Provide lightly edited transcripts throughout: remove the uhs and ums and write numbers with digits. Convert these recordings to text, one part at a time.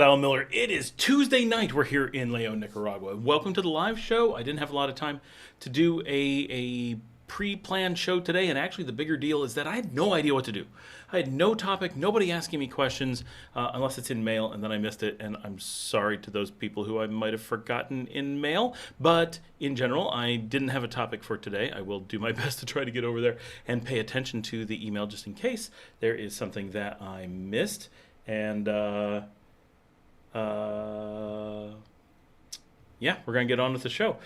Alan Miller. It is Tuesday night. We're here in Leon, Nicaragua. Welcome to the live show. I didn't have a lot of time to do a pre-planned show today, and actually the bigger deal is that I had no idea what to do. I had no topic, nobody asking me questions, unless it's in mail, and then I missed it, and I'm sorry to those people who I might have forgotten in mail, but in general, I didn't have a topic for today. I will do my best to try to get over there and pay attention to the email just in case there is something that I missed, and yeah, we're going to get on with the show.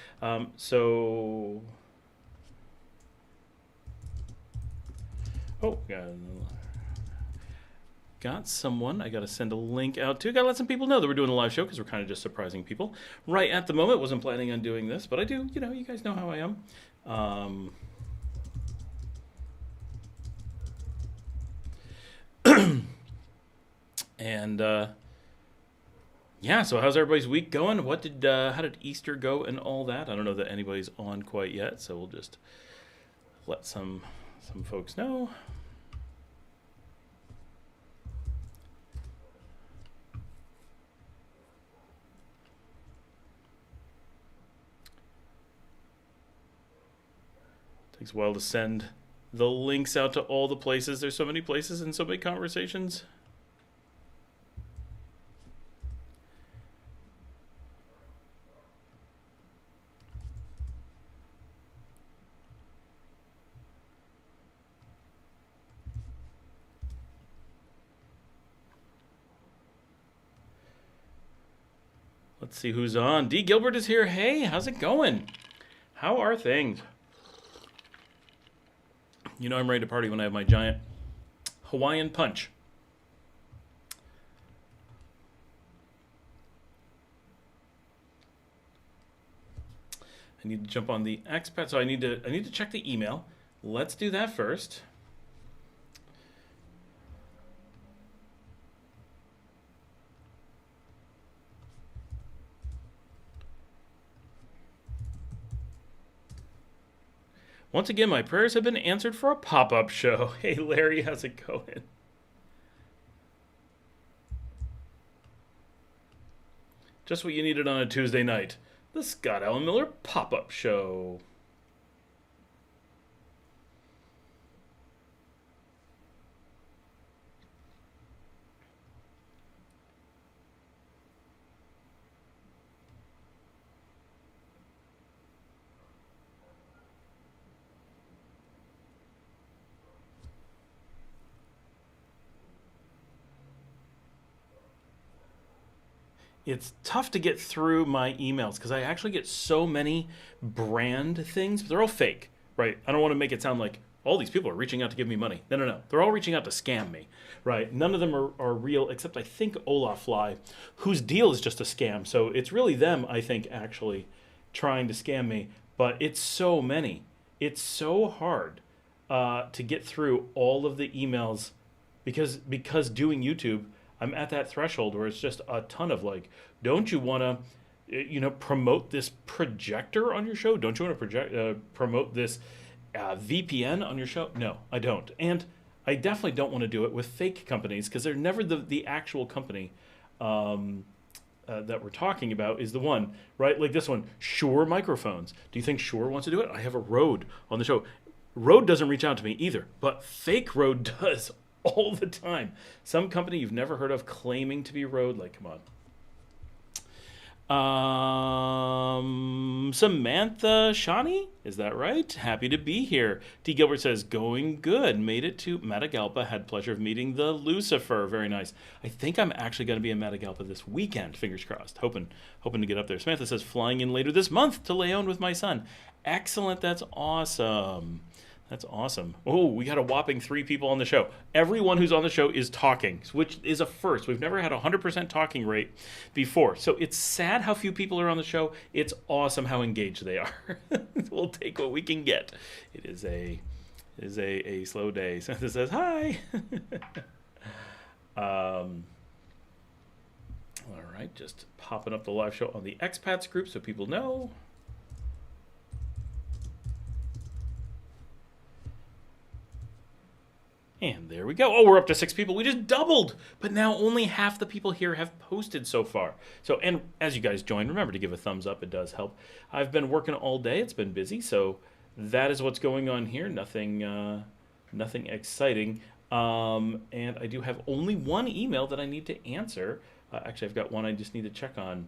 Got someone I got to send a link out to. Got to let some people know that we're doing a live show because we're kind of just surprising people right at the moment. Wasn't planning on doing this, but I do. You know, you guys know how I am. Yeah, so how's everybody's week going? How did Easter go and all that? I don't know that anybody's on quite yet, so we'll just let some folks know. Takes a while to send the links out to all the places. There's so many places and so many conversations. Let's see who's on. D. Gilbert is here. Hey, how's it going? How are things? You know I'm ready to party when I have my giant Hawaiian punch. I need to jump on the Expat, so I need to check the email. Let's do that first. Once again, my prayers have been answered for a pop-up show. Hey, Larry, how's it going? Just what you needed on a Tuesday night. The Scott Alan Miller pop-up show. It's tough to get through my emails because I actually get so many brand things, but they're all fake, right? I don't want to make it sound like all these people are reaching out to give me money. No. They're all reaching out to scam me, right? None of them are real, except I think Olaf Fly, whose deal is just a scam. So it's really them, I think, actually trying to scam me. But it's so many. It's so hard to get through all of the emails because doing YouTube, I'm at that threshold where it's just a ton of like, don't you want to, promote this projector on your show? Don't you want to promote this VPN on your show? No, I don't. And I definitely don't want to do it with fake companies because they're never the actual company that we're talking about is the one, right? Like this one, Shure Microphones. Do you think Shure wants to do it? I have a Rode on the show. Rode doesn't reach out to me either, but fake Rode does all the time. Some company you've never heard of claiming to be Rode. Like, come on. Samantha Shawnee, is that right? Happy to be here. D. Gilbert says, going good. Made it to Matagalpa. Had pleasure of meeting the Lucifer. Very nice. I think I'm actually going to be in Matagalpa this weekend. Fingers crossed. Hoping to get up there. Samantha says, flying in later this month to Leon with my son. Excellent. That's awesome. That's awesome. Oh, we got a whopping 3 people on the show. Everyone who's on the show is talking, which is a first. We've never had a 100% talking rate before. So it's sad how few people are on the show. It's awesome how engaged they are. We'll take what we can get. It is a slow day. Santa says, hi. All right, just popping up the live show on the Expats group so people know. And there There we go. Oh, we're up to 6 people. We just doubled. But now only half the people here have posted so far. So, and as you guys join, remember to give a thumbs up. It does help. I've been working all day. It's been busy. So that is what's going on here. Nothing exciting. And I do have only one email that I need to answer. Actually, I've got one I just need to check on.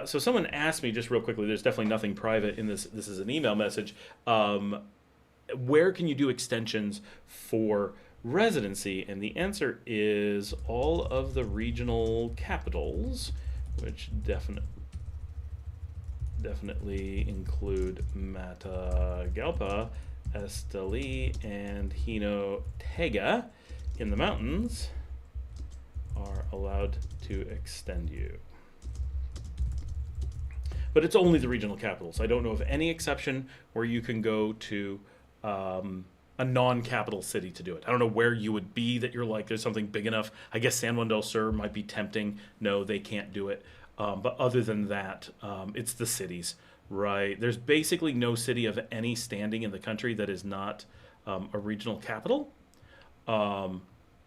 So someone asked me just real quickly, there's definitely nothing private in this. This is an email message. Where can you do extensions for residency? And the answer is all of the regional capitals, which definitely include Matagalpa, Esteli, and Jinotega in the mountains, are allowed to extend you. But it's only the regional capitals. I don't know of any exception where you can go to a non-capital city to do it. I don't know where you would be that you're like, there's something big enough. I guess San Juan del Sur might be tempting. No, they can't do it. But other than that, it's the cities, right? There's basically no city of any standing in the country that is not a regional capital.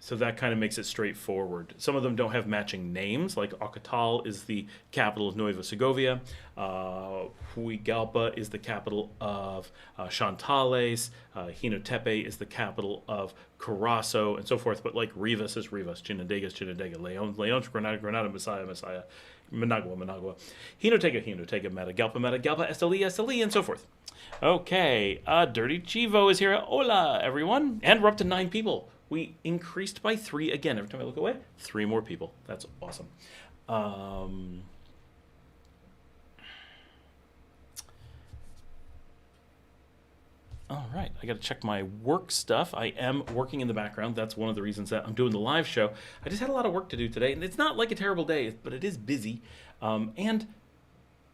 So that kind of makes it straightforward. Some of them don't have matching names, like Ocotal is the capital of Nueva Segovia. Huigalpa is the capital of Chantales. Jinotepe is the capital of Carazo, and so forth. But like Rivas is Rivas, Chinandega is Chinandega, Leon's Granada, Granada, Messiah, Managua. Jinotega, Matagalpa, Esteli, and so forth. Okay, Dirty Chivo is here. Hola, everyone. And we're up to 9 people. We increased by 3 again. Every time I look away, 3 more people. That's awesome. All right, I got to check my work stuff. I am working in the background. That's one of the reasons that I'm doing the live show. I just had a lot of work to do today, and it's not like a terrible day, but it is busy. And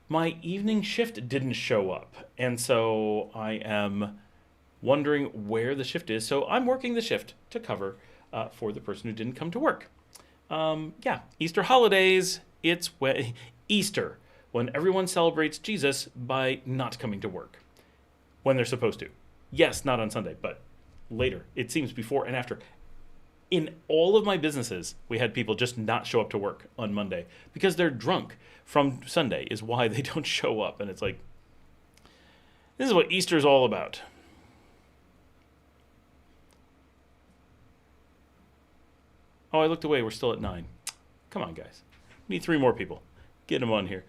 my evening shift didn't show up, and so I am wondering where the shift is. So I'm working the shift to cover for the person who didn't come to work. Yeah, Easter holidays. It's Easter, when everyone celebrates Jesus by not coming to work when they're supposed to. Yes, not on Sunday, but later. It seems before and after. In all of my businesses, we had people just not show up to work on Monday because they're drunk from Sunday is why they don't show up. And it's like, this is what Easter's all about. Oh, I looked away. We're still at 9. Come on, guys. We need 3 more people. Get them on here.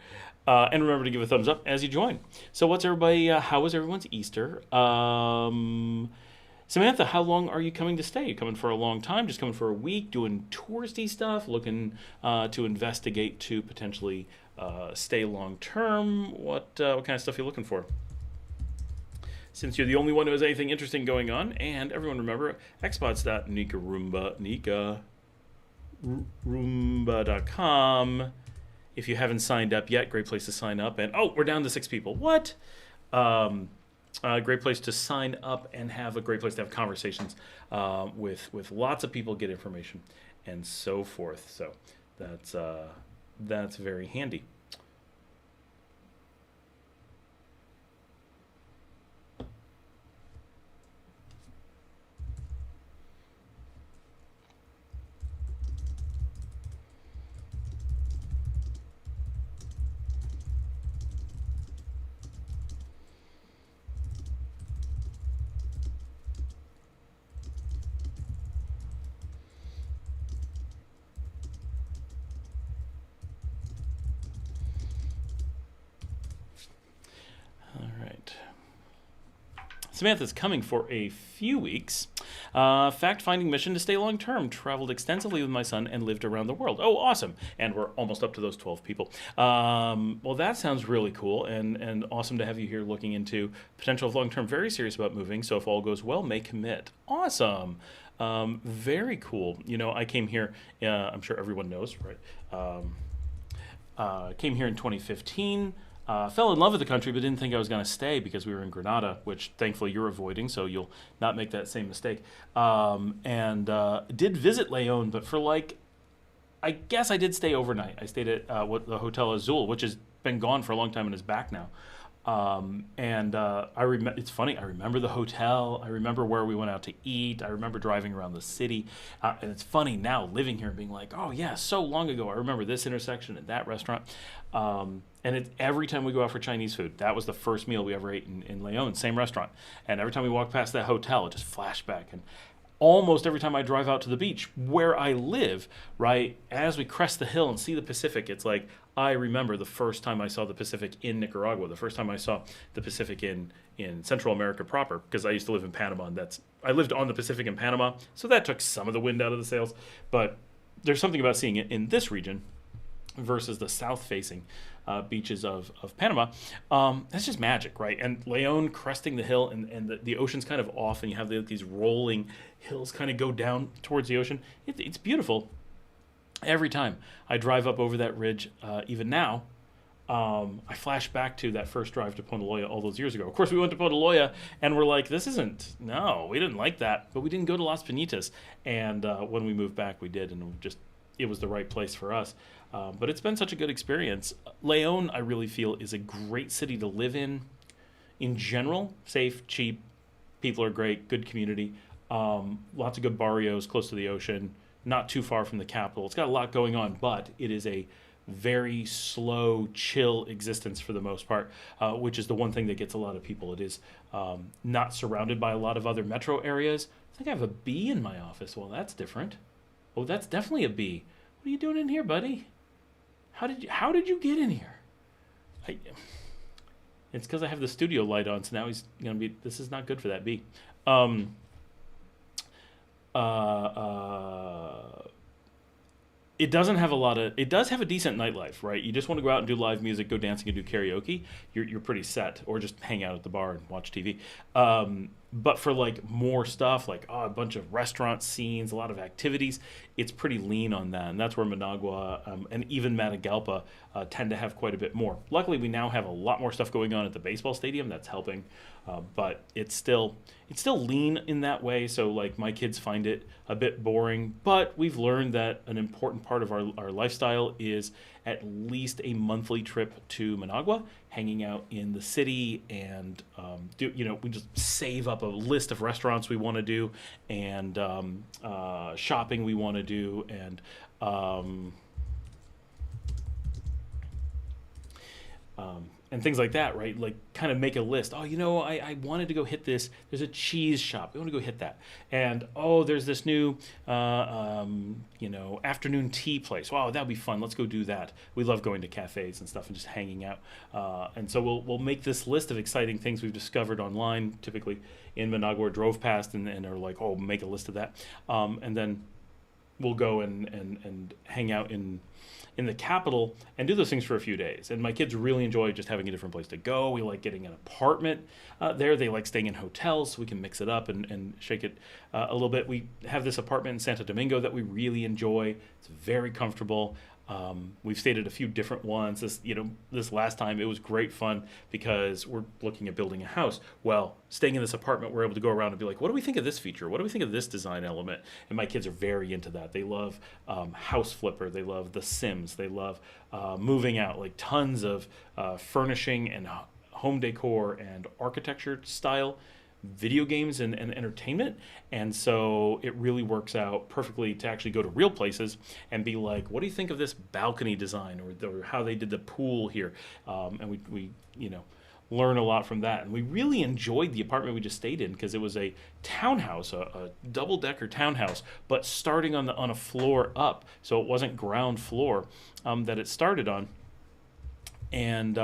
And remember to give a thumbs up as you join. So what's everybody, how was everyone's Easter? Samantha, how long are you coming to stay? You coming for a long time? Just coming for a week? Doing touristy stuff? Looking to investigate to potentially stay long term? What kind of stuff are you looking for? Since you're the only one who has anything interesting going on, and everyone remember, Nicaragua.com. If you haven't signed up yet, great place to sign up. And oh, we're down to 6 people. What? Great place to sign up and have a great place to have conversations with lots of people, get information, and so forth. So that's very handy. Samantha's coming for a few weeks. Fact-finding mission to stay long-term. Traveled extensively with my son and lived around the world. Oh, awesome. And we're almost up to those 12 people. Well, that sounds really cool and awesome to have you here looking into potential of long-term. Very serious about moving, so if all goes well, may commit. Awesome. Very cool. You know, I came here, I'm sure everyone knows, right? Came here in 2015. Fell in love with the country, but didn't think I was going to stay because we were in Granada, which thankfully you're avoiding, so you'll not make that same mistake. And did visit Leon, but for I guess I did stay overnight. I stayed at the Hotel Azul, which is been gone for a long time and is back now. I remember, it's funny, I remember the hotel. I remember where we went out to eat. I remember driving around the city. And it's funny now living here being like, oh yeah, so long ago. I remember this intersection and that restaurant. Every time we go out for Chinese food, that was the first meal we ever ate in Leon, same restaurant. And every time we walk past that hotel, it just flashback. And almost every time I drive out to the beach where I live, right, as we crest the hill and see the Pacific, it's like I remember the first time I saw the Pacific in Nicaragua, the first time I saw the Pacific in Central America proper, because I used to live in Panama, and I lived on the Pacific in Panama, so that took some of the wind out of the sails. But there's something about seeing it in this region versus the south-facing beaches of Panama. That's just magic, right? And Leon cresting the hill, and the ocean's kind of off, and you have these rolling hills kind of go down towards the ocean. It's beautiful. Every time I drive up over that ridge, even now, I flash back to that first drive to Ponta Loya all those years ago. Of course, we went to Ponta Loya, and we're like, no, we didn't like that. But we didn't go to Las Piñitas. And when we moved back, we did, and it was the right place for us. But it's been such a good experience. Leon, I really feel, is a great city to live in general. Safe, cheap, people are great, good community. Lots of good barrios close to the ocean, not too far from the capital. It's got a lot going on, but it is a very slow, chill existence for the most part, which is the one thing that gets a lot of people. It is not surrounded by a lot of other metro areas. I think I have a bee in my office. Well, that's different. Oh, that's definitely a bee. What are you doing in here, buddy? How did you get in here? It's because I have the studio light on, so now he's gonna be. This is not good for that bee. It doesn't have a lot of. It does have a decent nightlife, right? You just want to go out and do live music, go dancing, and do karaoke. You're pretty set, or just hang out at the bar and watch TV. But for like more stuff, like a bunch of restaurant scenes, a lot of activities, it's pretty lean on that, and that's where Managua and even Matagalpa tend to have quite a bit more. Luckily, we now have a lot more stuff going on at the baseball stadium that's helping, but it's still lean in that way. So like my kids find it a bit boring, but we've learned that an important part of our lifestyle is at least a monthly trip to Managua, hanging out in the city, and we just save up a list of restaurants we want to do, and shopping we want to do, and things like that, right? Like kind of make a list. Oh, I wanted to go hit this. There's a cheese shop. We want to go hit that. And there's this new, afternoon tea place. Wow, that'd be fun. Let's go do that. We love going to cafes and stuff and just hanging out. And so we'll make this list of exciting things we've discovered online, typically in Managua, or drove past and are like, make a list of that. And then we'll go and hang out in the capital and do those things for a few days. And my kids really enjoy just having a different place to go. We like getting an apartment there. They like staying in hotels, so we can mix it up and shake it a little bit. We have this apartment in Santo Domingo that we really enjoy. It's very comfortable. We've stayed at a few different ones. This last time it was great fun because we're looking at building a house. Well, staying in this apartment, we're able to go around and be like, what do we think of this feature? What do we think of this design element? And my kids are very into that. They love House Flipper. They love The Sims. They love moving out, like tons of furnishing and home decor and architecture style video games and entertainment. And so it really works out perfectly to actually go to real places and be like, what do you think of this balcony design, or how they did the pool here? And we learn a lot from that. And we really enjoyed the apartment we just stayed in because it was a townhouse, a double-decker townhouse, but starting on a floor up. So it wasn't ground floor that it started on. And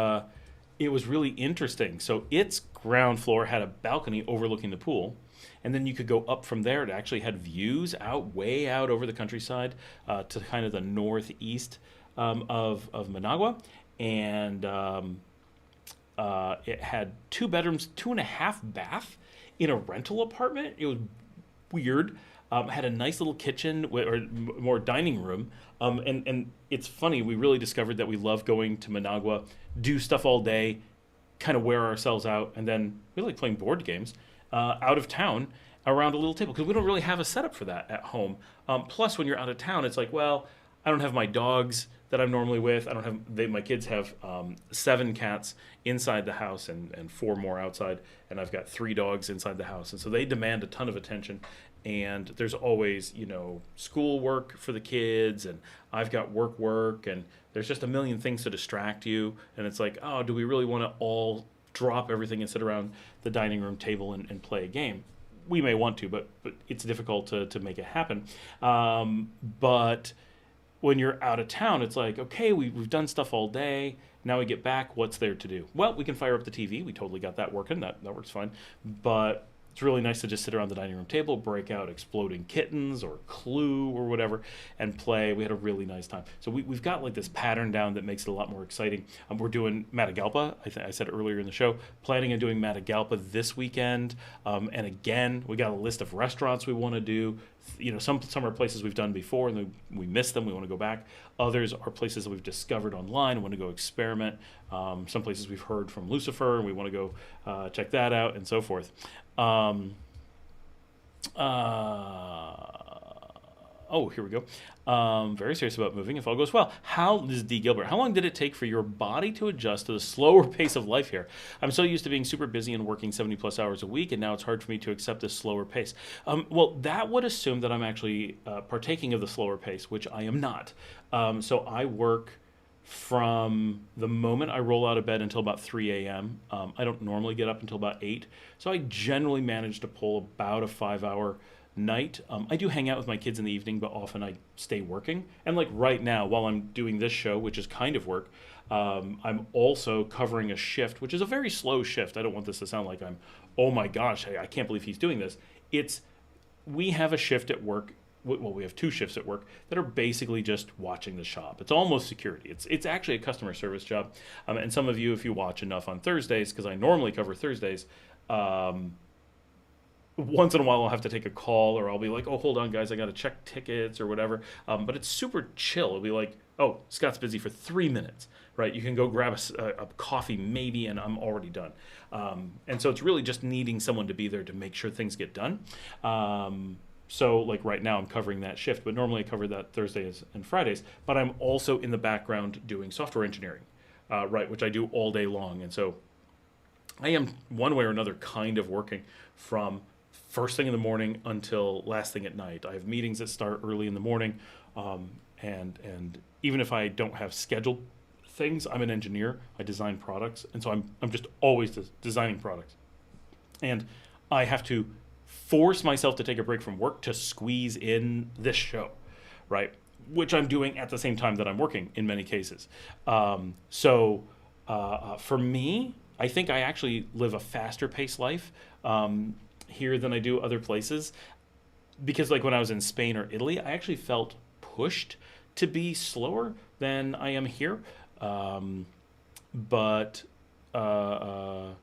it was really interesting. So its ground floor had a balcony overlooking the pool, and then you could go up from there. It actually had views way out over the countryside to kind of the northeast of Managua, and it had 2 bedrooms, 2.5 bath in a rental apartment. It was weird. Had a nice little kitchen or more dining room. And it's funny, we really discovered that we love going to Managua, do stuff all day, kind of wear ourselves out, and then we like playing board games out of town around a little table, because we don't really have a setup for that at home. Plus, when you're out of town, it's like, well, I don't have my dogs that I'm normally with. I don't have my kids have 7 cats inside the house and 4 more outside, and I've got 3 dogs inside the house, and so they demand a ton of attention. And there's always, school work for the kids, and I've got work, and there's just a million things to distract you. And it's like, oh, do we really want to all drop everything and sit around the dining room table and play a game? We may want to, but it's difficult to make it happen. But when you're out of town, it's like, okay, we've done stuff all day. Now we get back. What's there to do? Well, we can fire up the TV. We totally got that working. That works fine. But it's really nice to just sit around the dining room table, break out Exploding Kittens or Clue or whatever, and play. We had a really nice time. So we've got like this pattern down that makes it a lot more exciting. We're doing Matagalpa. I said earlier in the show, planning on doing Matagalpa this weekend. And again, we got a list of restaurants we want to do. Some are places we've done before and we miss them. We want to go back. Others are places that we've discovered online. We want to go experiment. Some places we've heard from Lucifer and we want to go check that out and so forth. Here we go. Very serious about moving if all goes well. This is D. Gilbert. How long did it take for your body to adjust to the slower pace of life here? I'm so used to being super busy and working 70 plus hours a week, and now it's hard for me to accept this slower pace. Well, that would assume that I'm actually partaking of the slower pace, which I am not. So I work from the moment I roll out of bed until about 3 a.m. I don't normally get up until about 8. So I generally manage to pull about a 5-hour night. I do hang out with my kids in the evening, but often I stay working. And like right now, while I'm doing this show, which is kind of work, I'm also covering a shift, which is a very slow shift. I don't want this to sound like I'm, oh my gosh, I can't believe he's doing this. We have a shift at work. Well, we have 2 shifts at work that are basically just watching the shop. It's almost security. It's actually a customer service job. And some of you, if you watch enough on Thursdays, because I normally cover Thursdays, once in a while I'll have to take a call or I'll be like, oh, hold on, guys, I got to check tickets or whatever. But it's super chill. It'll be like, oh, Scott's busy for 3 minutes, right? You can go grab a coffee maybe, and I'm already done. And so it's really just needing someone to be there to make sure things get done. So like right now I'm covering that shift, but normally I cover that Thursdays and Fridays, but I'm also in the background doing software engineering, right, which I do all day long. And so I am one way or another kind of working from first thing in the morning until last thing at night. I have meetings that start early in the morning, and even if I don't have scheduled things, I'm an engineer. I design products, and so I'm just always designing products. And I have to force myself to take a break from work to squeeze in this show, right? Which I'm doing at the same time that I'm working in many cases. So for me, I think I actually live a faster paced life here than I do other places. Because like when I was in Spain or Italy, I actually felt pushed to be slower than I am here. But yeah,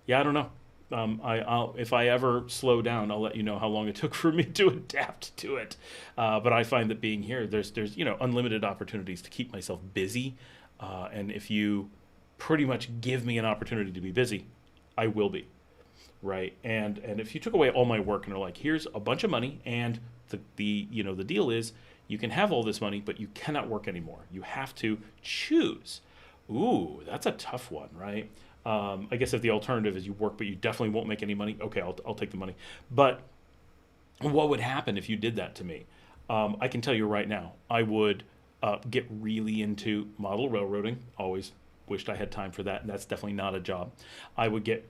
I don't know. I'll if I ever slow down, I'll let you know how long it took for me to adapt to it. But I find that being here, there's unlimited opportunities to keep myself busy, and if you pretty much give me an opportunity to be busy, I will be, right? And if you took away all my work and are like, here's a bunch of money, and the deal is you can have all this money, but you cannot work anymore. You have to choose. Ooh, that's a tough one, right? I guess if the alternative is you work, but you definitely won't make any money, okay, I'll take the money. But what would happen if you did that to me? I can tell you right now, I would get really into model railroading. Always wished I had time for that, and that's definitely not a job. I would get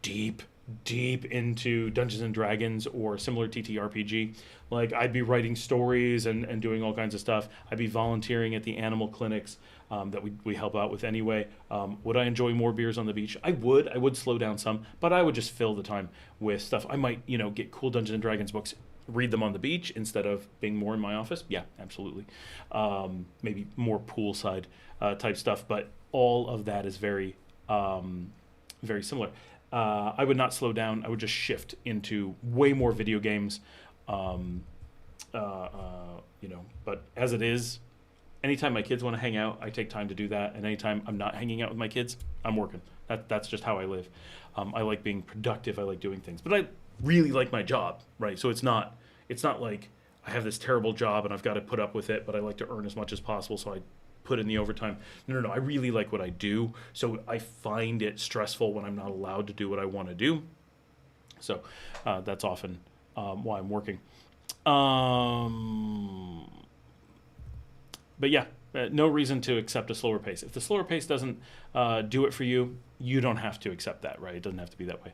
deep into Dungeons and Dragons or similar TTRPG. Like I'd be writing stories and doing all kinds of stuff. I'd be volunteering at the animal clinics that we help out with anyway. Would I enjoy more beers on the beach? I would slow down some, but I would just fill the time with stuff. I might, get cool Dungeons and Dragons books, read them on the beach instead of being more in my office. Yeah, absolutely. Maybe more poolside type stuff, but all of that is very, very similar. I would not slow down. I would just shift into way more video games. But as it is, anytime my kids want to hang out, I take time to do that. And anytime I'm not hanging out with my kids, I'm working. That's just how I live. I like being productive. I like doing things, but I really like my job, right? So it's not like I have this terrible job and I've got to put up with it, but I like to earn as much as possible, so I put in the overtime. No, I really like what I do, so I find it stressful when I'm not allowed to do what I want to do. So that's often why I'm working. But yeah, no reason to accept a slower pace. If the slower pace doesn't do it for you, you don't have to accept that, right? It doesn't have to be that way.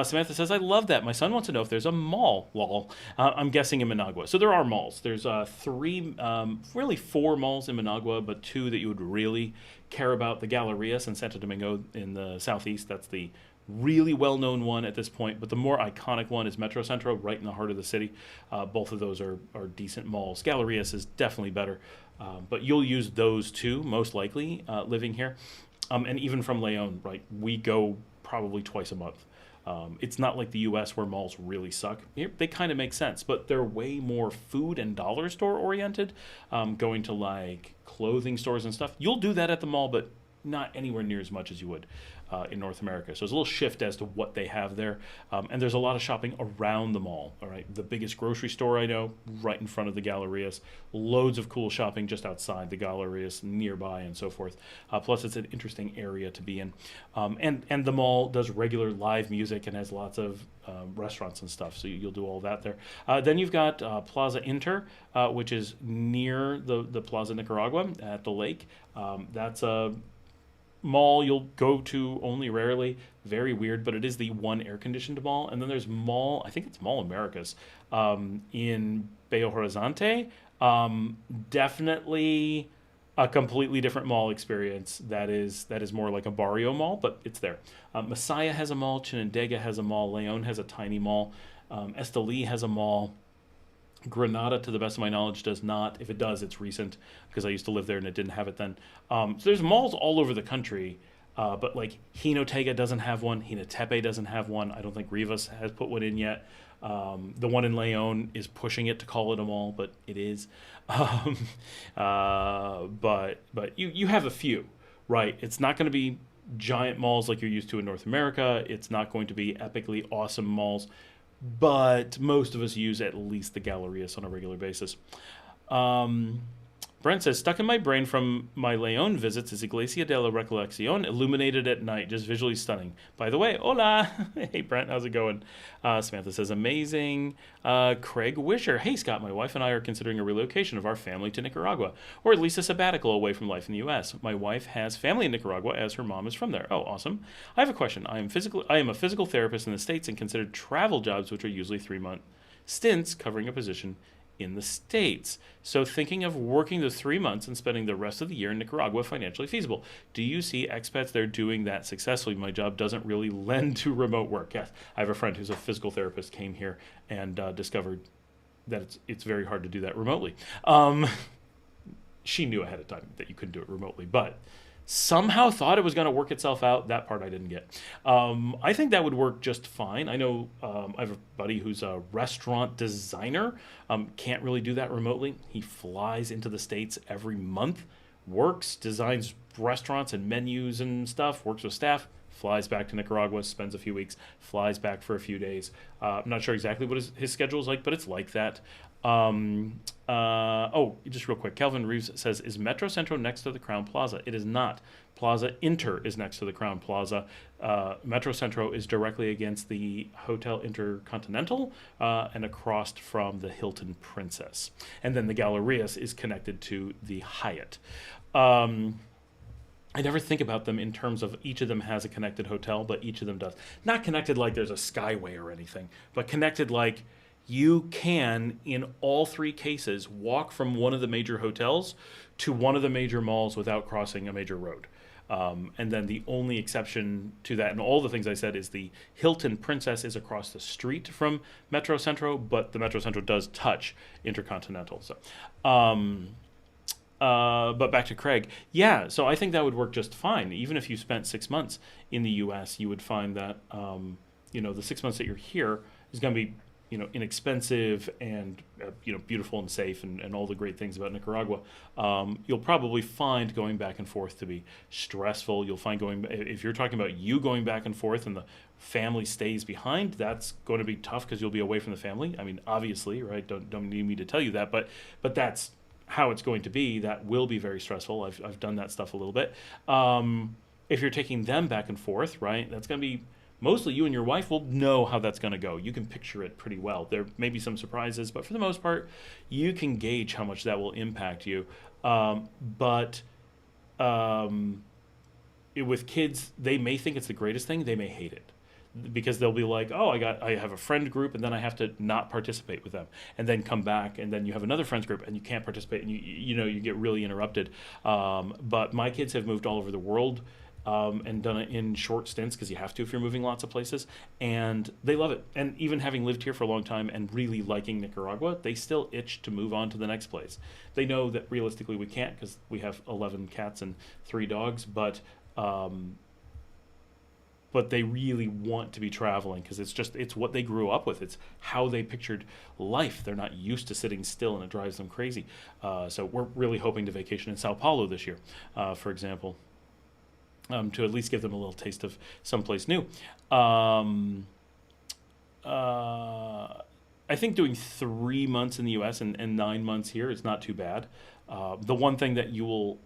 Samantha says, I love that. My son wants to know if there's a mall, lol. I'm guessing in Managua. So there are malls. There's really four malls in Managua, but two that you would really care about. The Gallerias in Santo Domingo in the southeast. That's the really well-known one at this point, but the more iconic one is Metro Centro, right in the heart of the city. Both of those are decent malls. Gallerias is definitely better, but you'll use those two, most likely, living here. And even from Leon, right, we go probably twice a month. It's not like the U.S. where malls really suck. They kind of make sense, but they're way more food and dollar store oriented. Going to like clothing stores and stuff, you'll do that at the mall, but not anywhere near as much as you would in North America. So there's a little shift as to what they have there. And there's a lot of shopping around the mall, all right? The biggest grocery store I know, right in front of the Gallerias. Loads of cool shopping just outside the Gallerias, nearby and so forth. Plus, it's an interesting area to be in. And the mall does regular live music and has lots of restaurants and stuff, so you'll do all that there. Then you've got Plaza Inter, which is near the Plaza Nicaragua at the lake. That's a mall you'll go to only rarely. Very weird, but it is the one air-conditioned mall. And then there's I think it's Mall Americas in Belo Horizonte. Definitely a completely different mall experience. That is more like a barrio mall, but it's there. Masaya has a mall. Chinandega has a mall. Leon has a tiny mall. Esteli has a mall. Granada, to the best of my knowledge, does not. If it does, it's recent because I used to live there and it didn't have it then. So there's malls all over the country, but like Jinotega doesn't have one. Jinotepe doesn't have one. I don't think Rivas has put one in yet. The one in Leon is pushing it to call it a mall, but it is. But you have a few, right? It's not going to be giant malls like you're used to in North America. It's not going to be epically awesome malls. But most of us use at least the Gallerias on a regular basis. Brent says, stuck in my brain from my Leon visits is Iglesia de la Recolección, illuminated at night, just visually stunning. By the way, hola! Hey, Brent, how's it going? Samantha says, amazing. Craig Wisher, hey, Scott, my wife and I are considering a relocation of our family to Nicaragua, or at least a sabbatical away from life in the U.S. My wife has family in Nicaragua as her mom is from there. Oh, awesome. I have a question. I am a physical therapist in the States and considered travel jobs, which are usually 3-month stints covering a position in the States. So thinking of working the 3 months and spending the rest of the year in Nicaragua financially feasible. Do you see expats there doing that successfully? My job doesn't really lend to remote work. Yes, I have a friend who's a physical therapist, came here and discovered that it's very hard to do that remotely. She knew ahead of time that you couldn't do it remotely, but somehow thought it was going to work itself out. That part I didn't get. I think that would work just fine. I know I have a buddy who's a restaurant designer. Can't really do that remotely. He flies into the States every month, works, designs restaurants and menus and stuff, works with staff, flies back to Nicaragua, spends a few weeks, flies back for a few days. I'm not sure exactly what his schedule is like, but it's like that. Just real quick, Calvin Reeves says, is Metro Centro next to the Crown Plaza? It is not. Plaza Inter is next to the Crown Plaza. Metro Centro is directly against the Hotel Intercontinental and across from the Hilton Princess. And then the Gallerias is connected to the Hyatt. I never think about them in terms of each of them has a connected hotel, but each of them does. Not connected like there's a skyway or anything, but connected like you can, in all three cases, walk from one of the major hotels to one of the major malls without crossing a major road. And then the only exception to that, and all the things I said, is the Hilton Princess is across the street from Metro Centro, but the Metro Centro does touch Intercontinental. So, but back to Craig. Yeah, so I think that would work just fine. Even if you spent 6 months in the U.S., you would find that, the 6 months that you're here is going to be inexpensive and beautiful and safe and all the great things about Nicaragua, you'll probably find going back and forth to be stressful. You'll find if you're talking about you going back and forth and the family stays behind, that's going to be tough because you'll be away from the family. I mean, obviously, right? Don't need me to tell you that, but that's how it's going to be. That will be very stressful. I've done that stuff a little bit. If you're taking them back and forth, right, that's going to be mostly you and your wife will know how that's going to go. You can picture it pretty well. There may be some surprises, but for the most part, you can gauge how much that will impact you. But with kids, they may think it's the greatest thing. They may hate it because they'll be like, oh, I have a friend group, and then I have to not participate with them, and then come back, and then you have another friends group, and you can't participate, and you get really interrupted. But my kids have moved all over the world. And done it in short stints because you have to if you're moving lots of places, and they love it. And even having lived here for a long time and really liking Nicaragua, they still itch to move on to the next place. They know that realistically we can't because we have 11 cats and 3 dogs, but they really want to be traveling because it's what they grew up with. It's how they pictured life. They're not used to sitting still, and it drives them crazy. So we're really hoping to vacation in Sao Paulo this year, for example. To at least give them a little taste of someplace new. I think doing 3 months in the U.S. and 9 months here is not too bad. The one thing that you will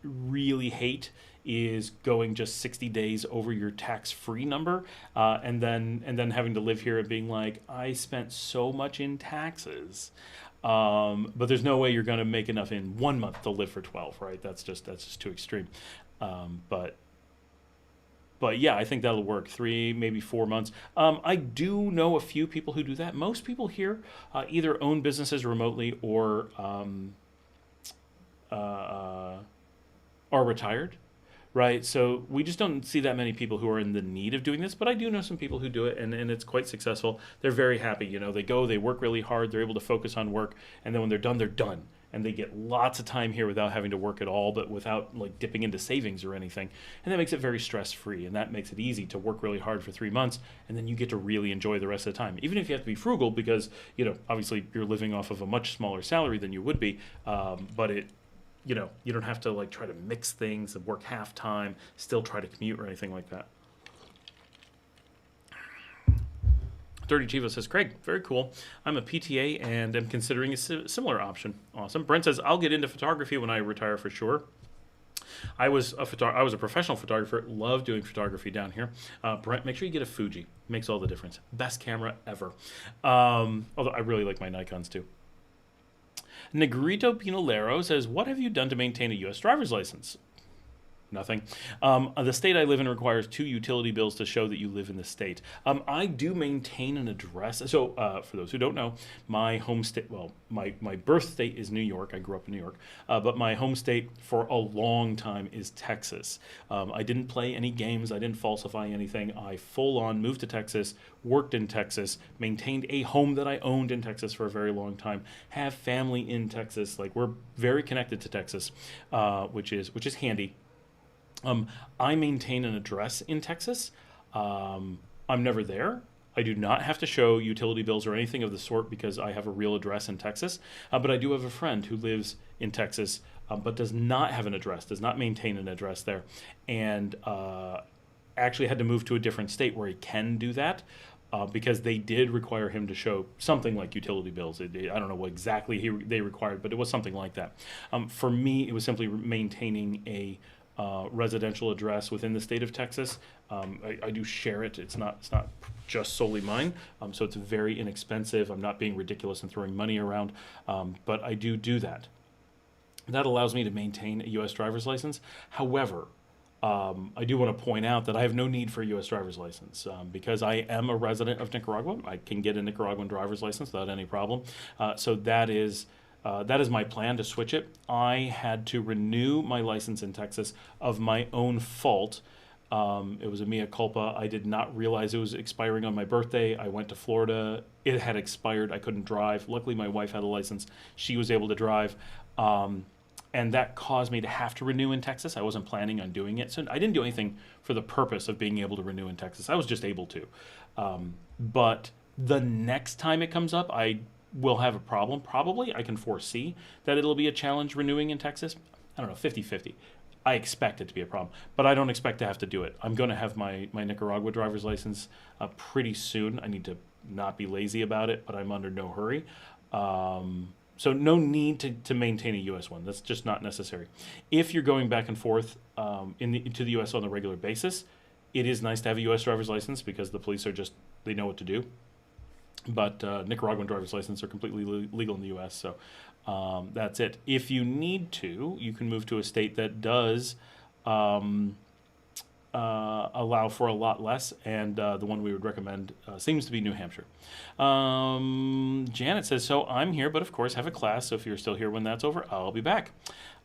really hate is going just 60 days over your tax-free number, and then having to live here and being like, I spent so much in taxes. But there's no way you're going to make enough in 1 month to live for 12, right? That's just too extreme. But yeah, I think that'll work. 3, maybe 4 months. I do know a few people who do that. Most people here either own businesses remotely or are retired, right? So we just don't see that many people who are in the need of doing this. But I do know some people who do it, and it's quite successful. They're very happy. They go, they work really hard. They're able to focus on work, and then when they're done, they're done. And they get lots of time here without having to work at all, but without like dipping into savings or anything. And that makes it very stress-free, and that makes it easy to work really hard for 3 months, and then you get to really enjoy the rest of the time. Even if you have to be frugal because, obviously you're living off of a much smaller salary than you would be, but you don't have to like try to mix things and work half time, still try to commute or anything like that. Dirty Chivo says, Craig, very cool. I'm a PTA and am considering a similar option. Awesome. Brent says, I'll get into photography when I retire for sure. I was a professional photographer. Love doing photography down here. Brent, make sure you get a Fuji. Makes all the difference. Best camera ever. Although I really like my Nikons too. Negrito Pinolero says, what have you done to maintain a U.S. driver's license? Nothing. The state I live in requires 2 utility bills to show that you live in the state. I do maintain an address. So for those who don't know, my home state, well, my birth state is New York. I grew up in New York. But my home state for a long time is Texas. I didn't play any games. I didn't falsify anything. I full on moved to Texas, worked in Texas, maintained a home that I owned in Texas for a very long time, have family in Texas. Like, we're very connected to Texas, which is handy. I maintain an address in Texas. I'm never there. I do not have to show utility bills or anything of the sort because I have a real address in Texas. But I do have a friend who lives in Texas, but does not have an address, does not maintain an address there, and actually had to move to a different state where he can do that. Because they did require him to show something like utility bills. I don't know what exactly they required, but it was something like that. For me, it was simply maintaining a residential address within the state of Texas. I do share it. It's not just solely mine, so it's very inexpensive. I'm not being ridiculous and throwing money around, but I do that. That allows me to maintain a U.S. driver's license. However, I do want to point out that I have no need for a U.S. driver's license because I am a resident of Nicaragua. I can get a Nicaraguan driver's license without any problem. So that is my plan to switch it. I had to renew my license in Texas of my own fault. It was a mea culpa. I did not realize it was expiring on my birthday. I went to Florida. It had expired. I couldn't drive. Luckily, my wife had a license. She was able to drive. And that caused me to have to renew in Texas. I wasn't planning on doing it. So I didn't do anything for the purpose of being able to renew in Texas. I was just able to. But The next time it comes up, I will have a problem. Probably, I can foresee that it'll be a challenge renewing in Texas. I don't know, 50-50. I expect it to be a problem, but I don't expect to have to do it. I'm going to have my Nicaragua driver's license pretty soon. I need to not be lazy about it, but I'm under no hurry. So no need to maintain a U.S. one. That's just not necessary. If you're going back and forth to the U.S. on a regular basis, it is nice to have a U.S. driver's license because the police they know what to do. But Nicaraguan driver's license are completely legal in the U.S., so that's it. If you need to, you can move to a state that does allow for a lot less, and the one we would recommend seems to be New Hampshire. Janet says, so I'm here, but of course have a class, so if you're still here when that's over, I'll be back.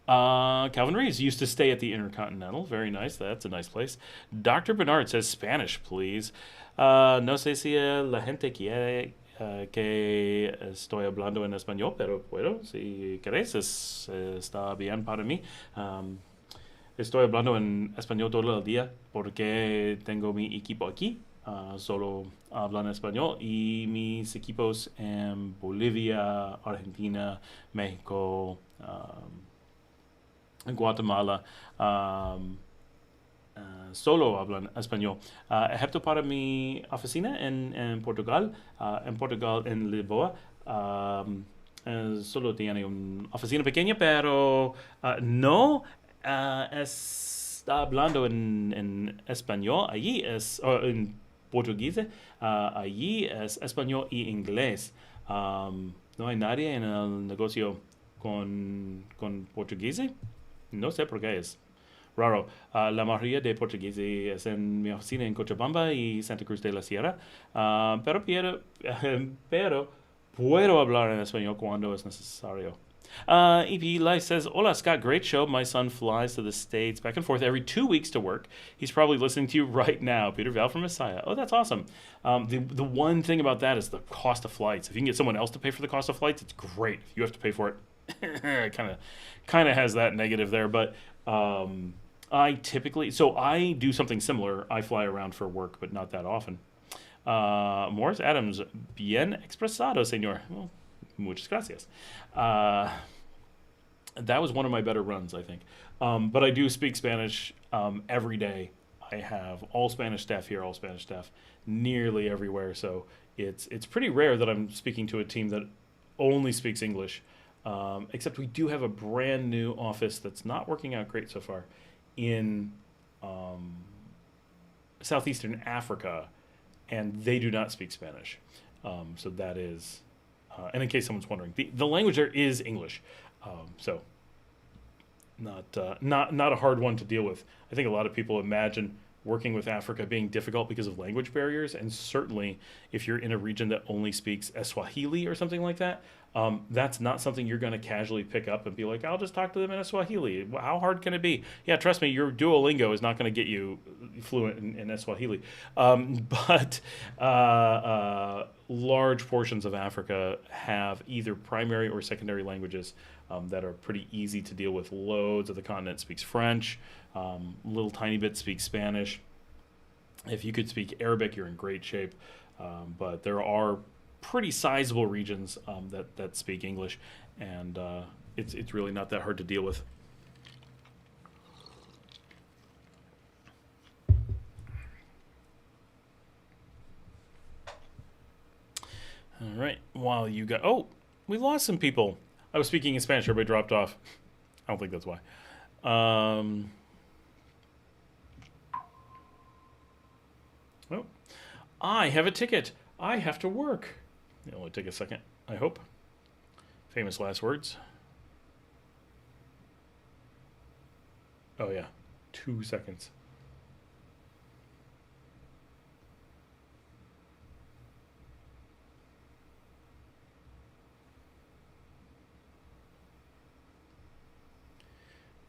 Calvin Reeves used to stay at the Intercontinental. Very nice. That's a nice place. Dr. Bernard says, Spanish, please. No sé si la gente quiere que estoy hablando en español, pero puedo. Si querés, está bien para mí. Estoy hablando en español todo el día porque tengo mi equipo aquí. Solo hablan español y mis equipos en Bolivia, Argentina, México, en Guatemala solo hablan español. Excepto para mi oficina en Portugal, en Lisboa, solo tiene una oficina pequeña, pero no está hablando en español. Allí en portugués, allí es español y inglés. No hay nadie en el negocio con portugués. No sé por qué es raro. La mayoría de portugueses es en mi oficina en Cochabamba y Santa Cruz de la Sierra. Pero puedo hablar en español cuando es necesario. EP Life says, Hola Scott, great show. My son flies to the States back and forth every 2 weeks to work. He's probably listening to you right now. Peter Val from Messiah. Oh, that's awesome. The one thing about that is the cost of flights. If you can get someone else to pay for the cost of flights, it's great. If you have to pay for it, it kind of has that negative there. But I do something similar. I fly around for work, but not that often. Morris Adams, bien expresado, señor. Well, muchas gracias. That was one of my better runs, I think. But I do speak Spanish every day. I have all Spanish staff here, all Spanish staff nearly everywhere. So it's pretty rare that I'm speaking to a team that only speaks English. Except we do have a brand new office that's not working out great so far in Southeastern Africa, and they do not speak Spanish. So that is... and in case someone's wondering, the language there is English, so not a hard one to deal with. I think a lot of people imagine working with Africa being difficult because of language barriers, and certainly if you're in a region that only speaks Swahili or something like that, that's not something you're going to casually pick up and be like, I'll just talk to them in Swahili. How hard can it be? Yeah, trust me, your Duolingo is not going to get you fluent in Swahili. But large portions of Africa have either primary or secondary languages that are pretty easy to deal with. Loads of the continent speaks French. Little tiny bit speaks Spanish. If you could speak Arabic, you're in great shape. But there are pretty sizable regions that speak English, and it's really not that hard to deal with. All right, while you got... Oh, we lost some people. I was speaking in Spanish, everybody dropped off. I don't think that's why. Oh, I have a ticket. I have to work. It'll only take a second, I hope. Famous last words. Oh, yeah. 2 seconds.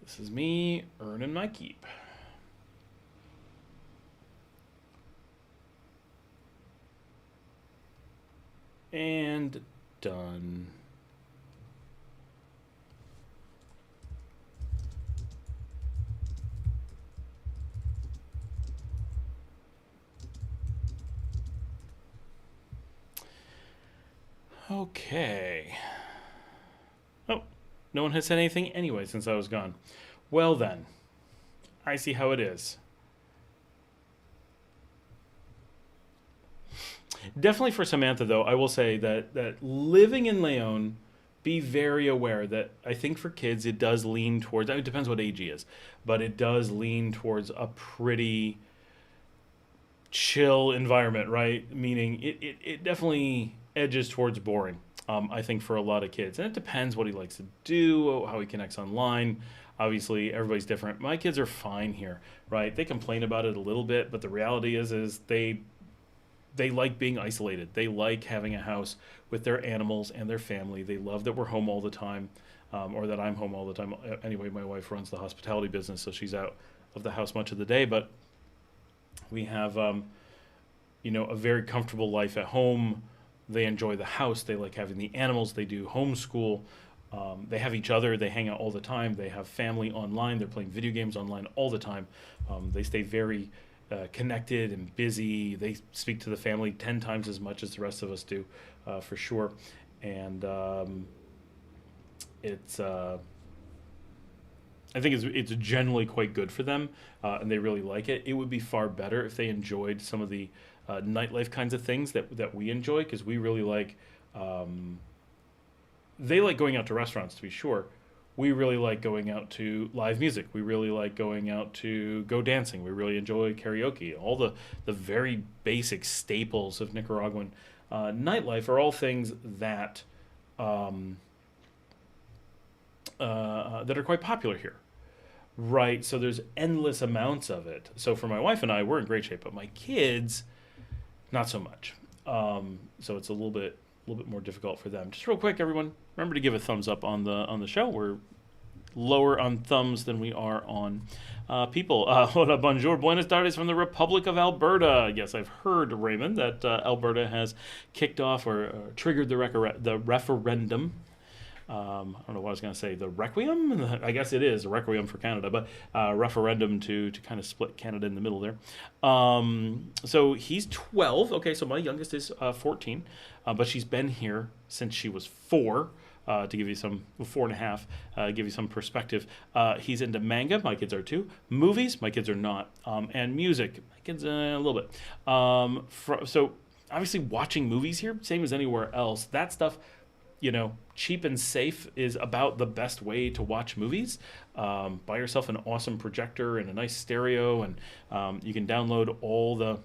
This is me earning my keep. And done. Okay. Oh, no one has said anything anyway since I was gone. Well then, I see how it is. Definitely for Samantha, though, I will say that living in Leon, be very aware that I think for kids it does lean towards. It depends what age he is, but it does lean towards a pretty chill environment, right? Meaning it definitely edges towards boring. I think for a lot of kids, and it depends what he likes to do, how he connects online. Obviously, everybody's different. My kids are fine here, right? They complain about it a little bit, but the reality is they like being isolated. They like having a house with their animals and their family. They love that we're home all the time, or that I'm home all the time. Anyway, my wife runs the hospitality business, so she's out of the house much of the day. But we have, a very comfortable life at home. They enjoy the house. They like having the animals. They do homeschool. They have each other. They hang out all the time. They have family online. They're playing video games online all the time. They stay very connected and busy. They speak to the family 10 times as much as the rest of us do, for sure. And it's I think it's generally quite good for them, and they really like it. It would be far better if they enjoyed some of the nightlife kinds of things that we enjoy, because we really like. They like going out to restaurants, to be sure. We really like going out to live music. We really like going out to go dancing. We really enjoy karaoke. All the very basic staples of Nicaraguan nightlife are all things that that are quite popular here. Right, so there's endless amounts of it. So for my wife and I, we're in great shape, but my kids, not so much. So it's a little bit more difficult for them. Just real quick, everyone, remember to give a thumbs up on the show. We're lower on thumbs than we are on people. Hola, bonjour, buenas tardes from the Republic of Alberta. Yes, I've heard, Raymond, that Alberta has kicked off or triggered the referendum. I don't know what I was going to say. The Requiem? I guess it is a Requiem for Canada, but referendum to kind of split Canada in the middle there. So he's 12. Okay, so my youngest is 14, but she's been here since she was 4. To give you some 4.5, give you some perspective. He's into manga. My kids are too. Movies. My kids are not. And music. My kids a little bit. So obviously watching movies here, same as anywhere else. That stuff, cheap and safe is about the best way to watch movies. Buy yourself an awesome projector and a nice stereo, and you can download all the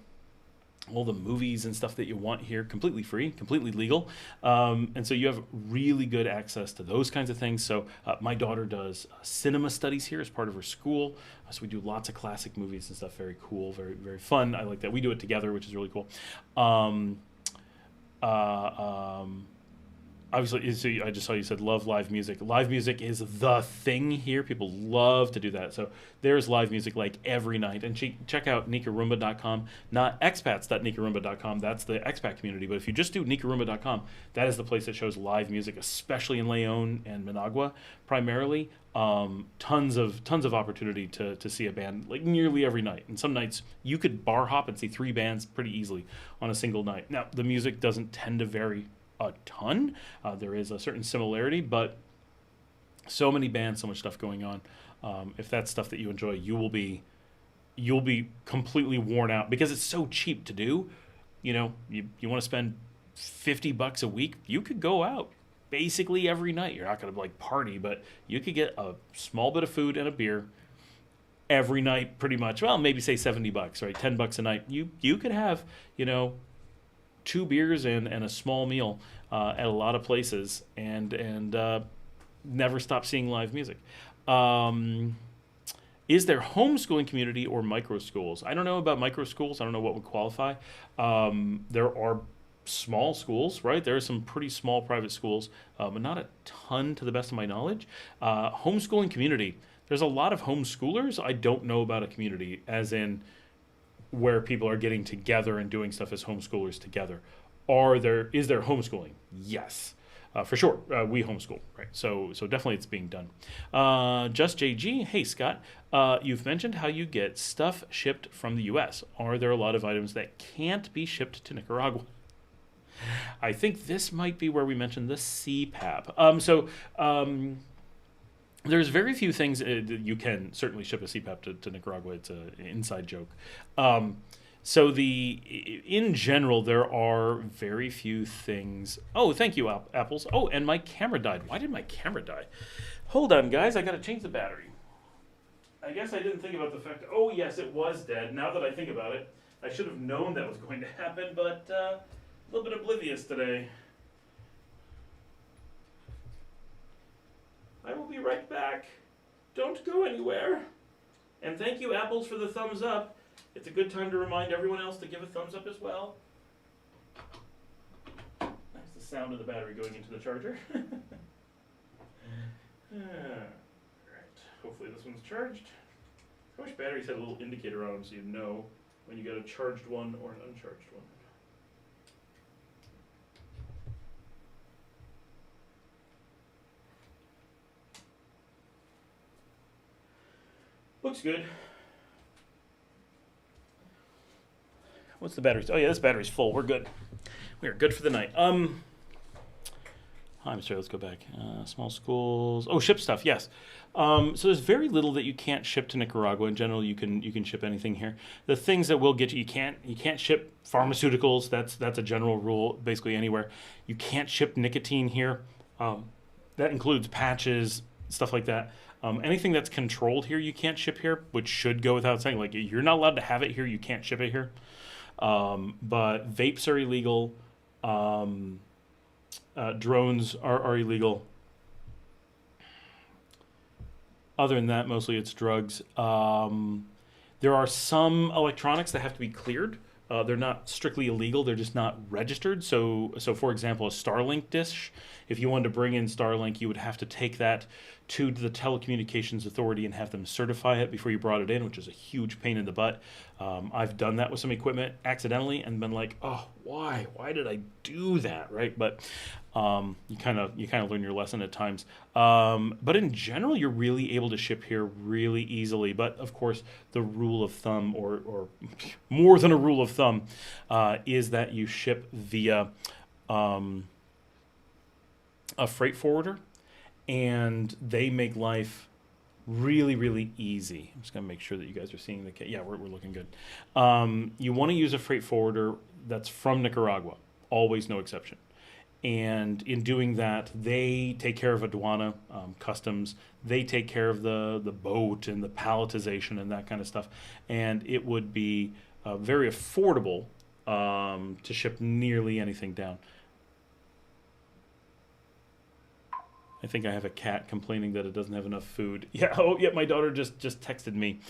movies and stuff that you want here completely free, completely legal. And so you have really good access to those kinds of things. So my daughter does cinema studies here as part of her school. So we do lots of classic movies and stuff. Very cool, very, very fun. I like that. We do it together, which is really cool. Obviously, so I just saw you said love live music. Live music is the thing here. People love to do that. So there's live music like every night. And check out nicarumba.com, not expats.nicarumba.com. That's the expat community. But if you just do nicarumba.com, that is the place that shows live music, especially in Leon and Managua primarily. Tons of opportunity to see a band like nearly every night. And some nights you could bar hop and see 3 bands pretty easily on a single night. Now, the music doesn't tend to vary a ton. There is a certain similarity, but so many bands, so much stuff going on. If that's stuff that you enjoy, you'll be completely worn out because it's so cheap to do. You want to spend $50 a week, you could go out basically every night. You're not going to party, but you could get a small bit of food and a beer every night pretty much. Well, maybe say $70, right? $10 a night. You could have, 2 beers and a small meal at a lot of places and never stop seeing live music. Is there homeschooling community or micro schools? I don't know about micro schools. I don't know what would qualify. There are small schools, right? There are some pretty small private schools, but not a ton to the best of my knowledge. Homeschooling community. There's a lot of homeschoolers. I don't know about a community, as in where people are getting together and doing stuff as homeschoolers together. Is there homeschooling? Yes, for sure. We homeschool, right? So definitely it's being done. Just JG, hey Scott, you've mentioned how you get stuff shipped from the U.S. Are there a lot of items that can't be shipped to Nicaragua? I think this might be where we mentioned the CPAP. There's very few things that you can certainly ship a CPAP to Nicaragua. It's an inside joke. In general, there are very few things. Oh, thank you, Apples. Oh, and my camera died. Why did my camera die? Hold on, guys. I got to change the battery. I guess I didn't think about the fact. Oh, yes, it was dead. Now that I think about it, I should have known that was going to happen, but a little bit oblivious today. I will be right back. Don't go anywhere. And thank you, Apples, for the thumbs up. It's a good time to remind everyone else to give a thumbs up as well. That's the sound of the battery going into the charger. Alright, hopefully this one's charged. I wish batteries had a little indicator on them so you know when you got a charged one or an uncharged one. Looks good. What's the battery? Oh yeah, this battery's full. We're good. We are good for the night. I'm sorry, let's go back. Small schools. Oh, ship stuff, yes. So there's very little that you can't ship to Nicaragua. In general, you can ship anything here. The things that will get you can't ship pharmaceuticals. That's a general rule, basically anywhere. You can't ship nicotine here. That includes patches, stuff like that. Anything that's controlled here, you can't ship here, which should go without saying. Like, you're not allowed to have it here. You can't ship it here. But vapes are illegal. Drones are illegal. Other than that, mostly it's drugs. There are some electronics that have to be cleared. They're not strictly illegal. They're just not registered. So for example, a Starlink dish, if you wanted to bring in Starlink, you would have to take that to the Telecommunications Authority and have them certify it before you brought it in, which is a huge pain in the butt. I've done that with some equipment accidentally and been like, oh, why? Why did I do that, right? But you kind of learn your lesson at times. But in general, you're really able to ship here really easily. But of course, the rule of thumb, or more than a rule of thumb, is that you ship via a freight forwarder, and they make life really, really easy. I'm just going to make sure that you guys are seeing the... Yeah, we're looking good. You want to use a freight forwarder that's from Nicaragua. Always, no exception. And in doing that, they take care of aduana, customs. They take care of the boat and the palletization and that kind of stuff. And it would be very affordable to ship nearly anything down. I think I have a cat complaining that it doesn't have enough food. Yeah, oh, yeah, my daughter just texted me.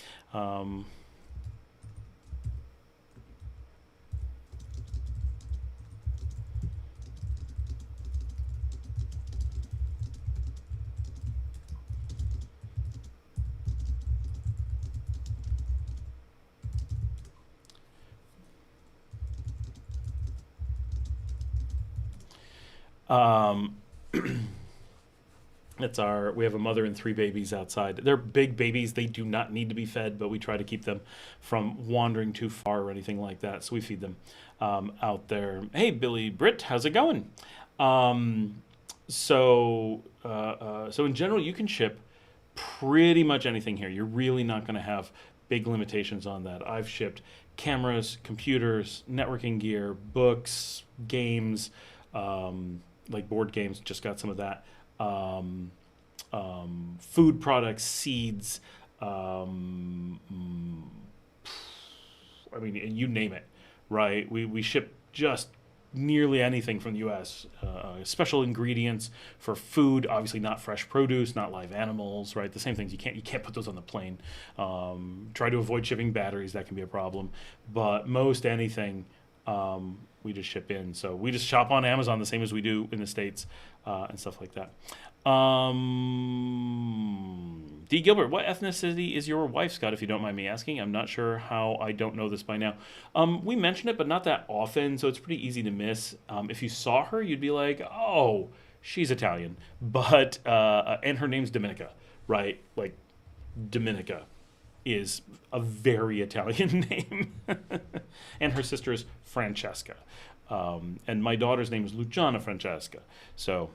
We have a mother and 3 babies outside. They're big babies. They do not need to be fed, but we try to keep them from wandering too far or anything like that. So we feed them out there. Hey, Billy Britt, how's it going? So in general, you can ship pretty much anything here. You're really not going to have big limitations on that. I've shipped cameras, computers, networking gear, books, games, like board games, just got some of that. Food products, seeds, I mean, you name it, right? We ship just nearly anything from the U.S. Special ingredients for food, obviously not fresh produce, not live animals, right? The same things, you can't put those on the plane. Try to avoid shipping batteries, that can be a problem. But most anything, we just ship in. So we just shop on Amazon the same as we do in the States, and stuff like that. D. Gilbert, what ethnicity is your wife, Scott, if you don't mind me asking? I'm not sure how I don't know this by now. We mention it, but not that often, so it's pretty easy to miss. If you saw her, you'd be like, oh, she's Italian. But, and her name's Dominica, right? Like, Dominica is a very Italian name. And her sister is Francesca. And my daughter's name is Luciana Francesca. So,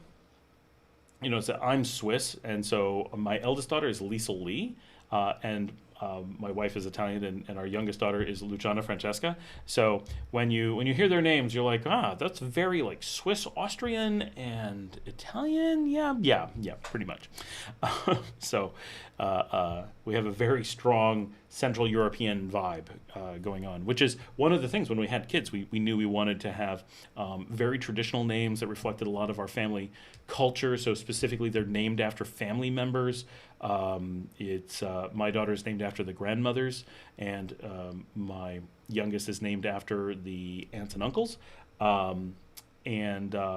so I'm Swiss, and so my eldest daughter is Lisa Lee, and my wife is Italian, and our youngest daughter is Luciana Francesca. So when you hear their names, you're like, that's very like Swiss, Austrian, and Italian. Yeah, pretty much. So we have a very strong Central European vibe going on, which is one of the things when we had kids. We knew we wanted to have very traditional names that reflected a lot of our family culture. So specifically, they're named after family members. It's my daughter is named after the grandmothers, and my youngest is named after the aunts and uncles. And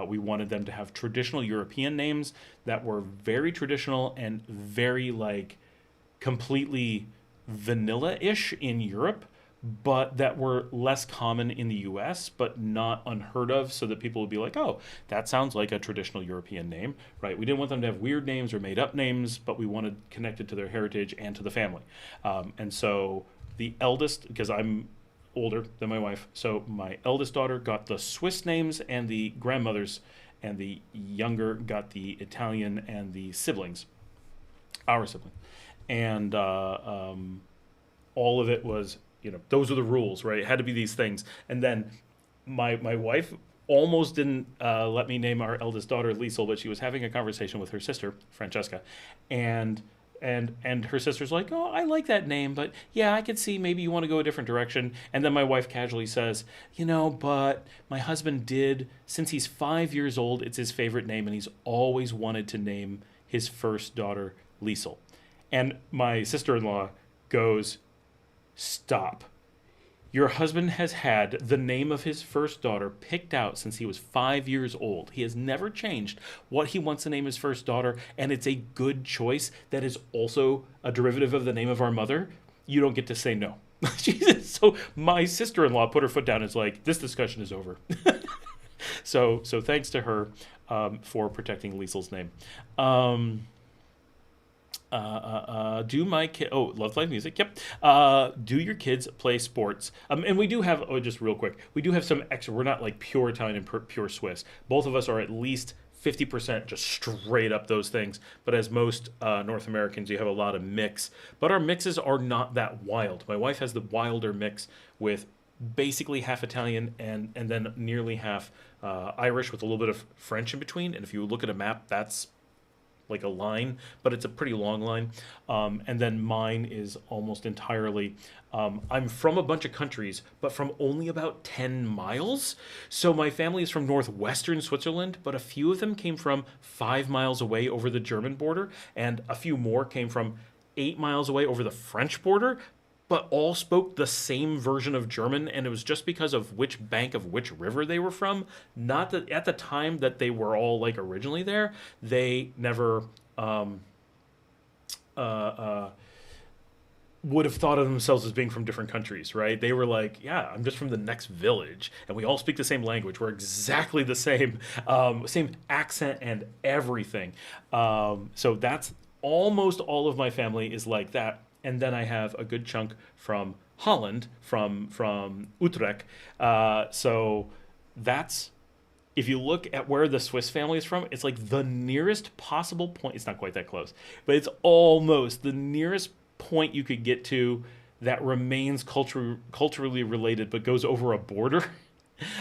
we wanted them to have traditional European names that were very traditional and very like completely vanilla-ish in Europe, but that were less common in the US, but not unheard of, so that people would be like, oh, that sounds like a traditional European name, right? We didn't want them to have weird names or made up names, but we wanted connected to their heritage and to the family. And so the eldest, because I'm older than my wife, so my eldest daughter got the Swiss names and the grandmothers, and the younger got the Italian and the siblings, our sibling. And all of it was, those are the rules, right? It had to be these things. And then my wife almost didn't let me name our eldest daughter Liesel, but she was having a conversation with her sister, Francesca. And her sister's like, oh, I like that name, but yeah, I could see maybe you want to go a different direction. And then my wife casually says, but my husband did, since he's 5 years old, it's his favorite name, and he's always wanted to name his first daughter Liesel. And my sister-in-law goes, stop. Your husband has had the name of his first daughter picked out since he was 5 years old. He has never changed what he wants to name his first daughter, and it's a good choice that is also a derivative of the name of our mother. You don't get to say no. So my sister-in-law put her foot down and is like, this discussion is over. So thanks to her for protecting Liesel's name. Do my kid? Oh, love live music. Yep. Do your kids play sports? And we do have. Oh, just real quick, we do have some extra. We're not like pure Italian and pure Swiss. Both of us are at least 50% just straight up those things. But as most North Americans, you have a lot of mix. But our mixes are not that wild. My wife has the wilder mix with basically half Italian and then nearly half Irish with a little bit of French in between. And if you look at a map, that's like a line, but it's a pretty long line. And then mine is almost entirely, I'm from a bunch of countries, but from only about 10 miles. So my family is from northwestern Switzerland, but a few of them came from 5 miles away over the German border, and a few more came from 8 miles away over the French border, but all spoke the same version of German, and it was just because of which bank of which river they were from. Not that at the time that they were all like originally there, they never would have thought of themselves as being from different countries, right? They were like, yeah, I'm just from the next village, and we all speak the same language. We're exactly the same, same accent and everything. So that's almost all of my family is like that. And then I have a good chunk from Holland, from Utrecht. So that's, if you look at where the Swiss family is from, it's like the nearest possible point. It's not quite that close, but it's almost the nearest point you could get to that remains culturally related, but goes over a border.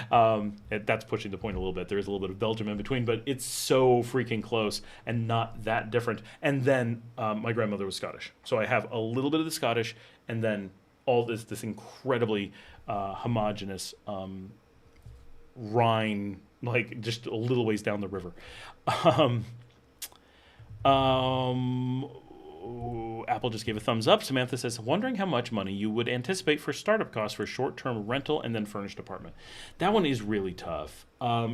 That's pushing the point a little bit. There is a little bit of Belgium in between, but it's so freaking close and not that different. And then my grandmother was Scottish, so I have a little bit of the Scottish, and then all this incredibly homogenous Rhine, like just a little ways down the river. Apple just gave a thumbs up. Samantha says, wondering how much money you would anticipate for startup costs for short-term rental and then furnished apartment. That one is really tough.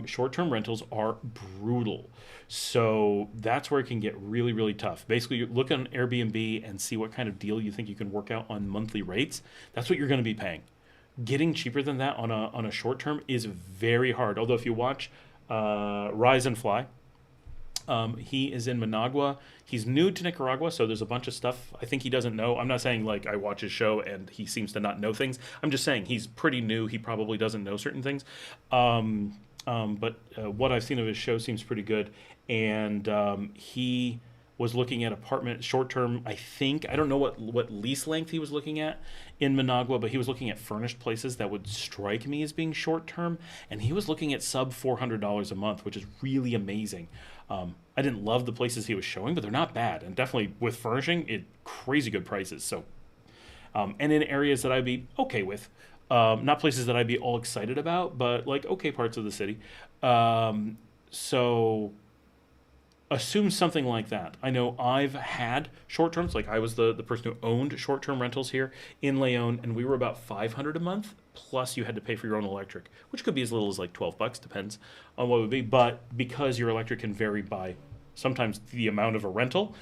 Short-term rentals are brutal. So that's where it can get really, really tough. Basically, you look on Airbnb and see what kind of deal you think you can work out on monthly rates. That's what you're going to be paying. Getting cheaper than that on a short-term is very hard. Although if you watch Rise and Fly, He is in Managua. He's new to Nicaragua, so there's a bunch of stuff I think he doesn't know. I'm not saying like I watch his show and he seems to not know things. I'm just saying he's pretty new. He probably doesn't know certain things. But what I've seen of his show seems pretty good. And he was looking at apartment short term. I think I don't know what lease length he was looking at in Managua, but he was looking at furnished places that would strike me as being short term, and he was looking at sub $400 a month, which is really amazing. I didn't love the places he was showing, but they're not bad, and definitely with furnishing, it crazy good prices. So, and in areas that I'd be okay with, not places that I'd be all excited about, but like okay parts of the city. So assume something like that. I know I've had short terms, like I was the person who owned short term rentals here in Leon, and we were about 500 a month. Plus, you had to pay for your own electric, which could be as little as like $12, depends on what it would be. But because your electric can vary by sometimes the amount of a rental,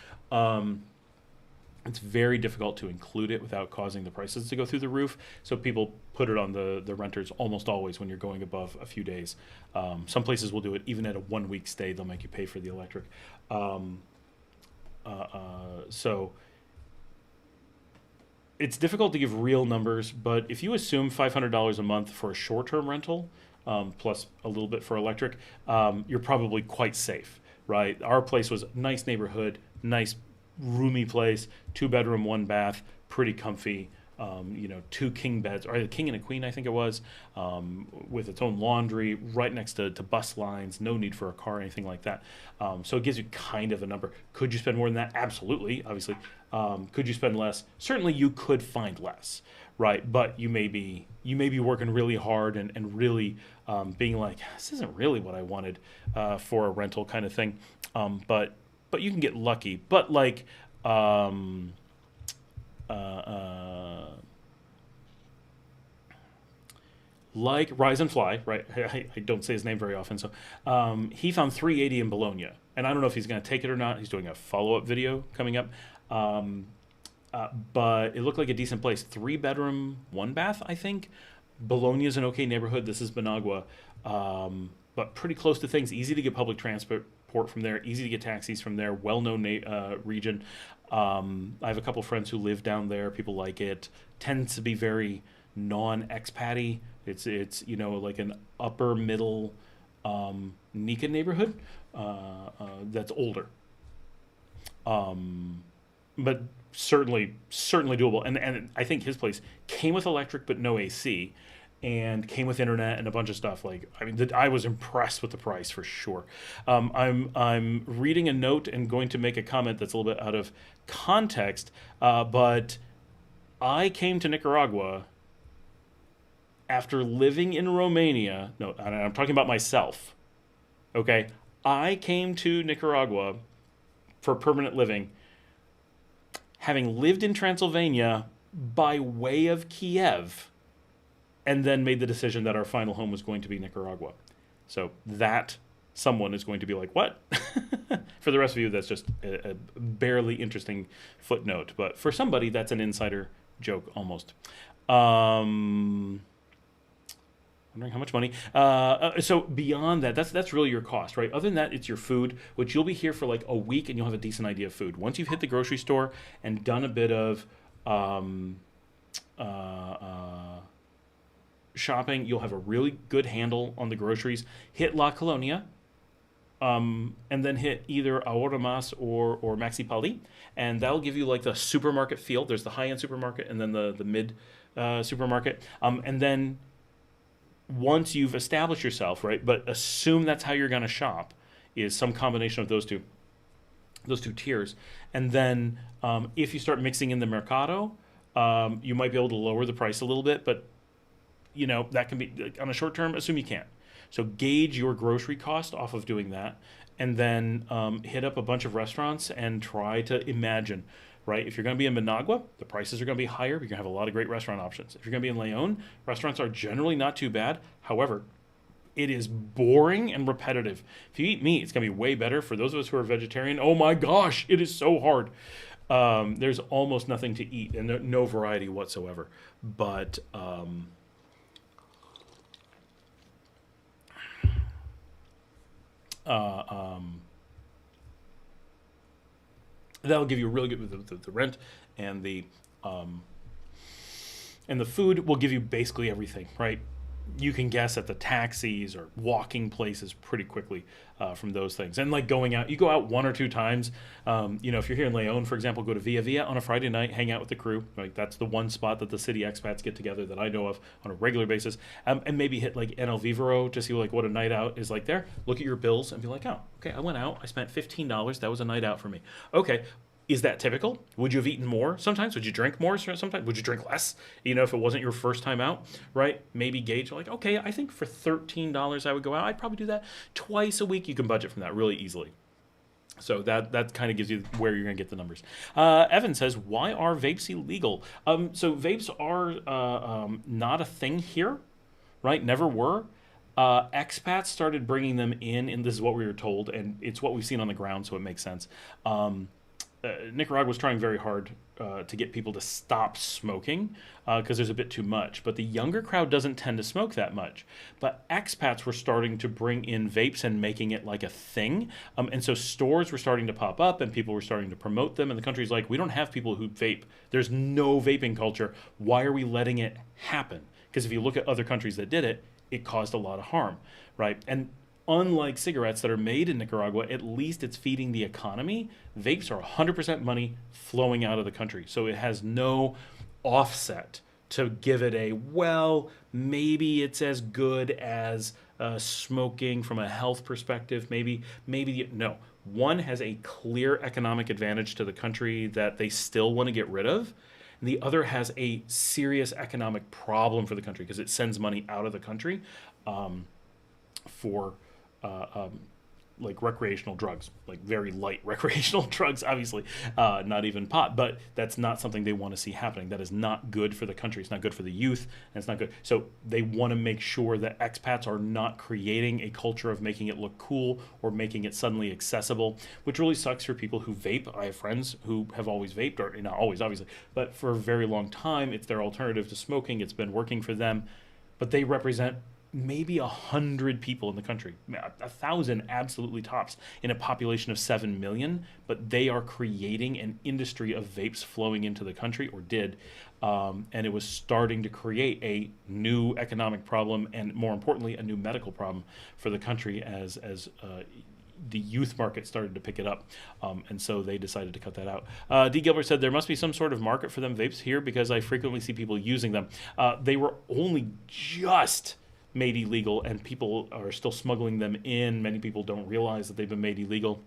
it's very difficult to include it without causing the prices to go through the roof. So people put it on the renters almost always when you're going above a few days. Some places will do it even at a 1 week stay. They'll make you pay for the electric. So it's difficult to give real numbers, but if you assume $500 a month for a short-term rental, plus a little bit for electric, you're probably quite safe, right? Our place was a nice neighborhood, nice roomy place, 2 bedroom, 1 bath, pretty comfy. 2 king beds, or a king and a queen, I think it was, with its own laundry, right next to bus lines, no need for a car or anything like that. So it gives you kind of a number. Could you spend more than that? Absolutely, obviously. Could you spend less? Certainly, you could find less, right? But you may be working really hard and really being like, this isn't really what I wanted for a rental kind of thing. But you can get lucky. But like. Like Rise and Fly, right? I don't say his name very often, so he found 380 in Bologna, and I don't know if he's going to take it or not. He's doing a follow-up video coming up, but it looked like a decent place. 3 bedroom, 1 bath, I think. Bologna is an okay neighborhood. This is Managua, but pretty close to things. Easy to get public transport from there. Easy to get taxis from there. Well-known region. I have a couple friends who live down there. People like it. Tends to be very non-expatty. It's like an upper middle Nika neighborhood that's older, but certainly doable. And I think his place came with electric but no AC, and came with internet and a bunch of stuff. Like, I mean, I was impressed with the price for sure. I'm reading a note and going to make a comment that's a little bit out of context, but I came to Nicaragua after living in Romania. No, I'm talking about myself. Okay, I came to Nicaragua for permanent living, having lived in Transylvania by way of Kiev, and then made the decision that our final home was going to be Nicaragua. So that someone is going to be like, what? For the rest of you, that's just a barely interesting footnote. But for somebody, that's an insider joke almost. Wondering how much money. So beyond that, that's really your cost, right? Other than that, it's your food, which you'll be here for like a week and you'll have a decent idea of food. Once you've hit the grocery store and done a bit of shopping, you'll have a really good handle on the groceries. Hit La Colonia, and then hit either Ahora Más or Maxi Pali, and that'll give you like the supermarket feel. There's the high-end supermarket and then the mid supermarket, and then once you've established yourself, right, but assume that's how you're going to shop, is some combination of those two tiers. And then if you start mixing in the mercado, you might be able to lower the price a little bit, but that can be like, on a short term, assume you can't. So gauge your grocery cost off of doing that, and then hit up a bunch of restaurants and try to imagine, right? If you're going to be in Managua, the prices are going to be higher. You're going to have a lot of great restaurant options. If you're going to be in Leon, restaurants are generally not too bad. However, it is boring and repetitive. If you eat meat, it's going to be way better. For those of us who are vegetarian, oh my gosh, it is so hard. There's almost nothing to eat and no variety whatsoever. But That'll give you a really good the rent and um, the food will give you basically everything, right? You can guess at the taxis or walking places pretty quickly from those things. And like going out, you go out one or two times. If you're here in Leon, for example, go to Via Via on a Friday night, hang out with the crew. Like that's the one spot that the city expats get together that I know of on a regular basis. And maybe hit like NL Vivero to see like what a night out is like there. Look at your bills and be like, oh, okay, I went out, I spent $15. That was a night out for me. Okay, is that typical? Would you have eaten more sometimes? Would you drink more sometimes? Would you drink less? If it wasn't your first time out, right? Maybe gauge like, okay, I think for $13 I would go out. I'd probably do that twice a week. You can budget from that really easily. So that kind of gives you where you're going to get the numbers. Evan says, why are vapes illegal? So vapes are not a thing here, right? Never were. Expats started bringing them in, and this is what we were told, and it's what we've seen on the ground, so it makes sense. Nicaragua was trying very hard to get people to stop smoking because there's a bit too much. But the younger crowd doesn't tend to smoke that much. But expats were starting to bring in vapes and making it like a thing. And so stores were starting to pop up and people were starting to promote them. And the country's like, we don't have people who vape. There's no vaping culture. Why are we letting it happen? Because if you look at other countries that did it, it caused a lot of harm, right? And unlike cigarettes that are made in Nicaragua, at least it's feeding the economy. Vapes are 100% money flowing out of the country. So it has no offset to give it a, well, maybe it's as good as smoking from a health perspective. No. One has a clear economic advantage to the country that they still want to get rid of. And the other has a serious economic problem for the country because it sends money out of the country for like recreational drugs, like very light recreational drugs, obviously, not even pot, but that's not something they want to see happening. That is not good for the country. It's not good for the youth, and it's not good. So they want to make sure that expats are not creating a culture of making it look cool or making it suddenly accessible, which really sucks for people who vape. I have friends who have always vaped, or not always, obviously, but for a very long time, it's their alternative to smoking. It's been working for them, but they represent maybe 100 people in the country, 1,000 absolutely tops in a population of 7 million, but they are creating an industry of vapes flowing into the country, or did, and it was starting to create a new economic problem and, more importantly, a new medical problem for the country as the youth market started to pick it up, and so they decided to cut that out. D. Gilbert said, there must be some sort of market for them vapes here because I frequently see people using them. They were only just made illegal, and people are still smuggling them in. Many people don't realize that they've been made illegal.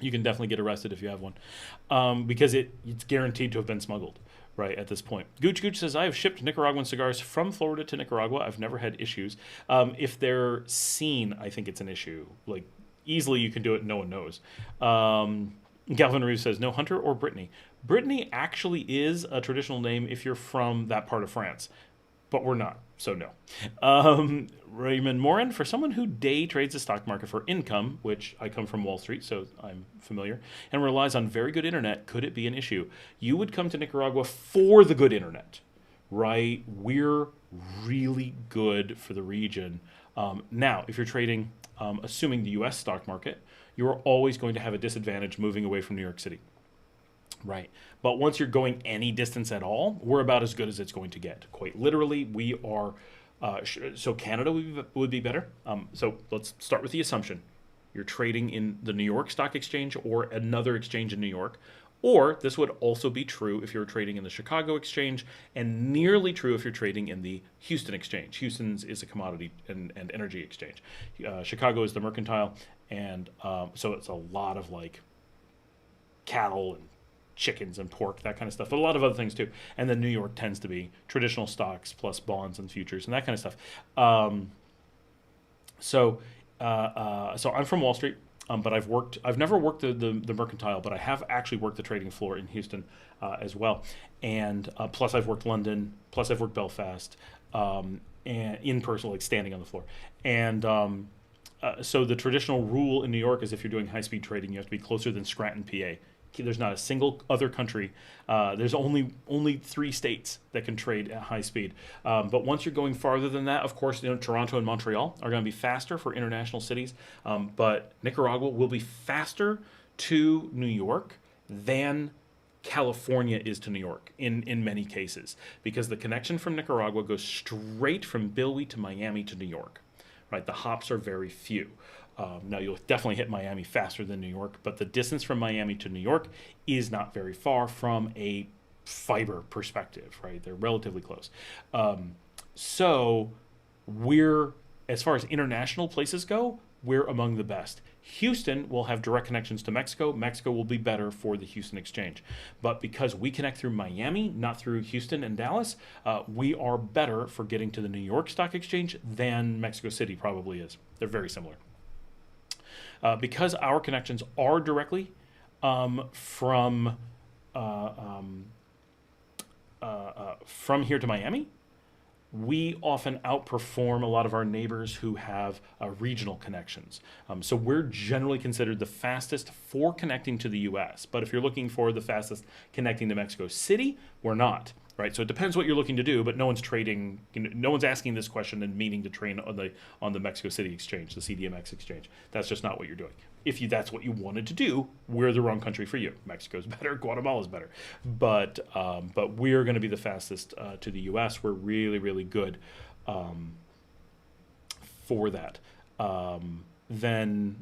You can definitely get arrested if you have one, because it's guaranteed to have been smuggled, right, at this point. Gooch says, I have shipped Nicaraguan cigars from Florida to Nicaragua. I've never had issues. If they're seen, I think it's an issue. Like, easily you can do it, no one knows. Galvin Reeves says, no, Hunter or Brittany. Brittany actually is a traditional name if you're from that part of France, but we're not, so no. Raymond Morin, for someone who day trades the stock market for income, which I come from Wall Street, so I'm familiar, and relies on very good internet, could it be an issue? You would come to Nicaragua for the good internet, right? We're really good for the region. Now, if you're trading, assuming the U.S. stock market, you're always going to have a disadvantage moving away from New York City. Right. But once you're going any distance at all, we're about as good as it's going to get. Quite literally, we are. So Canada would be better. So let's start with the assumption. You're trading in the New York Stock Exchange or another exchange in New York. Or this would also be true if you're trading in the Chicago Exchange, and nearly true if you're trading in the Houston Exchange. Houston's is a commodity and energy exchange. Chicago is the mercantile. And so it's a lot of like cattle and chickens and pork, that kind of stuff, but a lot of other things too. And then New York tends to be traditional stocks plus bonds and futures and that kind of stuff. So I'm from Wall Street, but I've never worked the mercantile, but I have actually worked the trading floor in Houston as well. And plus I've worked London, plus I've worked Belfast, and in person, like standing on the floor. And so the traditional rule in New York is if you're doing high-speed trading, you have to be closer than Scranton, PA. There's not a single other country. There's only 3 states that can trade at high speed. But once you're going farther than that, of course, Toronto and Montreal are going to be faster for international cities. But Nicaragua will be faster to New York than California is to New York in many cases, because the connection from Nicaragua goes straight from Bilwi to Miami to New York, right? The hops are very few. Now, you'll definitely hit Miami faster than New York, but the distance from Miami to New York is not very far from a fiber perspective, right? They're relatively close. So we're, as far as international places go, we're among the best. Houston will have direct connections to Mexico. Mexico will be better for the Houston exchange. But because we connect through Miami, not through Houston and Dallas, we are better for getting to the New York Stock Exchange than Mexico City probably is. They're very similar. Because our connections are directly from here to Miami, we often outperform a lot of our neighbors who have regional connections. So we're generally considered the fastest for connecting to the U.S. But if you're looking for the fastest connecting to Mexico City, we're not. Right, so it depends what you're looking to do, but no one's trading. No one's asking this question and meaning to trade on the Mexico City exchange, the CDMX exchange. That's just not what you're doing. If that's what you wanted to do, we're the wrong country for you. Mexico's better, Guatemala's better, but we're going to be the fastest to the U.S. We're really, really good for that. Then,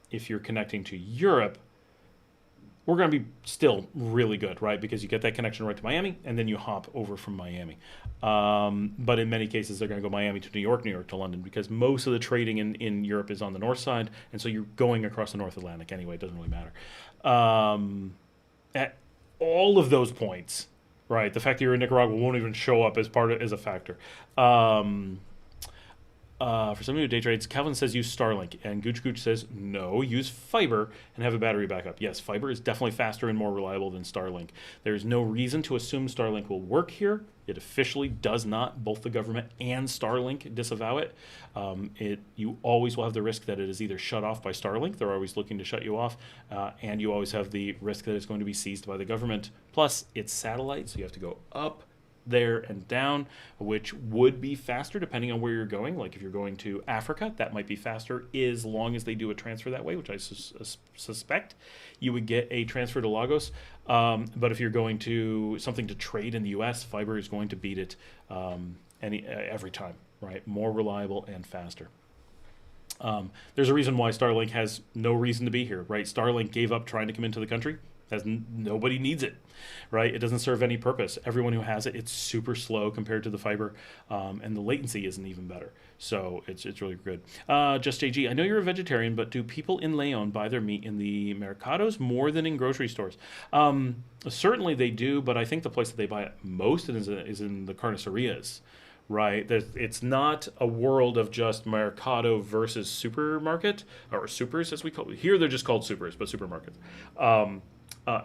if you're connecting to Europe, we're going to be still really good, right? Because you get that connection right to Miami, and then you hop over from Miami. But in many cases, they're going to go Miami to New York to London, because most of the trading in Europe is on the north side, and so you're going across the North Atlantic anyway. It doesn't really matter. At all of those points, right? The fact that you're in Nicaragua won't even show up as a factor. For somebody who day trades, Calvin says use Starlink, and Gooch Gooch says no, use fiber and have a battery backup. Yes, fiber is definitely faster and more reliable than Starlink. There's no reason to assume Starlink will work here. It officially does not. Both the government and Starlink disavow it. You always will have the risk that it is either shut off by Starlink. They're always looking to shut you off, and you always have the risk that it's going to be seized by the government. Plus, it's satellite, so you have to go up, there, and down, which would be faster depending on where you're going. Like if you're going to Africa, that might be faster as long as they do a transfer that way, which I suspect you would get a transfer to Lagos. But if you're going to something to trade in the U.S., fiber is going to beat it every time, right? More reliable and faster. There's a reason why Starlink has no reason to be here, right? Starlink gave up trying to come into the country. Nobody needs it, right? It doesn't serve any purpose. Everyone who has it, it's super slow compared to the fiber, and the latency isn't even better. So it's really good. Just JG, I know you're a vegetarian, but do people in Leon buy their meat in the mercados more than in grocery stores? Certainly they do, but I think the place that they buy it most is in the carnicerias. Right, it's not a world of just mercado versus supermarket, or supers as we call it. Here they're just called supers, but supermarkets.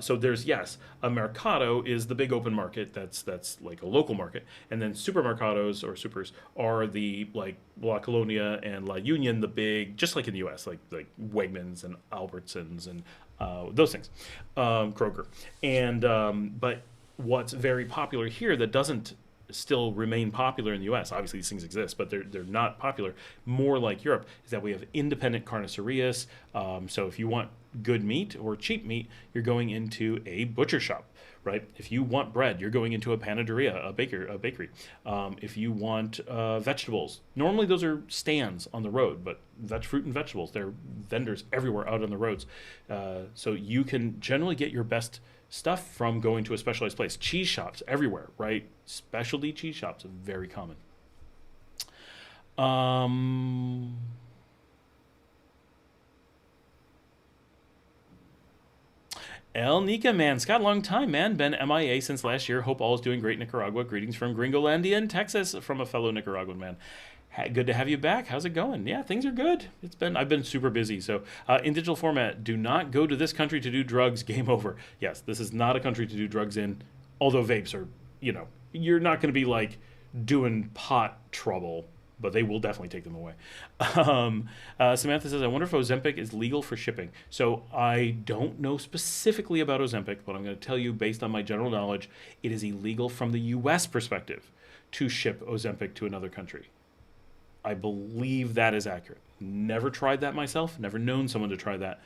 So there's, yes, a mercado is the big open market that's like a local market, and then supermercados or supers are the like La Colonia and La Union, the big, just like in the U.S., like Wegmans and Albertsons and those things, Kroger. And but what's very popular here that doesn't still remain popular in the U.S. Obviously, these things exist, but they're not popular. More like Europe is that we have independent carnicerias. So if you want good meat or cheap meat, you're going into a butcher shop, right? If you want bread, you're going into a panaderia, a bakery. If you want vegetables, normally those are stands on the road, but fruit and vegetables, they're vendors everywhere out on the roads. So you can generally get your best stuff from going to a specialized place. Cheese shops everywhere, right? Specialty cheese shops are very common. El Nika, man. Scott, long time, man. Been MIA since last year. Hope all is doing great in Nicaragua. Greetings from Gringolandia in Texas from a fellow Nicaraguan man. Good to have you back. How's it going? Yeah, things are good. I've been super busy. So in digital format, do not go to this country to do drugs. Game over. Yes, this is not a country to do drugs in. Although vapes are, you're not going to be like doing pot trouble, but they will definitely take them away. Samantha says, I wonder if Ozempic is legal for shipping. So I don't know specifically about Ozempic, but I'm going to tell you based on my general knowledge, it is illegal from the U.S. perspective to ship Ozempic to another country. I believe that is accurate. never tried that myself, never known someone to try that.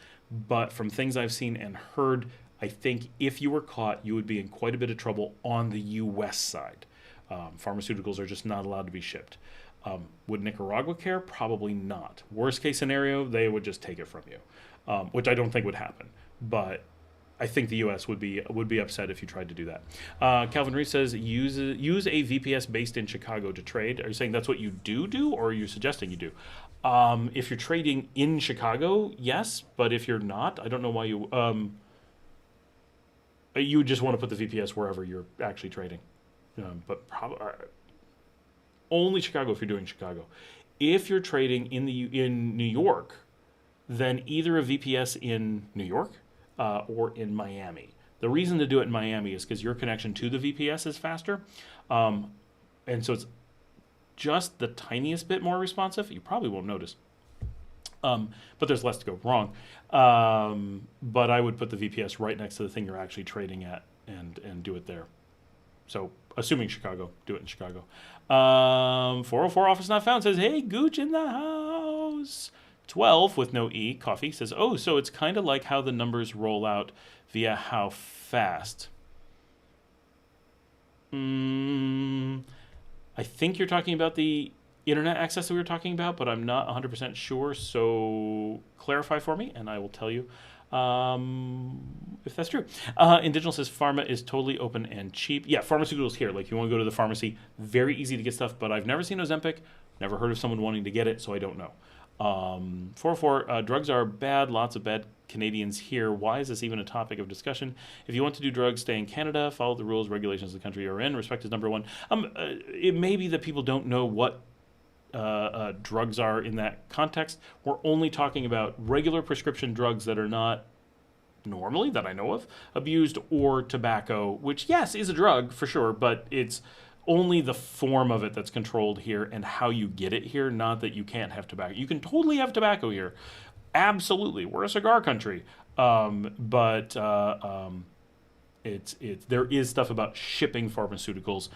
But from things I've seen and heard, I think if you were caught, you would be in quite a bit of trouble on the U.S. side. Pharmaceuticals are just not allowed to be shipped. Would Nicaragua care? Probably not. Worst case scenario, they would just take it from you, which I don't think would happen. But I think the U.S. would be upset if you tried to do that. Calvin Reese says, use a VPS based in Chicago to trade. Are you saying that's what you do, or are you suggesting you do? If you're trading in Chicago, yes. But if you're not, I don't know why you... you would just want to put the VPS wherever you're actually trading. But probably only Chicago if you're doing Chicago. If you're trading in New York, then either a VPS in New York or in Miami. The reason to do it in Miami is because your connection to the VPS is faster. And so it's just the tiniest bit more responsive. You probably won't notice. But there's less to go wrong. But I would put the VPS right next to the thing you're actually trading at and do it there. So assuming Chicago, do it in Chicago. 404 office not found says, hey, Gooch in the house. 12 with no E, coffee, says, oh, so it's kind of like how the numbers roll out via how fast. I think you're talking about the internet access that we were talking about, but I'm not 100% sure. So clarify for me, and I will tell you if that's true. Indigenous says pharma is totally open and cheap. Yeah, pharmaceuticals here. Like, you want to go to the pharmacy, very easy to get stuff, but I've never seen Ozempic, never heard of someone wanting to get it, so I don't know. 404, drugs are bad, lots of bad Canadians here. Why is this even a topic of discussion? If you want to do drugs, stay in Canada, follow the rules, regulations of the country you're in. Respect is number one. It may be that people don't know what drugs are in that context. We're only talking about regular prescription drugs that are not normally, that I know of, abused, or tobacco, which, yes, is a drug for sure, but it's only the form of it that's controlled here and how you get it here, not that you can't have tobacco. You can totally have tobacco here. Absolutely. We're a cigar country. But there is stuff about shipping pharmaceuticals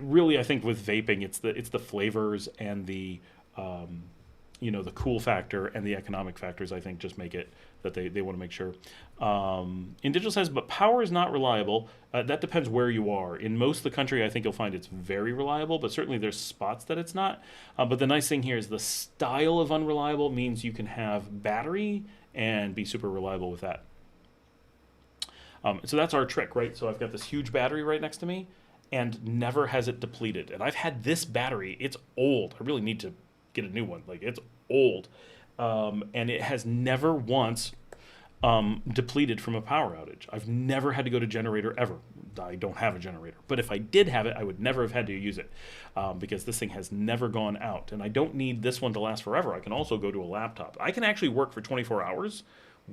really, I think with vaping, it's the flavors and the the cool factor and the economic factors, I think, just make it that they want to make sure. Indigenous says, but power is not reliable. That depends where you are. In most of the country, I think you'll find it's very reliable, but certainly there's spots that it's not. But the nice thing here is the style of unreliable means you can have battery and be super reliable with that. So that's our trick, right? So I've got this huge battery right next to me, and never has it depleted. And I've had this battery, it's old. I really need to get a new one. Like, it's old. And it has never once depleted from a power outage. I've never had to go to generator ever. I don't have a generator. But if I did have it, I would never have had to use it because this thing has never gone out. And I don't need this one to last forever. I can also go to a laptop. I can actually work for 24 hours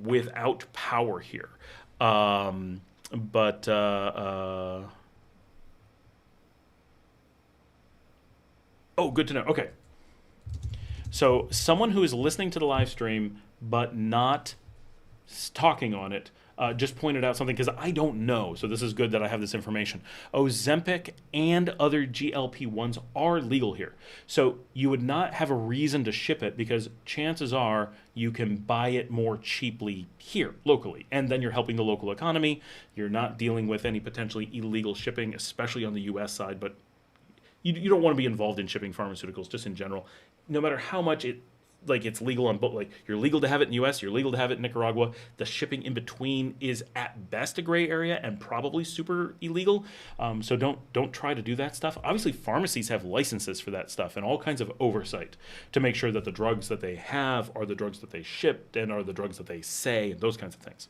without power here. Oh, good to know. Okay. So someone who is listening to the live stream but not talking on it just pointed out something, because I don't know. So this is good that I have this information. Ozempic and other GLP-1s are legal here. So you would not have a reason to ship it, because chances are you can buy it more cheaply here locally. And then you're helping the local economy. You're not dealing with any potentially illegal shipping, especially on the U.S. side. But you don't want to be involved in shipping pharmaceuticals just in general. No matter how much it's legal on both, like, you're legal to have it in the U.S., you're legal to have it in Nicaragua. The shipping in between is at best a gray area and probably super illegal. So don't try to do that stuff. Obviously, pharmacies have licenses for that stuff and all kinds of oversight to make sure that the drugs that they have are the drugs that they shipped and are the drugs that they say, and those kinds of things.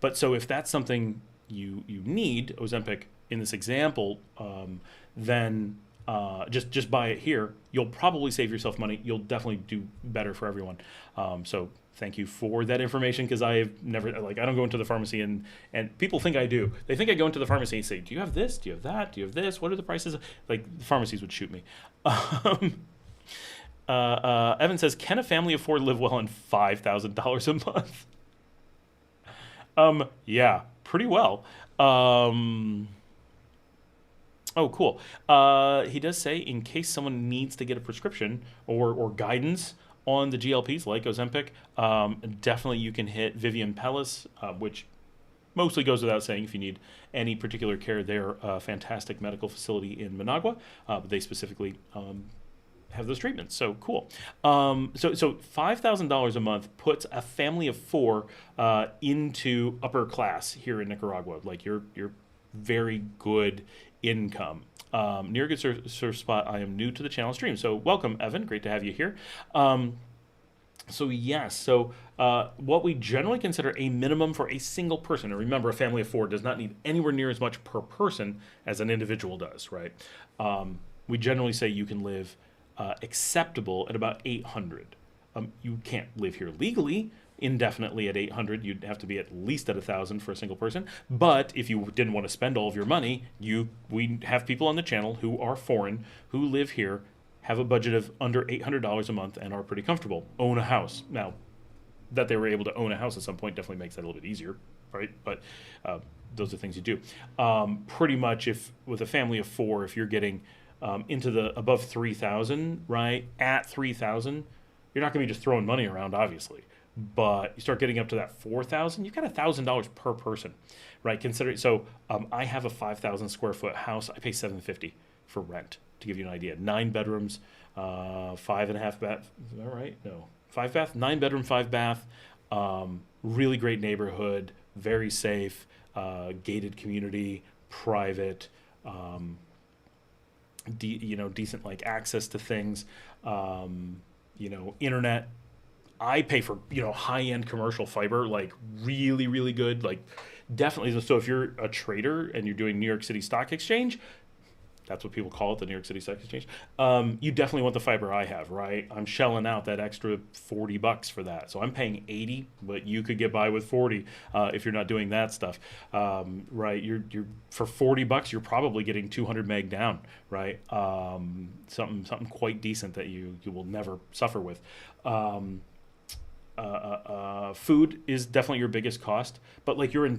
But so if that's something you need, Ozempic in this example, then just buy it here. You'll probably save yourself money. You'll definitely do better for everyone. So thank you for that information, because I've never, I don't go into the pharmacy and people think I do. They think I go into the pharmacy and say, do you have this? Do you have that? Do you have this? What are the prices? Like, the pharmacies would shoot me. Evan says, can a family afford live well on $5,000 a month? Yeah, pretty well. Oh, cool. He does say in case someone needs to get a prescription or guidance on the GLPs like Ozempic, definitely you can hit Vivian Pellis, which mostly goes without saying if you need any particular care. They're a fantastic medical facility in Managua, but they specifically have those treatments. So cool. So $5,000 a month puts a family of four into upper class here in Nicaragua. Like you're very good income. Near Good Surf Spot. I am new to the channel stream, so welcome, Evan. Great to have you here. So yes, so what we generally consider a minimum for a single person, and remember, a family of four does not need anywhere near as much per person as an individual does, right? We generally say you can live acceptable at about 800. You can't live here legally indefinitely at 800. You'd have to be at least at 1,000 for a single person. But if you didn't want to spend all of your money, we have people on the channel who are foreign, who live here, have a budget of under $800 a month, and are pretty comfortable. Own a house. Now, that they were able to own a house at some point definitely makes that a little bit easier, right? But those are things you do. Pretty much, if with a family of four, if you're getting into the above 3,000, right? At 3,000, you're not going to be just throwing money around, obviously. But you start getting up to that 4,000, you've got $1,000 per person, right? Consider so. I have a 5,000 square foot house. I pay $750 for rent, to give you an idea. 9 bedrooms, 5.5 bath. Is that right? No, 5 bath, 9 bedroom, 5 bath. Really great neighborhood, very safe, gated community, private. Decent like access to things. Internet. I pay for high-end commercial fiber, like really, really good, like definitely. So if you're a trader and you're doing New York City Stock Exchange, that's what people call it, the New York City Stock Exchange. You definitely want the fiber I have, right? I'm shelling out that extra $40 for that, so I'm paying $80, but you could get by with $40 if you're not doing that stuff, right? You're for $40, you're probably getting 200 meg down, right? Something quite decent that you will never suffer with. Food is definitely your biggest cost, but like you're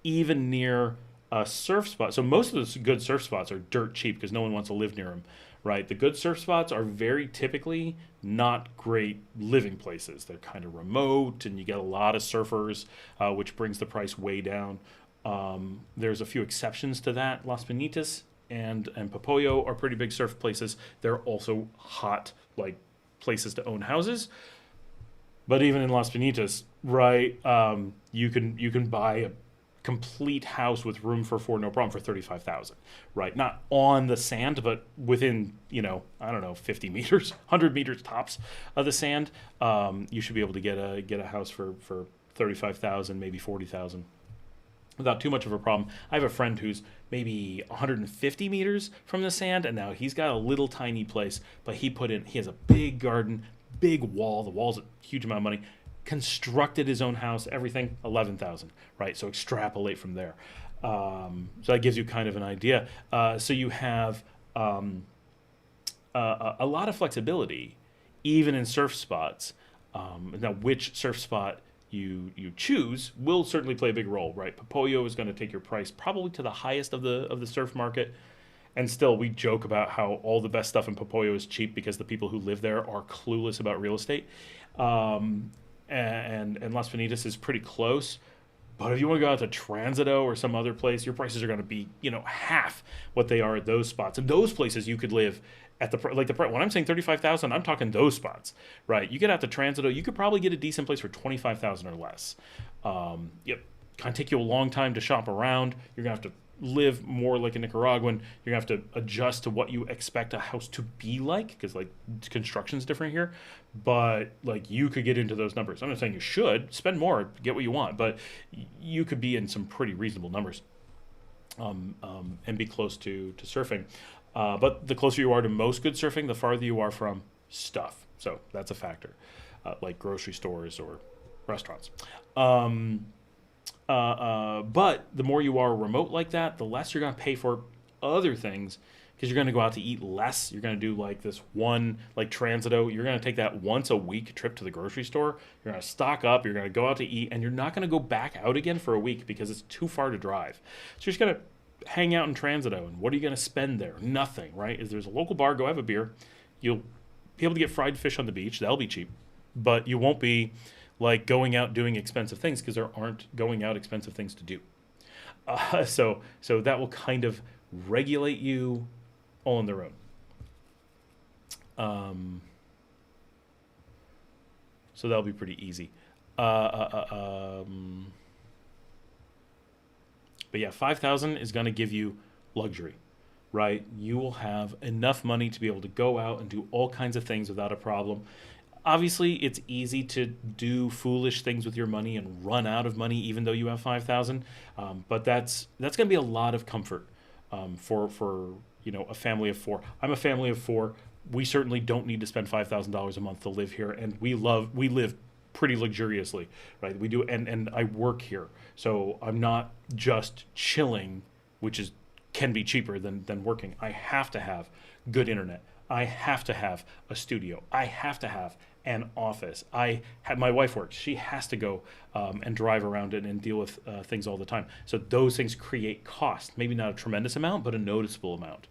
even near a surf spot. So most of the good surf spots are dirt cheap because no one wants to live near them, right? The good surf spots are very typically not great living places. They're kind of remote, and you get a lot of surfers, which brings the price way down. There's a few exceptions to that. Las Pinitas and Popoyo are pretty big surf places. They're also hot, like places to own houses. But even in Las Pinitas, right, you can buy a complete house with room for four, no problem, for 35,000, right? Not on the sand, but within 50 meters, 100 meters tops of the sand. You should be able to get a house for 35,000, maybe 40,000. Without too much of a problem. I have a friend who's maybe 150 meters from the sand, and now he's got a little tiny place, but he has a big garden, big wall. The wall's a huge amount of money. Constructed his own house, everything, 11,000, right? So extrapolate from there. So that gives you kind of an idea. So you have a lot of flexibility, even in surf spots. Now, which surf spot you choose will certainly play a big role, right? Popoyo is going to take your price probably to the highest of the surf market. And still, we joke about how all the best stuff in Popoyo is cheap because the people who live there are clueless about real estate. And Las Pinitas is pretty close. But if you want to go out to Transito or some other place, your prices are going to be, half what they are at those spots. And those places you could live at when I'm saying 35,000, I'm talking those spots, right? You get out to Transito, you could probably get a decent place for 25,000 or less. Kind of take you a long time to shop around. You're gonna have to live more like a Nicaraguan. You're gonna have to adjust to what you expect a house to be like, because like construction's different here. But like you could get into those numbers. I'm not saying you should spend more, get what you want, but you could be in some pretty reasonable numbers, and be close to surfing. But the closer you are to most good surfing, the farther you are from stuff. So that's a factor, like grocery stores or restaurants. But the more you are remote like that, the less you're going to pay for other things, because you're going to go out to eat less. You're going to do like this one, like Transito. You're going to take that once a week trip to the grocery store. You're going to stock up. You're going to go out to eat, and you're not going to go back out again for a week because it's too far to drive. So you're just going to hang out in Transito, and what are you going to spend there? Nothing, right? If there's a local bar, go have a beer. You'll be able to get fried fish on the beach. That'll be cheap. But you won't be like going out doing expensive things because there aren't going out expensive things to do. So that will kind of regulate you all on their own. So that'll be pretty easy. But yeah, 5,000 is going to give you luxury, right? You will have enough money to be able to go out and do all kinds of things without a problem. Obviously, it's easy to do foolish things with your money and run out of money, even though you have 5,000. But that's going to be a lot of comfort for a family of four. I'm a family of four. We certainly don't need to spend $5,000 a month to live here, and we live pretty luxuriously, right? We do, and I work here, so I'm not just chilling, which can be cheaper than working. I have to have good internet. I have to have a studio. I have to have an office. My wife works. She has to go and drive around it and deal with things all the time. So those things create cost. Maybe not a tremendous amount, but a noticeable amount.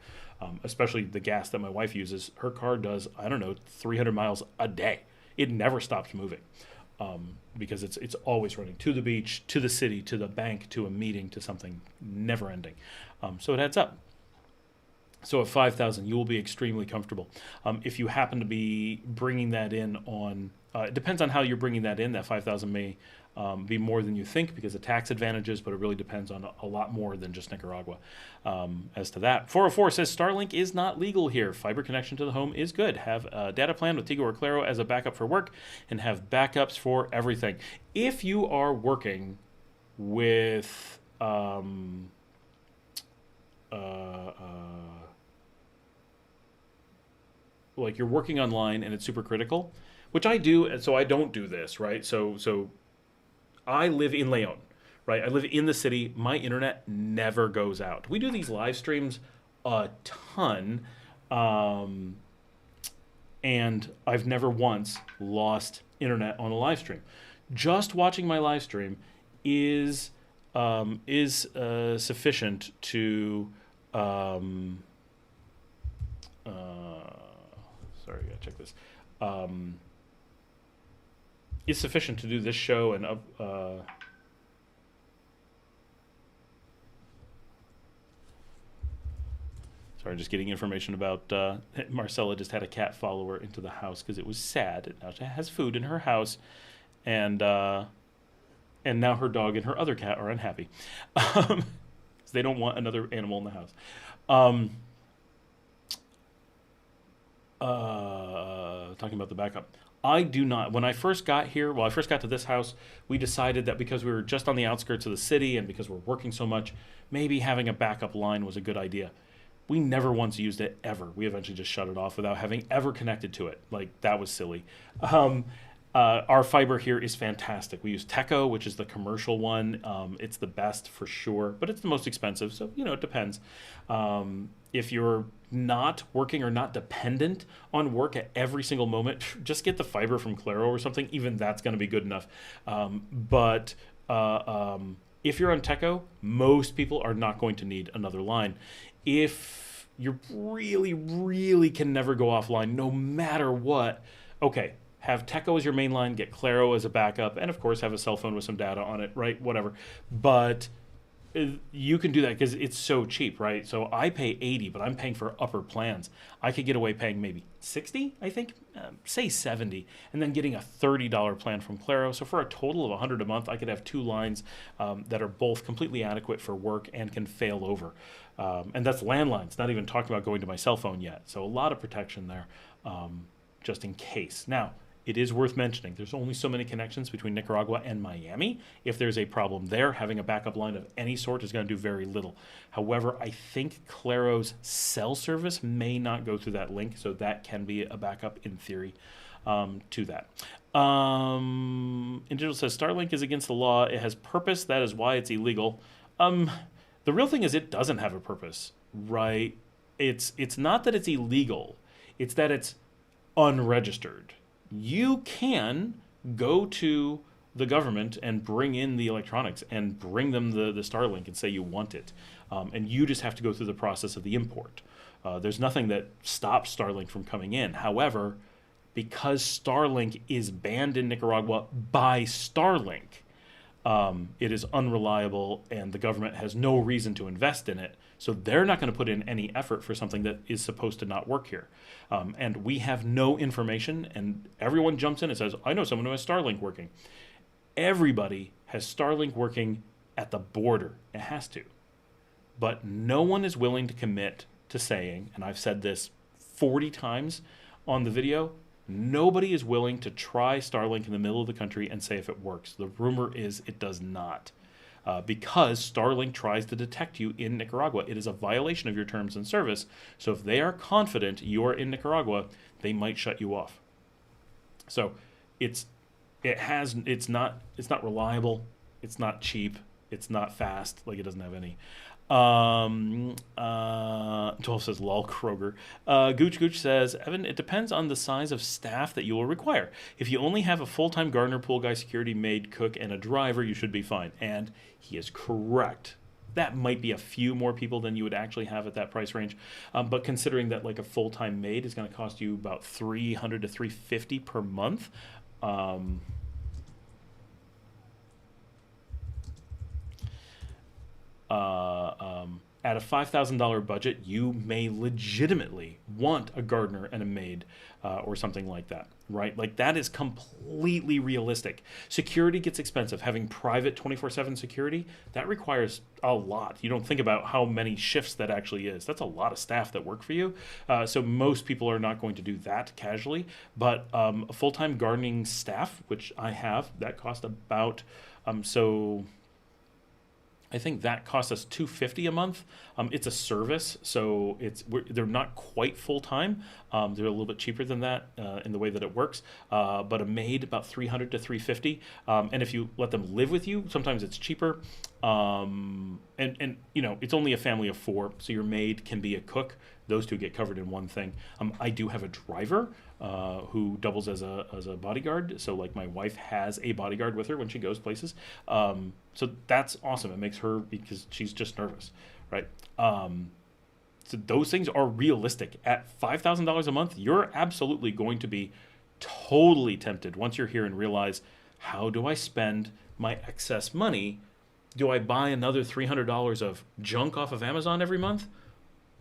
Especially the gas that my wife uses. Her car does, 300 miles a day. It never stops moving because it's always running to the beach, to the city, to the bank, to a meeting, to something, never ending. So it adds up. So at 5,000, you will be extremely comfortable. If you happen to be bringing that in on, it depends on how you're bringing that in. That 5,000 may be more than you think because of tax advantages, but it really depends on a lot more than just Nicaragua. As to that, 404 says Starlink is not legal here. Fiber connection to the home is good. Have a data plan with Tigo or Claro as a backup for work, and have backups for everything. If you are working with like you're working online and it's super critical, which I do, and so I don't do this, right? So I live in Leon, right? I live in the city. My internet never goes out. We do these live streams a ton, and I've never once lost internet on a live stream. Just watching my live stream is sufficient to sorry, I gotta check this. Is sufficient to do this show and sorry, just getting information about Marcella just had a cat follow her into the house because it was sad. Now she has food in her house, and now her dog and her other cat are unhappy. They don't want another animal in the house. Talking about the backup. I do not. When I first got here, I first got to this house, we decided that because we were just on the outskirts of the city and because we're working so much, maybe having a backup line was a good idea. We never once used it, ever. We eventually just shut it off without having ever connected to it. Like, that was silly. Our fiber here is fantastic. We use Teco, which is the commercial one. It's the best for sure, but it's the most expensive, so, it depends. If you're not working or not dependent on work at every single moment, just get the fiber from Claro or something. Even that's going to be good enough. But if you're on Teco, most people are not going to need another line. If you really, really can never go offline, no matter what, okay, have Teco as your main line, get Claro as a backup, and of course have a cell phone with some data on it, right? Whatever. But you can do that because it's so cheap, right? So I pay $80, but I'm paying for upper plans. I could get away paying maybe $60, I think, say $70, and then getting a $30 plan from Claro. So for a total of $100 a month, I could have two lines that are both completely adequate for work and can fail over. And that's landlines, not even talking about going to my cell phone yet. So a lot of protection there, just in case. Now, it is worth mentioning, there's only so many connections between Nicaragua and Miami. If there's a problem there, having a backup line of any sort is going to do very little. However, I think Claro's cell service may not go through that link, so that can be a backup in theory to that. Individual says, Starlink is against the law. It has purpose. That is why it's illegal. The real thing is it doesn't have a purpose, right? It's not that it's illegal. It's that it's unregistered. You can go to the government and bring in the electronics and bring them the Starlink and say you want it. And you just have to go through the process of the import. There's nothing that stops Starlink from coming in. However, because Starlink is banned in Nicaragua by Starlink, it is unreliable and the government has no reason to invest in it. So they're not going to put in any effort for something that is supposed to not work here. And we have no information, and everyone jumps in and says, I know someone who has Starlink working. Everybody has Starlink working at the border. It has to. But no one is willing to commit to saying, and I've said this 40 times on the video, nobody is willing to try Starlink in the middle of the country and say if it works. The rumor is it does not. Because Starlink tries to detect you in Nicaragua. It is a violation of your terms and service. So if they are confident you are in Nicaragua, they might shut you off. So it's not reliable, it's not cheap, it's not fast, like it doesn't have any. 12 says lol Kroger. Gooch says, Evan, it depends on the size of staff that you will require. If you only have a full-time gardener, pool guy, security, maid, cook, and a driver, you should be fine. And he is correct. That might be a few more people than you would actually have at that price range. But considering that like a full-time maid is going to cost you about $300 to $350 per month, at a $5,000 budget, you may legitimately want a gardener and a maid or something like that, right? Like that is completely realistic. Security gets expensive. Having private 24/7 security, that requires a lot. You don't think about how many shifts that actually is. That's a lot of staff that work for you. So most people are not going to do that casually, but a full-time gardening staff, which I have, that cost about, I think that costs us $250 a month. It's a service, so they're not quite full time. They're a little bit cheaper than that in the way that it works. But a maid about $300 to $350, and if you let them live with you, sometimes it's cheaper. And you know it's only a family of 4, so your maid can be a cook. Those two get covered in one thing. I do have a driver who doubles as a bodyguard. So like my wife has a bodyguard with her when she goes places. So that's awesome. It makes her, because she's just nervous, right? So those things are realistic. At $5,000 a month, you're absolutely going to be totally tempted once you're here and realize, how do I spend my excess money? Do I buy another $300 of junk off of Amazon every month?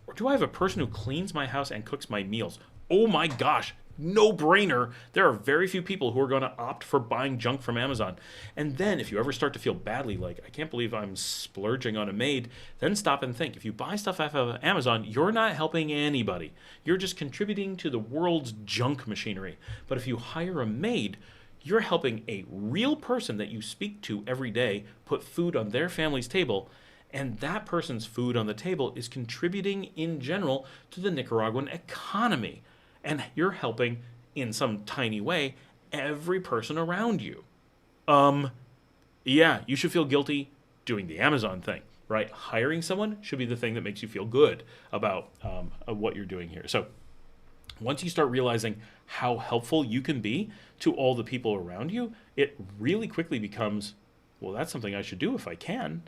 Or do I have a person who cleans my house and cooks my meals? Oh my gosh, no brainer. There are very few people who are going to opt for buying junk from Amazon. And then if you ever start to feel badly, like, I can't believe I'm splurging on a maid, then stop and think. If you buy stuff off of Amazon, you're not helping anybody. You're just contributing to the world's junk machinery. But if you hire a maid, you're helping a real person that you speak to every day put food on their family's table. And that person's food on the table is contributing in general to the Nicaraguan economy. And you're helping, in some tiny way, every person around you. Yeah, you should feel guilty doing the Amazon thing, right? Hiring someone should be the thing that makes you feel good about what you're doing here. So once you start realizing how helpful you can be to all the people around you, it really quickly becomes, well, that's something I should do if I can.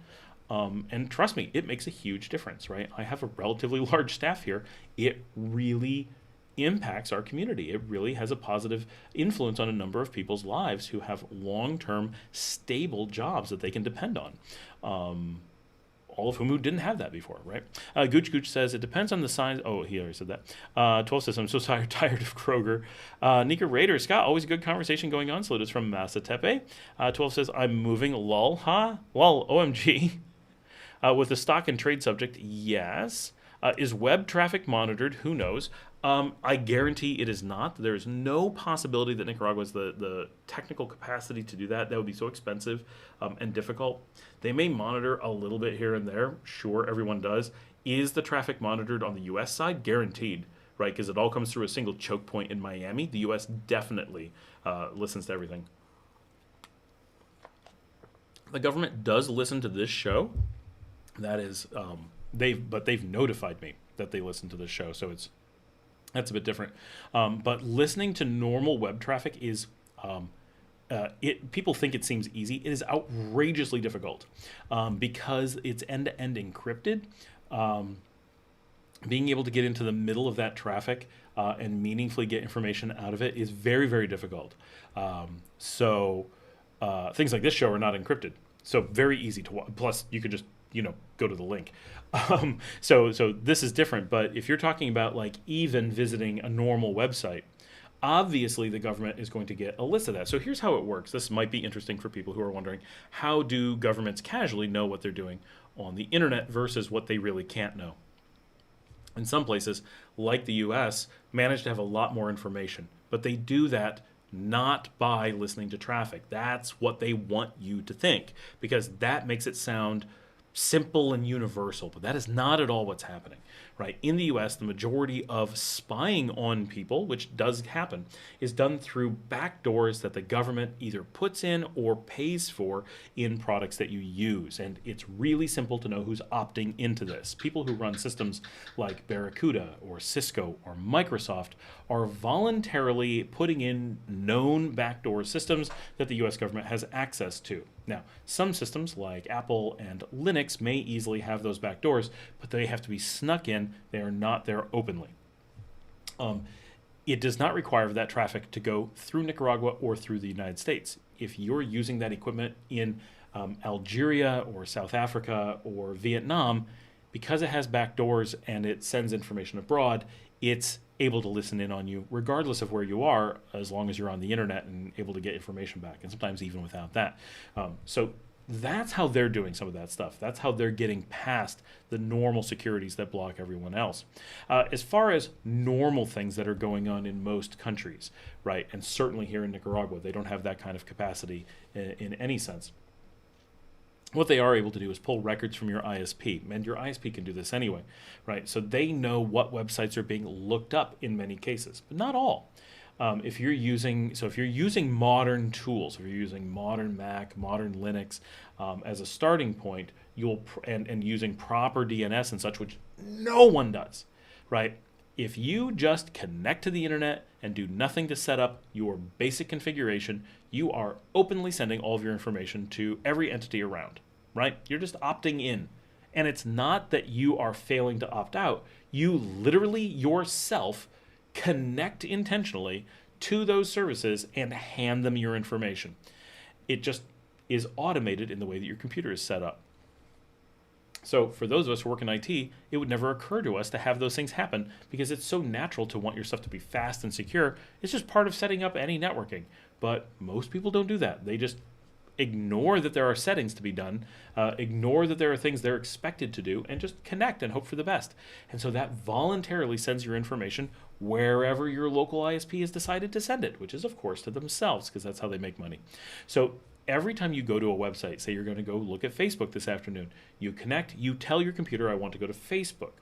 And trust me, it makes a huge difference, right? I have a relatively large staff here. It really impacts our community. It really has a positive influence on a number of people's lives who have long-term, stable jobs that they can depend on. All of whom didn't have that before, right? Gooch says, it depends on the size. Oh, he already said that. 12 says, I'm so tired of Kroger. Nika Raider, Scott, always a good conversation going on. Salute us from Masatepe. 12 says, I'm moving. Lol, huh? Lol, OMG. With the stock and trade subject, yes. Is web traffic monitored? Who knows? I guarantee it is not. There is no possibility that Nicaragua has the technical capacity to do that. That would be so expensive and difficult. They may monitor a little bit here and there. Sure, everyone does. Is the traffic monitored on the U.S. side? Guaranteed, right? Because it all comes through a single choke point in Miami. The U.S. definitely listens to everything. The government does listen to this show. That is, they've notified me that they listen to this show, so that's a bit different. But listening to normal web traffic is people think it seems easy. It is outrageously difficult because it's end-to-end encrypted. Being able to get into the middle of that traffic and meaningfully get information out of it is very, very difficult. So things like this show are not encrypted, so very easy to watch. Plus, you could just go to the link. So this is different. But if you're talking about like even visiting a normal website, obviously the government is going to get a list of that. So here's how it works. This might be interesting for people who are wondering, how do governments casually know what they're doing on the internet versus what they really can't know? In some places, like the US, manage to have a lot more information, but they do that not by listening to traffic. That's what they want you to think, because that makes it sound simple and universal, but that is not at all what's happening, right? In the US, the majority of spying on people, which does happen, is done through backdoors that the government either puts in or pays for in products that you use. And it's really simple to know who's opting into this. People who run systems like Barracuda or Cisco or Microsoft are voluntarily putting in known backdoor systems that the US government has access to. Now, some systems like Apple and Linux may easily have those backdoors, but they have to be snuck in. They are not there openly. It does not require that traffic to go through Nicaragua or through the United States. If you're using that equipment in Algeria or South Africa or Vietnam, because it has backdoors and it sends information abroad, it's able to listen in on you regardless of where you are, as long as you're on the internet and able to get information back, and sometimes even without that. So that's how they're doing some of that stuff. That's how they're getting past the normal securities that block everyone else. As far as normal things that are going on in most countries, right, and certainly here in Nicaragua, they don't have that kind of capacity in any sense. What they are able to do is pull records from your ISP, and your ISP can do this anyway, right? So they know what websites are being looked up in many cases, but not all. If you're using modern tools, if you're using modern Mac, modern Linux as a starting point, and using proper DNS and such, which no one does, right? If you just connect to the internet and do nothing to set up your basic configuration, you are openly sending all of your information to every entity around, right? You're just opting in. And it's not that you are failing to opt out. You literally yourself connect intentionally to those services and hand them your information. It just is automated in the way that your computer is set up. So for those of us who work in IT, it would never occur to us to have those things happen because it's so natural to want your stuff to be fast and secure. It's just part of setting up any networking. But most people don't do that. They just ignore that there are settings to be done, ignore that there are things they're expected to do, and just connect and hope for the best. And so that voluntarily sends your information wherever your local ISP has decided to send it, which is, of course, to themselves, because that's how they make money. So every time you go to a website, say you're going to go look at Facebook this afternoon, you connect, you tell your computer, I want to go to Facebook.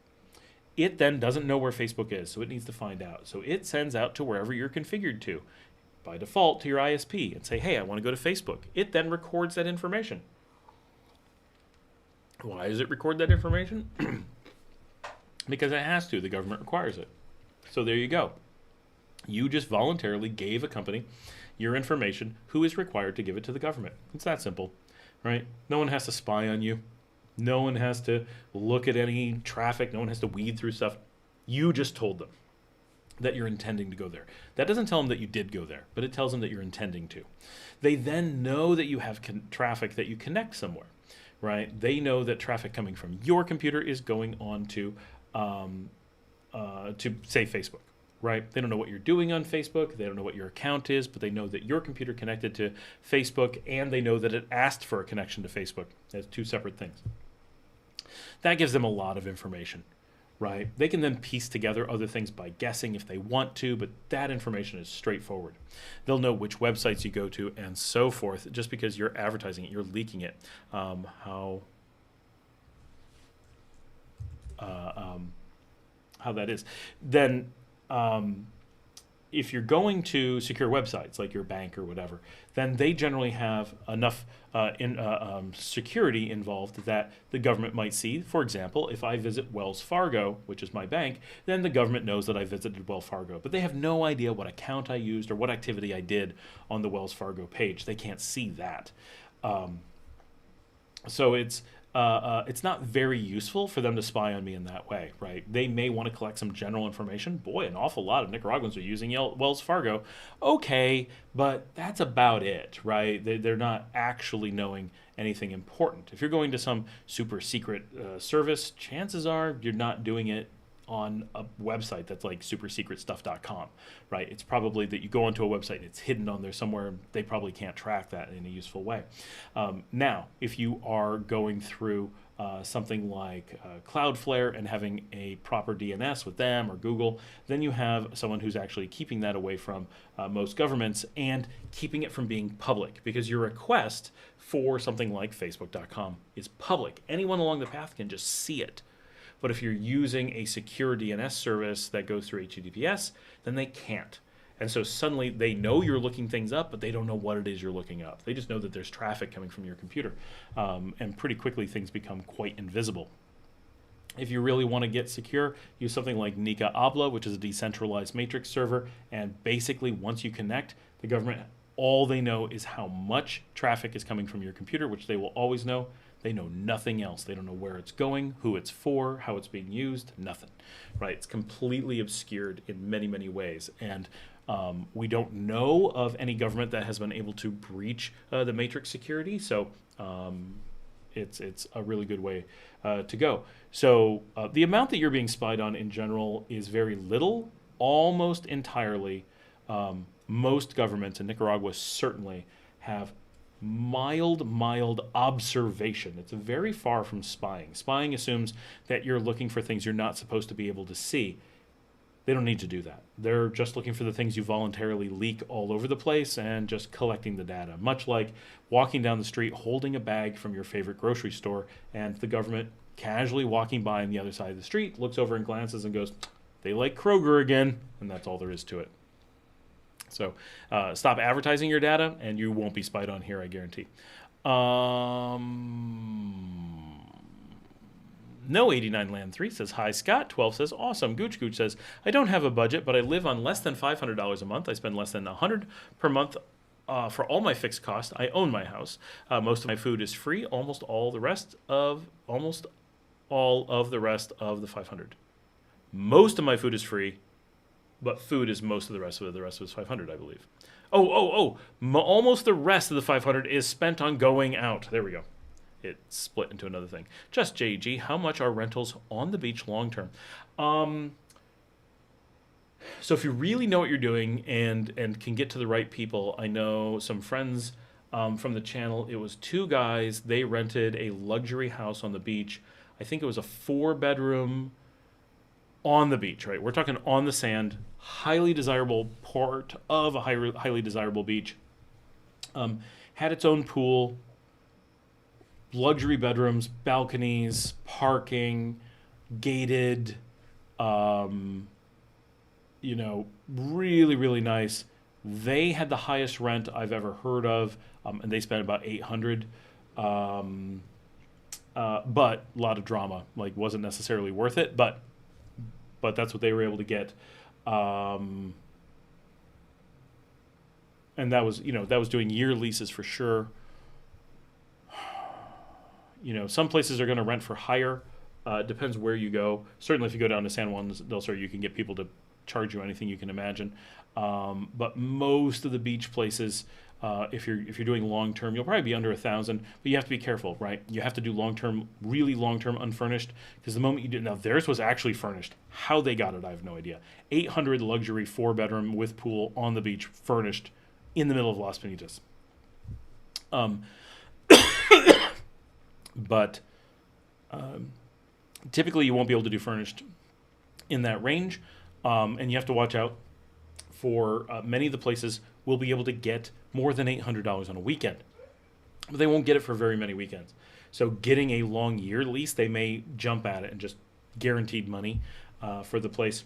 It then doesn't know where Facebook is, so it needs to find out. So it sends out to wherever you're configured to, by default to your ISP, and say, hey, I want to go to Facebook. It then records that information. Why does it record that information? Because it has to. The government requires it. So there you go. You just voluntarily gave a company your information who is required to give it to the government. It's that simple, right? No one has to spy on you. No one has to look at any traffic. No one has to weed through stuff. You just told them that you're intending to go there. That doesn't tell them that you did go there, but it tells them that you're intending to. They then know that you have traffic that you connect somewhere, right? They know that traffic coming from your computer is going on to say Facebook, right? They don't know what you're doing on Facebook. They don't know what your account is, but they know that your computer connected to Facebook, and they know that it asked for a connection to Facebook. That's two separate things. That gives them a lot of information, right? They can then piece together other things by guessing if they want to, but that information is straightforward. They'll know which websites you go to and so forth, just because you're advertising it, you're leaking it. How that is. Then if you're going to secure websites like your bank or whatever, then they generally have enough security involved that the government might see. For example, if I visit Wells Fargo, which is my bank, then the government knows that I visited Wells Fargo, but they have no idea what account I used or what activity I did on the Wells Fargo page. They can't see that. So it's not very useful for them to spy on me in that way, right? They may want to collect some general information. Boy, an awful lot of Nicaraguans are using Wells Fargo. Okay, but that's about it, right? They're not actually knowing anything important. If you're going to some super secret service, chances are you're not doing it on a website that's like supersecretstuff.com, right? It's probably that you go onto a website and it's hidden on there somewhere. They probably can't track that in a useful way. Now, if you are going through something like Cloudflare and having a proper DNS with them or Google, then you have someone who's actually keeping that away from most governments and keeping it from being public, because your request for something like Facebook.com is public. Anyone along the path can just see it. But if you're using a secure DNS service that goes through HTTPS, then they can't. And so suddenly they know you're looking things up, but they don't know what it is you're looking up. They just know that there's traffic coming from your computer. And pretty quickly things become quite invisible. If you really want to get secure, use something like Nicaragua, which is a decentralized matrix server. And basically once you connect, the government, all they know is how much traffic is coming from your computer, which they will always know. They know nothing else. They don't know where it's going, who it's for, how it's being used, nothing, right? It's completely obscured in many, many ways. And we don't know of any government that has been able to breach the matrix security. So it's a really good way to go. So the amount that you're being spied on in general is very little, almost entirely. Most governments, and Nicaragua certainly, have mild observation. It's very far from spying. Spying assumes that you're looking for things you're not supposed to be able to see. They don't need to do that. They're just looking for the things you voluntarily leak all over the place and just collecting the data. Much like walking down the street holding a bag from your favorite grocery store, and the government casually walking by on the other side of the street looks over and glances and goes, "They like Kroger again," and that's all there is to it. So stop advertising your data, and you won't be spied on here, I guarantee. No 89 Land 3 says, "Hi, Scott." 12 says, "Awesome." Gooch says, "I don't have a budget, but I live on less than $500 a month. I spend less than $100 per month for all my fixed costs. I own my house. Most of my food is free. Almost all of the rest of the 500. Most of my food is free. But food is most of the rest of it. The rest of it is 500, I believe. Almost the rest of the 500 is spent on going out. There we go. It split into another thing. Just JG, how much are rentals on the beach long term? So if you really know what you're doing and can get to the right people, I know some friends from the channel. It was two guys. They rented a luxury house on the beach. I think it was a 4-bedroom on the beach, right? We're talking on the sand, highly desirable part of a highly desirable beach. Had its own pool, luxury bedrooms, balconies, parking, gated, really, really nice. They had the highest rent I've ever heard of, and they spent about $800. But a lot of drama, like wasn't necessarily worth it, but that's what they were able to get. And that was doing year leases for sure. Some places are going to rent for higher. Depends where you go. Certainly if you go down to San Juan del Sur, you can get people to charge you anything you can imagine. But most of the beach places, if you're doing long term, you'll probably be under 1,000. But you have to be careful, right? You have to do long term, really long term unfurnished, because the moment you do, now theirs was actually furnished. How they got it, I have no idea. 800 luxury 4-bedroom with pool on the beach, furnished in the middle of Las Penitas. But typically you won't be able to do furnished in that range, and you have to watch out for many of the places will be able to get more than $800 on a weekend, but they won't get it for very many weekends. So getting a long year lease, they may jump at it and just guaranteed money for the place.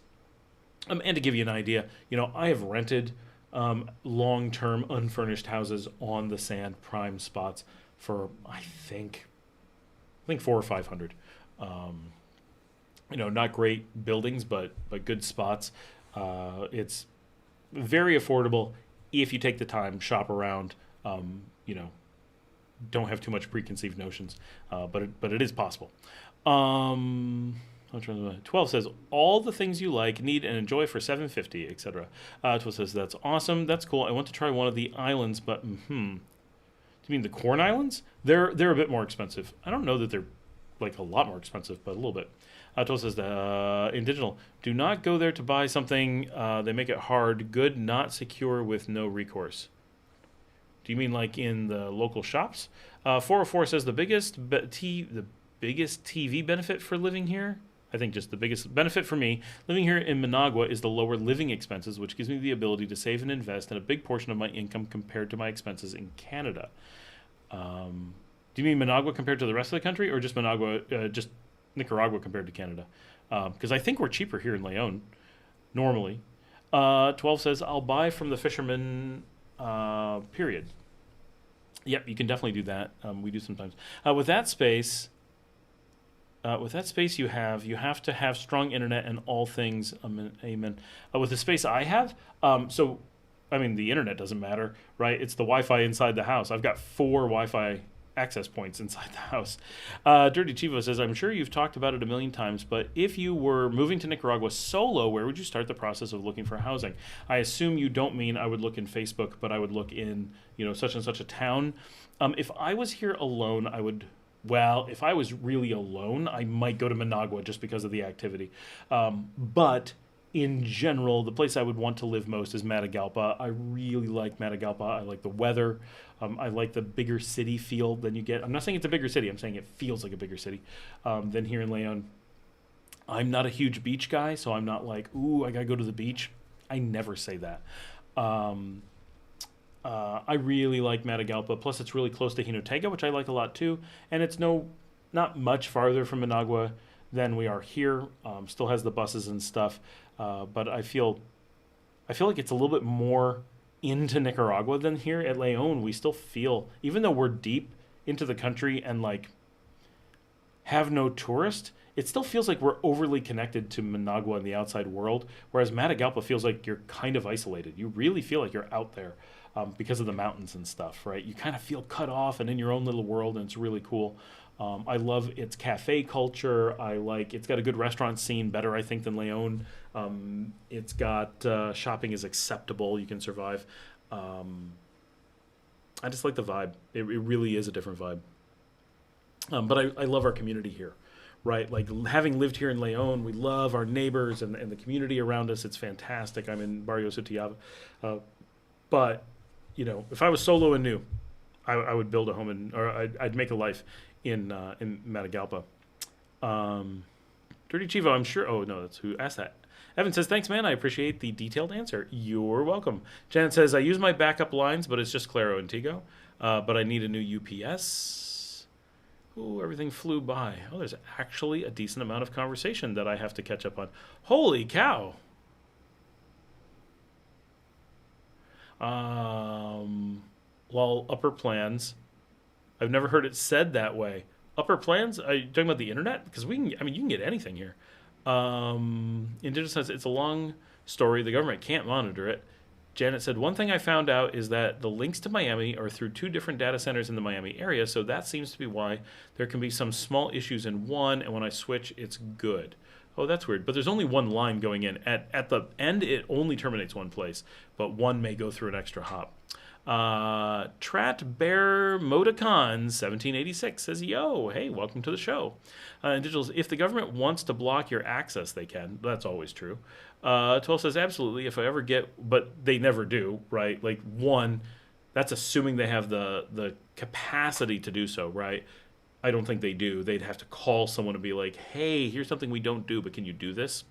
And to give you an idea, I have rented long-term unfurnished houses on the sand prime spots for I think 400 or 500. Not great buildings, but good spots. It's very affordable if you take the time, shop around. Um, you know, don't have too much preconceived notions, but it is possible. Um, 12 says all the things you like, need, and enjoy for 750, etc. 12 says that's awesome. That's cool. I want to try one of the islands, but do you mean the Corn Islands? They're a bit more expensive. I don't know that they're like a lot more expensive, but a little bit. 12 says in digital, do not go there to buy something. They make it hard, good, not secure, with no recourse. Do you mean like in the local shops? 404 says the biggest TV benefit for living here. I think just the biggest benefit for me living here in Managua is the lower living expenses, which gives me the ability to save and invest in a big portion of my income compared to my expenses in Canada. Do you mean Managua compared to the rest of the country, or just just Nicaragua compared to Canada? Because I think we're cheaper here in Leon normally. 12 says I'll buy from the fisherman. Period. Yep, you can definitely do that. We do sometimes. With that space, you have to have strong internet and all things. Amen. With the space I have, the internet doesn't matter, right? It's the Wi-Fi inside the house. I've got 4 Wi-Fi access points inside the house. Dirty Chivo says, I'm sure you've talked about it a million times, but if you were moving to Nicaragua solo, where would you start the process of looking for housing? I assume you don't mean I would look in Facebook, but I would look in, such and such a town. If I was here alone, if I was really alone, I might go to Managua just because of the activity. But in general, the place I would want to live most is Matagalpa. I really like Matagalpa. I like the weather. I like the bigger city feel than you get. I'm not saying it's a bigger city. I'm saying it feels like a bigger city than here in Leon. I'm not a huge beach guy, so I'm not like, ooh, I got to go to the beach. I never say that. I really like Matagalpa. Plus, it's really close to Jinotega, which I like a lot too. And it's not much farther from Managua than we are here. Still has the buses and stuff. But I feel like it's a little bit more into Nicaragua than here at Leon. We still feel, even though we're deep into the country and like have no tourist, it still feels like we're overly connected to Managua and the outside world. Whereas Matagalpa feels like you're kind of isolated. You really feel like you're out there because of the mountains and stuff, right? You kind of feel cut off and in your own little world, and it's really cool. I love its cafe culture. It's got a good restaurant scene, better I think than Leon. It's got shopping is acceptable. You can survive. I just like the vibe. It really is a different vibe. But I love our community here, right? Like having lived here in Leon, we love our neighbors and the community around us. It's fantastic. I'm in Barrio Sutiaba. But, if I was solo and new, I would build a home or I'd make a life in Matagalpa. Dirty Chivo, I'm sure. Oh, no, that's who asked that. Evan says, thanks, man. I appreciate the detailed answer. You're welcome. Janet says, I use my backup lines, but it's just Claro and Tigo. But I need a new UPS. Ooh, everything flew by. Oh, there's actually a decent amount of conversation that I have to catch up on. Holy cow. Upper plans. I've never heard it said that way. Upper plans? Are you talking about the internet? Because you can get anything here. Indigenous says it's a long story. The government can't monitor it. Janet said, one thing I found out is that the links to Miami are through 2 different data centers in the Miami area, so that seems to be why there can be some small issues in one, and when I switch, it's good. Oh, that's weird. But there's only one line going in. At the end, it only terminates one place, but one may go through an extra hop. Trat Bear Modicon 1786 says, yo, hey, welcome to the show. Digitals, if the government wants to block your access, they can. That's always true. 12 says, absolutely, if I ever get, but they never do, right? Like, one, that's assuming they have the capacity to do so, right? I don't think they do. They'd have to call someone and be like, hey, here's something we don't do, but can you do this?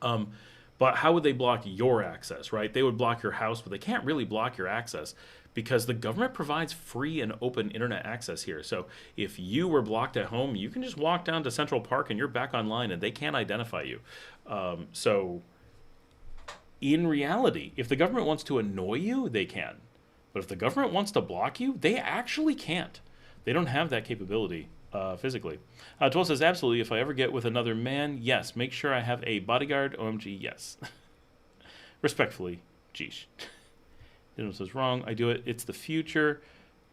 But how would they block your access, right? They would block your house, but they can't really block your access because the government provides free and open internet access here. So if you were blocked at home, you can just walk down to Central Park and you're back online and they can't identify you. So in reality, if the government wants to annoy you, they can. But if the government wants to block you, they actually can't. They don't have that capability physically. 12 says, absolutely, if I ever get with another man, yes, make sure I have a bodyguard. OMG, yes. Respectfully, geesh. Daniel says, wrong, I do it. It's the future.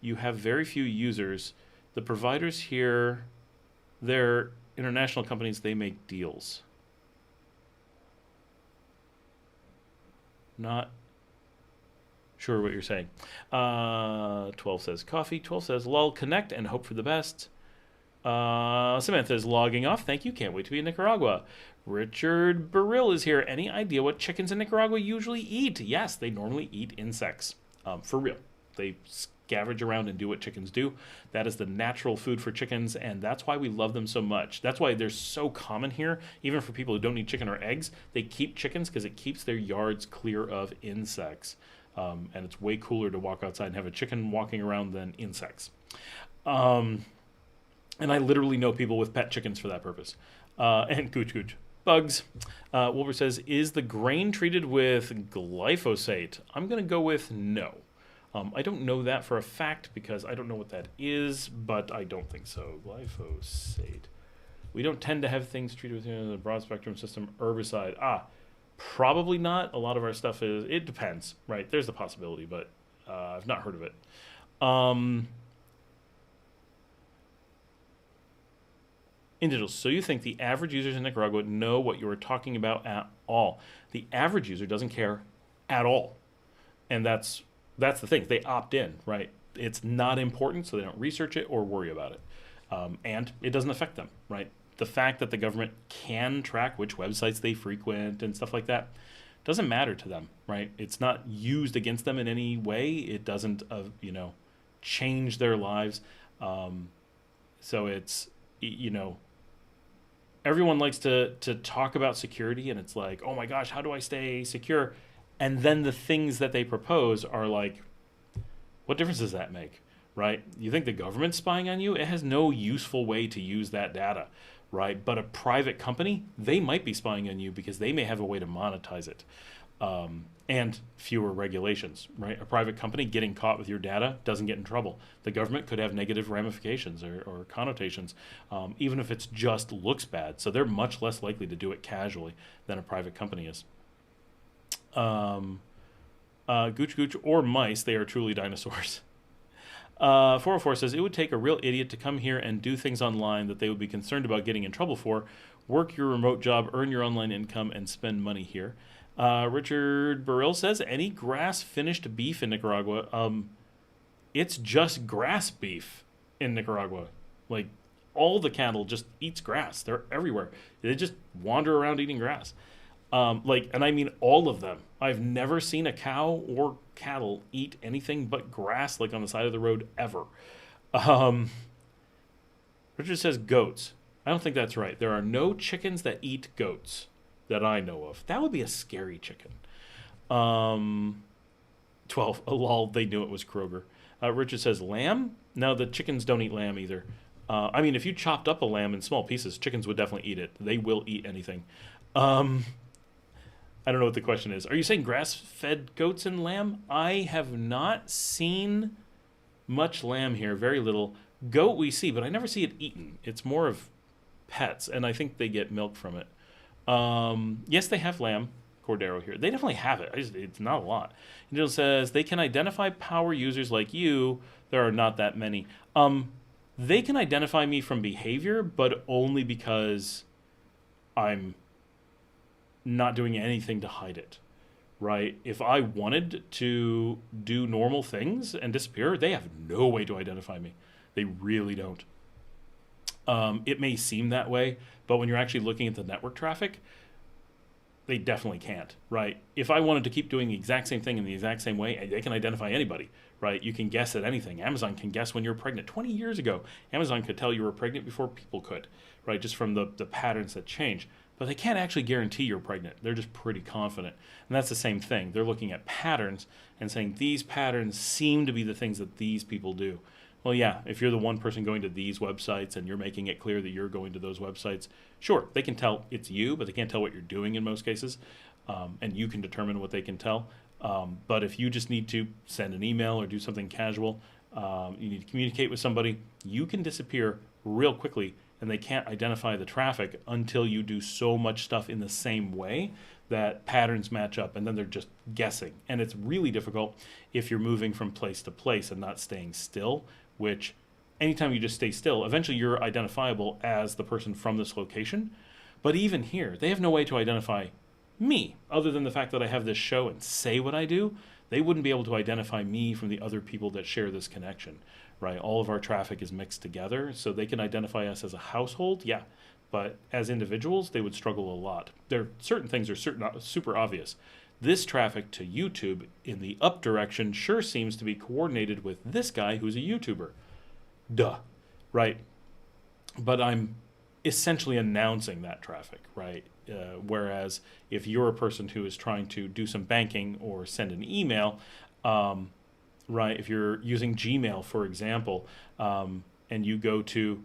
You have very few users. The providers here, they're international companies, they make deals. Not sure what you're saying. 12 says coffee. 12 says lol, connect and hope for the best. Samantha is logging off. Thank you. Can't wait to be in Nicaragua. Richard Burrill is here. Any idea what chickens in Nicaragua usually eat? Yes, they normally eat insects. For real. They scavenge around and do what chickens do. That is the natural food for chickens, and that's why we love them so much. That's why they're so common here, even for people who don't need chicken or eggs. They keep chickens because it keeps their yards clear of insects. And it's way cooler to walk outside and have a chicken walking around than insects. And I literally know people with pet chickens for that purpose. And cooch. Bugs. Wilbur says, is the grain treated with glyphosate? I'm going to go with no. I don't know that for a fact because I don't know what that is, but I don't think so. Glyphosate. We don't tend to have things treated with the broad spectrum system herbicide. Probably not. A lot of our stuff is, it depends, right? There's the possibility, but I've not heard of it. Individuals. So you think the average users in Nicaragua know what you are talking about at all? The average user doesn't care at all. And that's the thing. They opt in, right? It's not important, so they don't research it or worry about it. And it doesn't affect them, right? The fact that the government can track which websites they frequent and stuff like that doesn't matter to them, right? It's not used against them in any way. It doesn't, change their lives. So it's, everyone likes to talk about security, and it's like, oh my gosh, how do I stay secure? And then the things that they propose are like, what difference does that make, right? You think the government's spying on you? It has no useful way to use that data, right? But a private company, they might be spying on you because they may have a way to monetize it. And fewer regulations, right? A private company getting caught with your data doesn't get in trouble. The government could have negative ramifications or connotations, even if it just looks bad. So they're much less likely to do it casually than a private company is. Gooch or mice, they are truly dinosaurs. 404 says, it would take a real idiot to come here and do things online that they would be concerned about getting in trouble for. Work your remote job, earn your online income, and spend money here. Richard Burrill says, any grass-finished beef in Nicaragua? It's just grass beef in Nicaragua. Like, all the cattle just eats grass. They're everywhere. They just wander around eating grass. And I mean all of them. I've never seen a cow or cattle eat anything but grass, like on the side of the road, ever. Richard says goats. I don't think that's right. There are no chickens that eat goats that I know of. That would be a scary chicken. 12. Lol, they knew it was Kroger. Richard says lamb? No, the chickens don't eat lamb either. If you chopped up a lamb in small pieces, chickens would definitely eat it. They will eat anything. I don't know what the question is. Are you saying grass-fed goats and lamb? I have not seen much lamb here, very little. Goat we see, but I never see it eaten. It's more of pets, and I think they get milk from it. Yes, they have lamb, Cordero here. They definitely have it. It's not a lot. Angel says, they can identify power users like you. There are not that many. They can identify me from behavior, but only because I'm not doing anything to hide it, right? If I wanted to do normal things and disappear, they have no way to identify me. They really don't. It may seem that way, but when you're actually looking at the network traffic, they definitely can't, right? If I wanted to keep doing the exact same thing in the exact same way, they can identify anybody, right? You can guess at anything. Amazon can guess when you're pregnant. 20 years ago, Amazon could tell you were pregnant before people could, right? Just from the patterns that change. But they can't actually guarantee you're pregnant. They're just pretty confident. And that's the same thing. They're looking at patterns and saying these patterns seem to be the things that these people do. Well, yeah, if you're the one person going to these websites and you're making it clear that you're going to those websites, sure, they can tell it's you, but they can't tell what you're doing in most cases. and you can determine what they can tell. But if you just need to send an email or do something casual, you need to communicate with somebody, you can disappear real quickly, and they can't identify the traffic until you do so much stuff in the same way that patterns match up, and then they're just guessing. And it's really difficult if you're moving from place to place and not staying still, which anytime you just stay still, eventually you're identifiable as the person from this location. But even here, they have no way to identify me other than the fact that I have this show and say what I do. They wouldn't be able to identify me from the other people that share this connection, right? All of our traffic is mixed together, so they can identify us as a household, yeah, but as individuals, they would struggle a lot. There are certain things are super obvious. This traffic to YouTube in the up direction sure seems to be coordinated with this guy who's a YouTuber. Duh, right? But I'm essentially announcing that traffic, right? Whereas if you're a person who is trying to do some banking or send an email, right? If you're using Gmail, for example, and you go to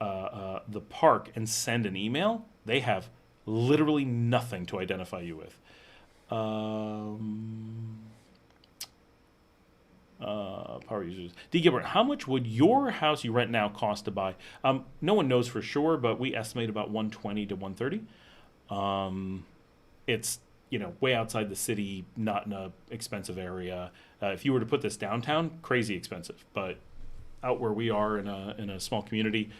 the park and send an email, they have literally nothing to identify you with. Power users. D. Gilbert, how much would your house you rent now cost to buy? No one knows for sure, but we estimate about 120 to 130. It's way outside the city, not in a expensive area. If you were to put this downtown, crazy expensive. But out where we are in a small community,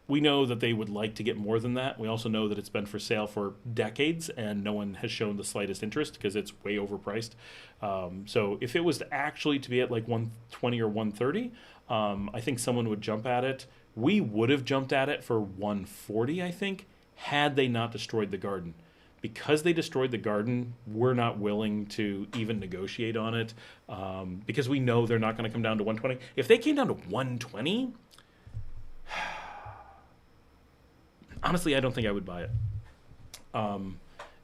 we know that they would like to get more than that. We also know that it's been for sale for decades and no one has shown the slightest interest because it's way overpriced. So if it was actually to be at like 120 or 130, I think someone would jump at it. We would have jumped at it for 140, I think, had they not destroyed the garden. Because they destroyed the garden, we're not willing to even negotiate on it because we know they're not going to come down to 120. If they came down to 120, honestly, I don't think I would buy it.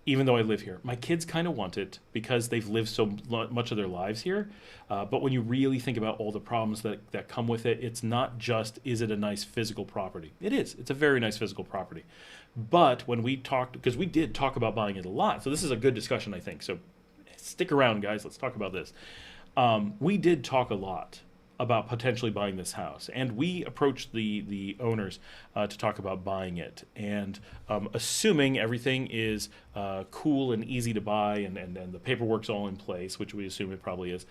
Even though I live here. My kids kind of want it because they've lived so much of their lives here. But when you really think about all the problems that come with it, it's not just, is it a nice physical property? It is. It's a very nice physical property. But when we talked, because we did talk about buying it a lot, so this is a good discussion, I think. So stick around, guys. Let's talk about this. We did talk a lot about potentially buying this house, and we approached the owners to talk about buying it, and assuming everything is cool and easy to buy and the paperwork's all in place, which we assume it probably is.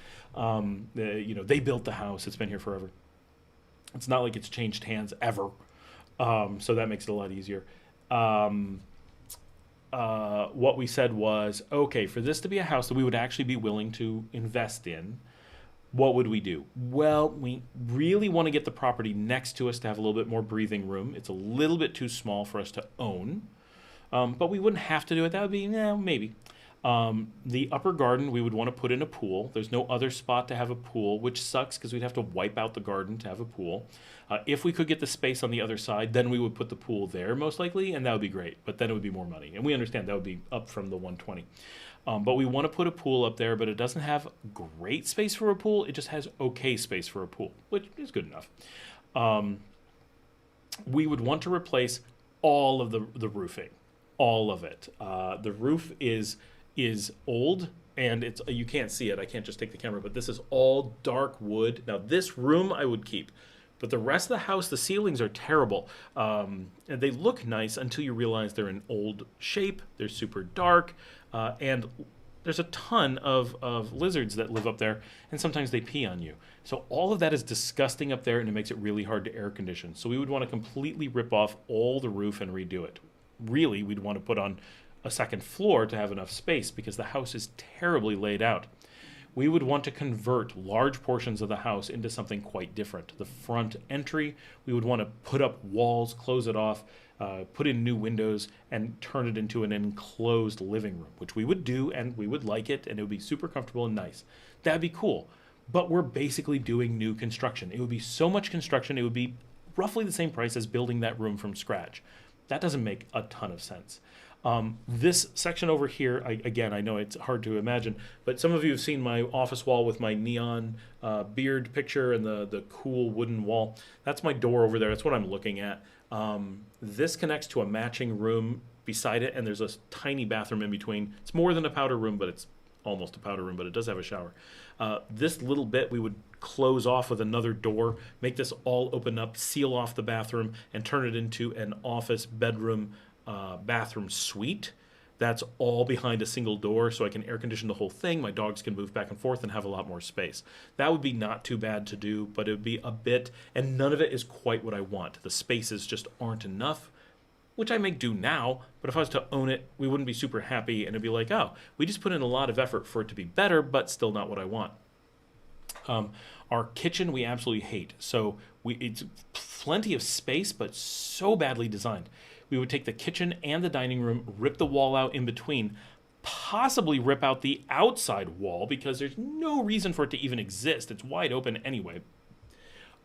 They built the house. It's been here forever. It's not like it's changed hands ever, so that makes it a lot easier. What we said was, okay, for this to be a house that we would actually be willing to invest in, what would we do? Well, we really want to get the property next to us to have a little bit more breathing room. It's a little bit too small for us to own, but we wouldn't have to do it. That would be, maybe. The upper garden, we would want to put in a pool. There's no other spot to have a pool, which sucks because we'd have to wipe out the garden to have a pool. If we could get the space on the other side, then we would put the pool there most likely, and that would be great. But then it would be more money. And we understand that would be up from the 120. But we want to put a pool up there, but it doesn't have great space for a pool. It just has okay space for a pool, which is good enough. We would want to replace all of the roofing, all of it. The roof is old, and you can't see it. I can't just take the camera, but this is all dark wood. Now, this room I would keep. But the rest of the house, the ceilings are terrible. And they look nice until you realize they're in old shape. They're super dark. And there's a ton of lizards that live up there, and sometimes they pee on you. So all of that is disgusting up there, and it makes it really hard to air condition. So we would want to completely rip off all the roof and redo it. Really, we'd want to put on a second floor to have enough space because the house is terribly laid out. We would want to convert large portions of the house into something quite different. The front entry, we would want to put up walls, close it off, put in new windows, and turn it into an enclosed living room, which we would do, and we would like it, and it would be super comfortable and nice. That'd be cool. But we're basically doing new construction. It would be so much construction, it would be roughly the same price as building that room from scratch. That doesn't make a ton of sense. This section over here, I know it's hard to imagine, but some of you have seen my office wall with my neon beard picture and the cool wooden wall. That's my door over there. That's what I'm looking at. This connects to a matching room beside it, and there's a tiny bathroom in between. It's more than a powder room, but it's almost a powder room, but it does have a shower. This little bit we would close off with another door, make this all open up, seal off the bathroom, and turn it into an office, bedroom, bathroom suite. That's all behind a single door, so I can air condition the whole thing. My dogs can move back and forth and have a lot more space. That would be not too bad to do, but it would be a bit, and none of it is quite what I want. The spaces just aren't enough, which I may do now, but if I was to own it, we wouldn't be super happy, and it'd be like, oh, we just put in a lot of effort for it to be better, but still not what I want. Our kitchen we absolutely hate. So it's plenty of space, but so badly designed. We would take the kitchen and the dining room, rip the wall out in between, possibly rip out the outside wall because there's no reason for it to even exist. It's wide open anyway.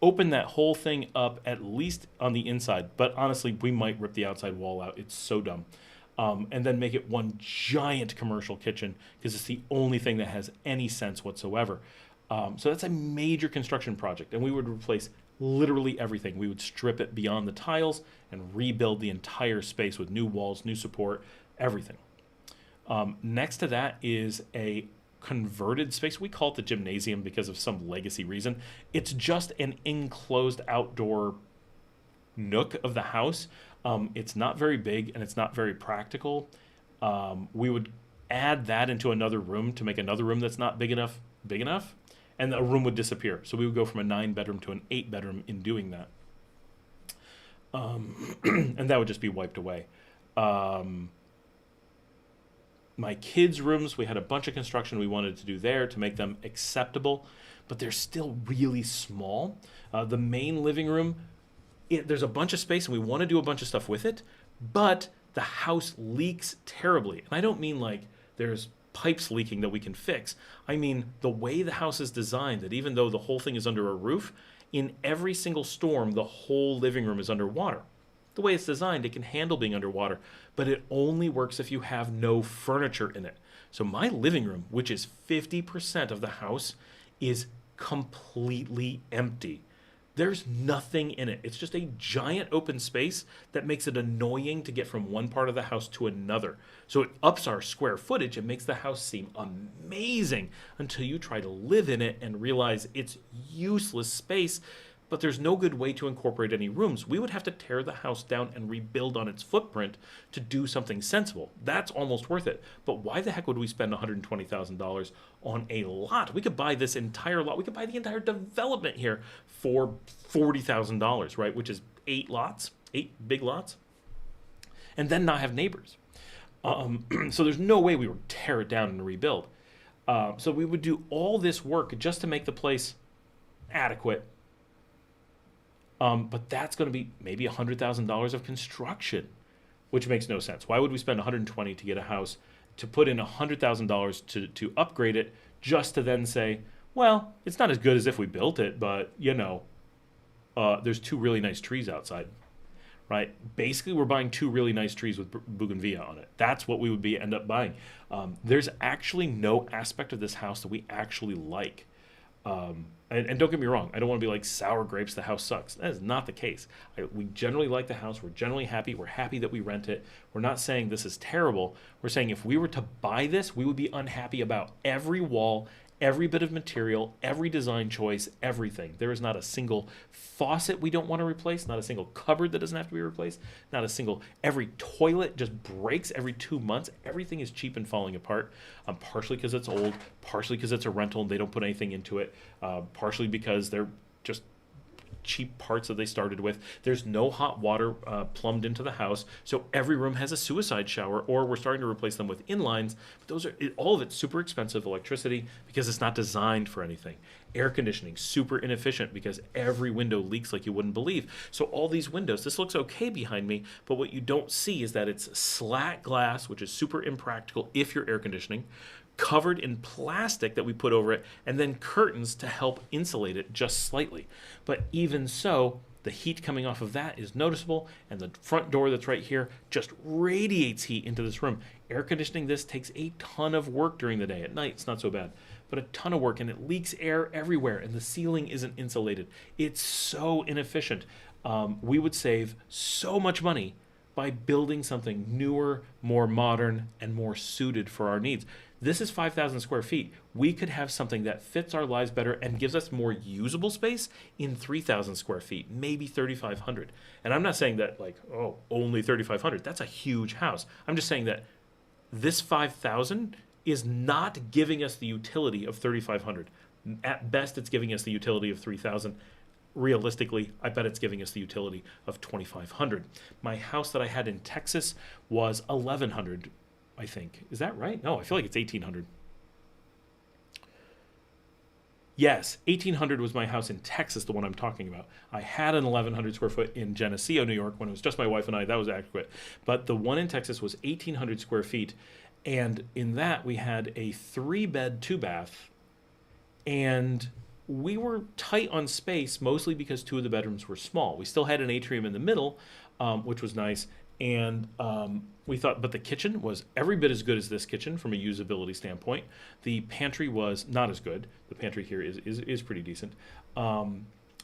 Open that whole thing up at least on the inside, but honestly, we might rip the outside wall out. It's so dumb. And then make it one giant commercial kitchen because it's the only thing that has any sense whatsoever. So that's a major construction project, and we would replace literally everything. We would strip it beyond the tiles and rebuild the entire space with new walls, new support, everything. Next to that is a converted space. We call it the gymnasium because of some legacy reason. It's just an enclosed outdoor nook of the house. It's not very big and it's not very practical. We would add that into another room to make another room that's not big enough, and a room would disappear. So we would go from a 9-bedroom to an 8-bedroom in doing that. And that would just be wiped away. My kids' rooms, we had a bunch of construction we wanted to do there to make them acceptable, but they're still really small. The main living room, there's a bunch of space and we want to do a bunch of stuff with it, but the house leaks terribly. And I don't mean like there's pipes leaking that we can fix. I mean, the way the house is designed, that even though the whole thing is under a roof, in every single storm, the whole living room is underwater. The way it's designed, it can handle being underwater, but it only works if you have no furniture in it. So my living room, which is 50% of the house, is completely empty. There's nothing in it. It's just a giant open space that makes it annoying to get from one part of the house to another. So it ups our square footage and makes the house seem amazing until you try to live in it and realize it's useless space, but there's no good way to incorporate any rooms. We would have to tear the house down and rebuild on its footprint to do something sensible. That's almost worth it. But why the heck would we spend $120,000 on a lot? We could buy this entire lot. We could buy the entire development here for $40,000, right? Which is 8 lots, 8 big lots, and then not have neighbors. So there's no way we would tear it down and rebuild. So we would do all this work just to make the place adequate. But that's going to be maybe $100,000 of construction, which makes no sense. Why would we spend $120,000 to get a house, to put in $100,000 to upgrade it, just to then say, well, it's not as good as if we built it, but there's 2 really nice trees outside, right? Basically, we're buying 2 really nice trees with bougainvillea on it. That's what we would end up buying. There's actually no aspect of this house that we actually like. And don't get me wrong, I don't want to be like sour grapes, the house sucks. That is not the case. We generally like the house. We're generally happy. We're happy that we rent it. We're not saying this is terrible. We're saying if we were to buy this, we would be unhappy about every wall, every bit of material, every design choice, everything. There is not a single faucet we don't want to replace, not a single cupboard that doesn't have to be replaced, not a single, every toilet just breaks every 2 months. Everything is cheap and falling apart, partially because it's old, partially because it's a rental and they don't put anything into it, partially because they're just cheap parts that they started with. There's no hot water plumbed into the house, so every room has a suicide shower, or we're starting to replace them with inlines. But all of it's super expensive. Electricity, because it's not designed for anything. Air conditioning, super inefficient because every window leaks like you wouldn't believe. So all these windows, this looks okay behind me, but what you don't see is that it's slat glass, which is super impractical if you're air conditioning, covered in plastic that we put over it, and then curtains to help insulate it just slightly. But even so, the heat coming off of that is noticeable, and the front door that's right here just radiates heat into this room. Air conditioning this takes a ton of work during the day. At night, it's not so bad, but a ton of work, and it leaks air everywhere, and the ceiling isn't insulated. It's so inefficient. We would save so much money by building something newer, more modern, and more suited for our needs. This is 5,000 square feet. We could have something that fits our lives better and gives us more usable space in 3,000 square feet, maybe 3,500. And I'm not saying that like, oh, only 3,500. That's a huge house. I'm just saying that this 5,000 is not giving us the utility of 3,500. At best, it's giving us the utility of 3,000. Realistically, I bet it's giving us the utility of 2,500. My house that I had in Texas was 1,100, I think. Is that right? No, I feel like it's 1,800. Yes, 1,800 was my house in Texas, the one I'm talking about. I had an 1,100 square foot in Geneseo, New York, when it was just my wife and I. That was adequate. But the one in Texas was 1,800 square feet. And in that, we had a 3-bed, 2-bath. And we were tight on space, mostly because 2 of the bedrooms were small. We still had an atrium in the middle, which was nice. And we thought, but the kitchen was every bit as good as this kitchen from a usability standpoint. The pantry was not as good. The pantry here is pretty decent.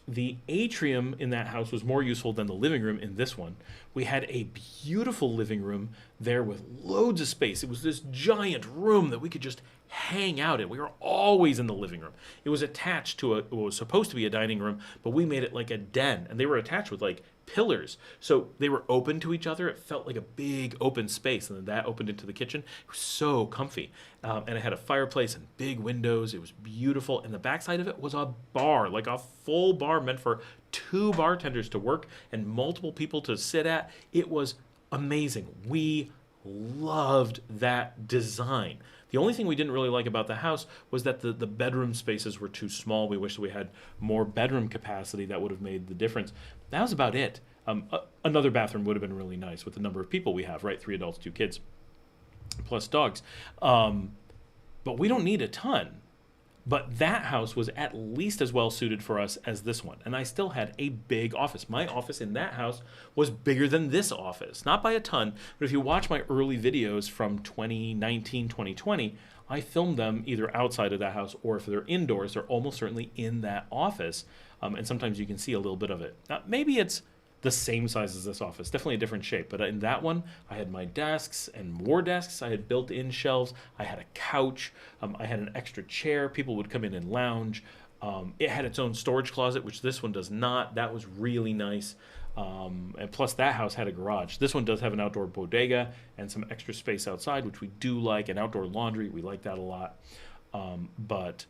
The atrium in that house was more useful than the living room in this one. We had a beautiful living room there with loads of space. It was this giant room that we could just hang out in. We were always in the living room. It was attached to what was supposed to be a dining room, but we made it like a den, and they were attached with like pillars. So they were open to each other. It felt like a big open space, and then that opened into the kitchen. It was so comfy. And it had a fireplace and big windows. It was beautiful. And the backside of it was a bar, like a full bar meant for 2 bartenders to work and multiple people to sit at. It was amazing. We loved that design. The only thing we didn't really like about the house was that the bedroom spaces were too small. We wished we had more bedroom capacity. That would have made the difference. That was about it. Another bathroom would have been really nice with the number of people we have, right? 3 adults, 2 kids, plus dogs. But we don't need a ton. But that house was at least as well suited for us as this one. And I still had a big office. My office in that house was bigger than this office. Not by a ton, but if you watch my early videos from 2019, 2020, I filmed them either outside of that house or if they're indoors, they're almost certainly in that office. And sometimes you can see a little bit of it. Now, maybe it's the same size as this office, definitely a different shape. But in that one, I had my desks and more desks. I had built-in shelves. I had a couch. I had an extra chair. People would come in and lounge. It had its own storage closet, which this one does not. That was really nice. And plus, that house had a garage. This one does have an outdoor bodega and some extra space outside, which we do like, and outdoor laundry. We like that a lot. But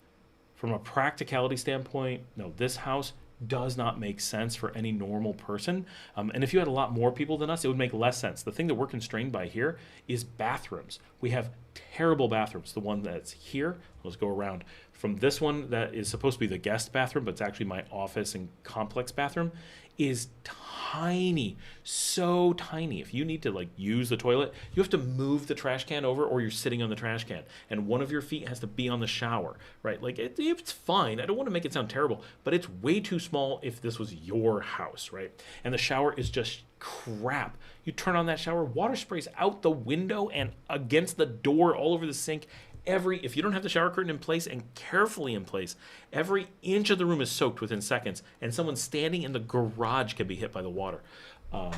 from a practicality standpoint, no, this house does not make sense for any normal person. And if you had a lot more people than us, it would make less sense. The thing that we're constrained by here is bathrooms. We have terrible bathrooms. The one that's here, let's go around. From this one that is supposed to be the guest bathroom, but it's actually my office and complex bathroom, is tiny, so tiny. If you need to like use the toilet, you have to move the trash can over or you're sitting on the trash can and one of your feet has to be on the shower, right? Like it's fine. I don't want to make it sound terrible, but it's way too small if this was your house, right? And the shower is just crap. You turn on that shower, water sprays out the window and against the door, all over the sink. If you don't have the shower curtain in place and carefully in place, every inch of the room is soaked within seconds, and someone standing in the garage can be hit by the water.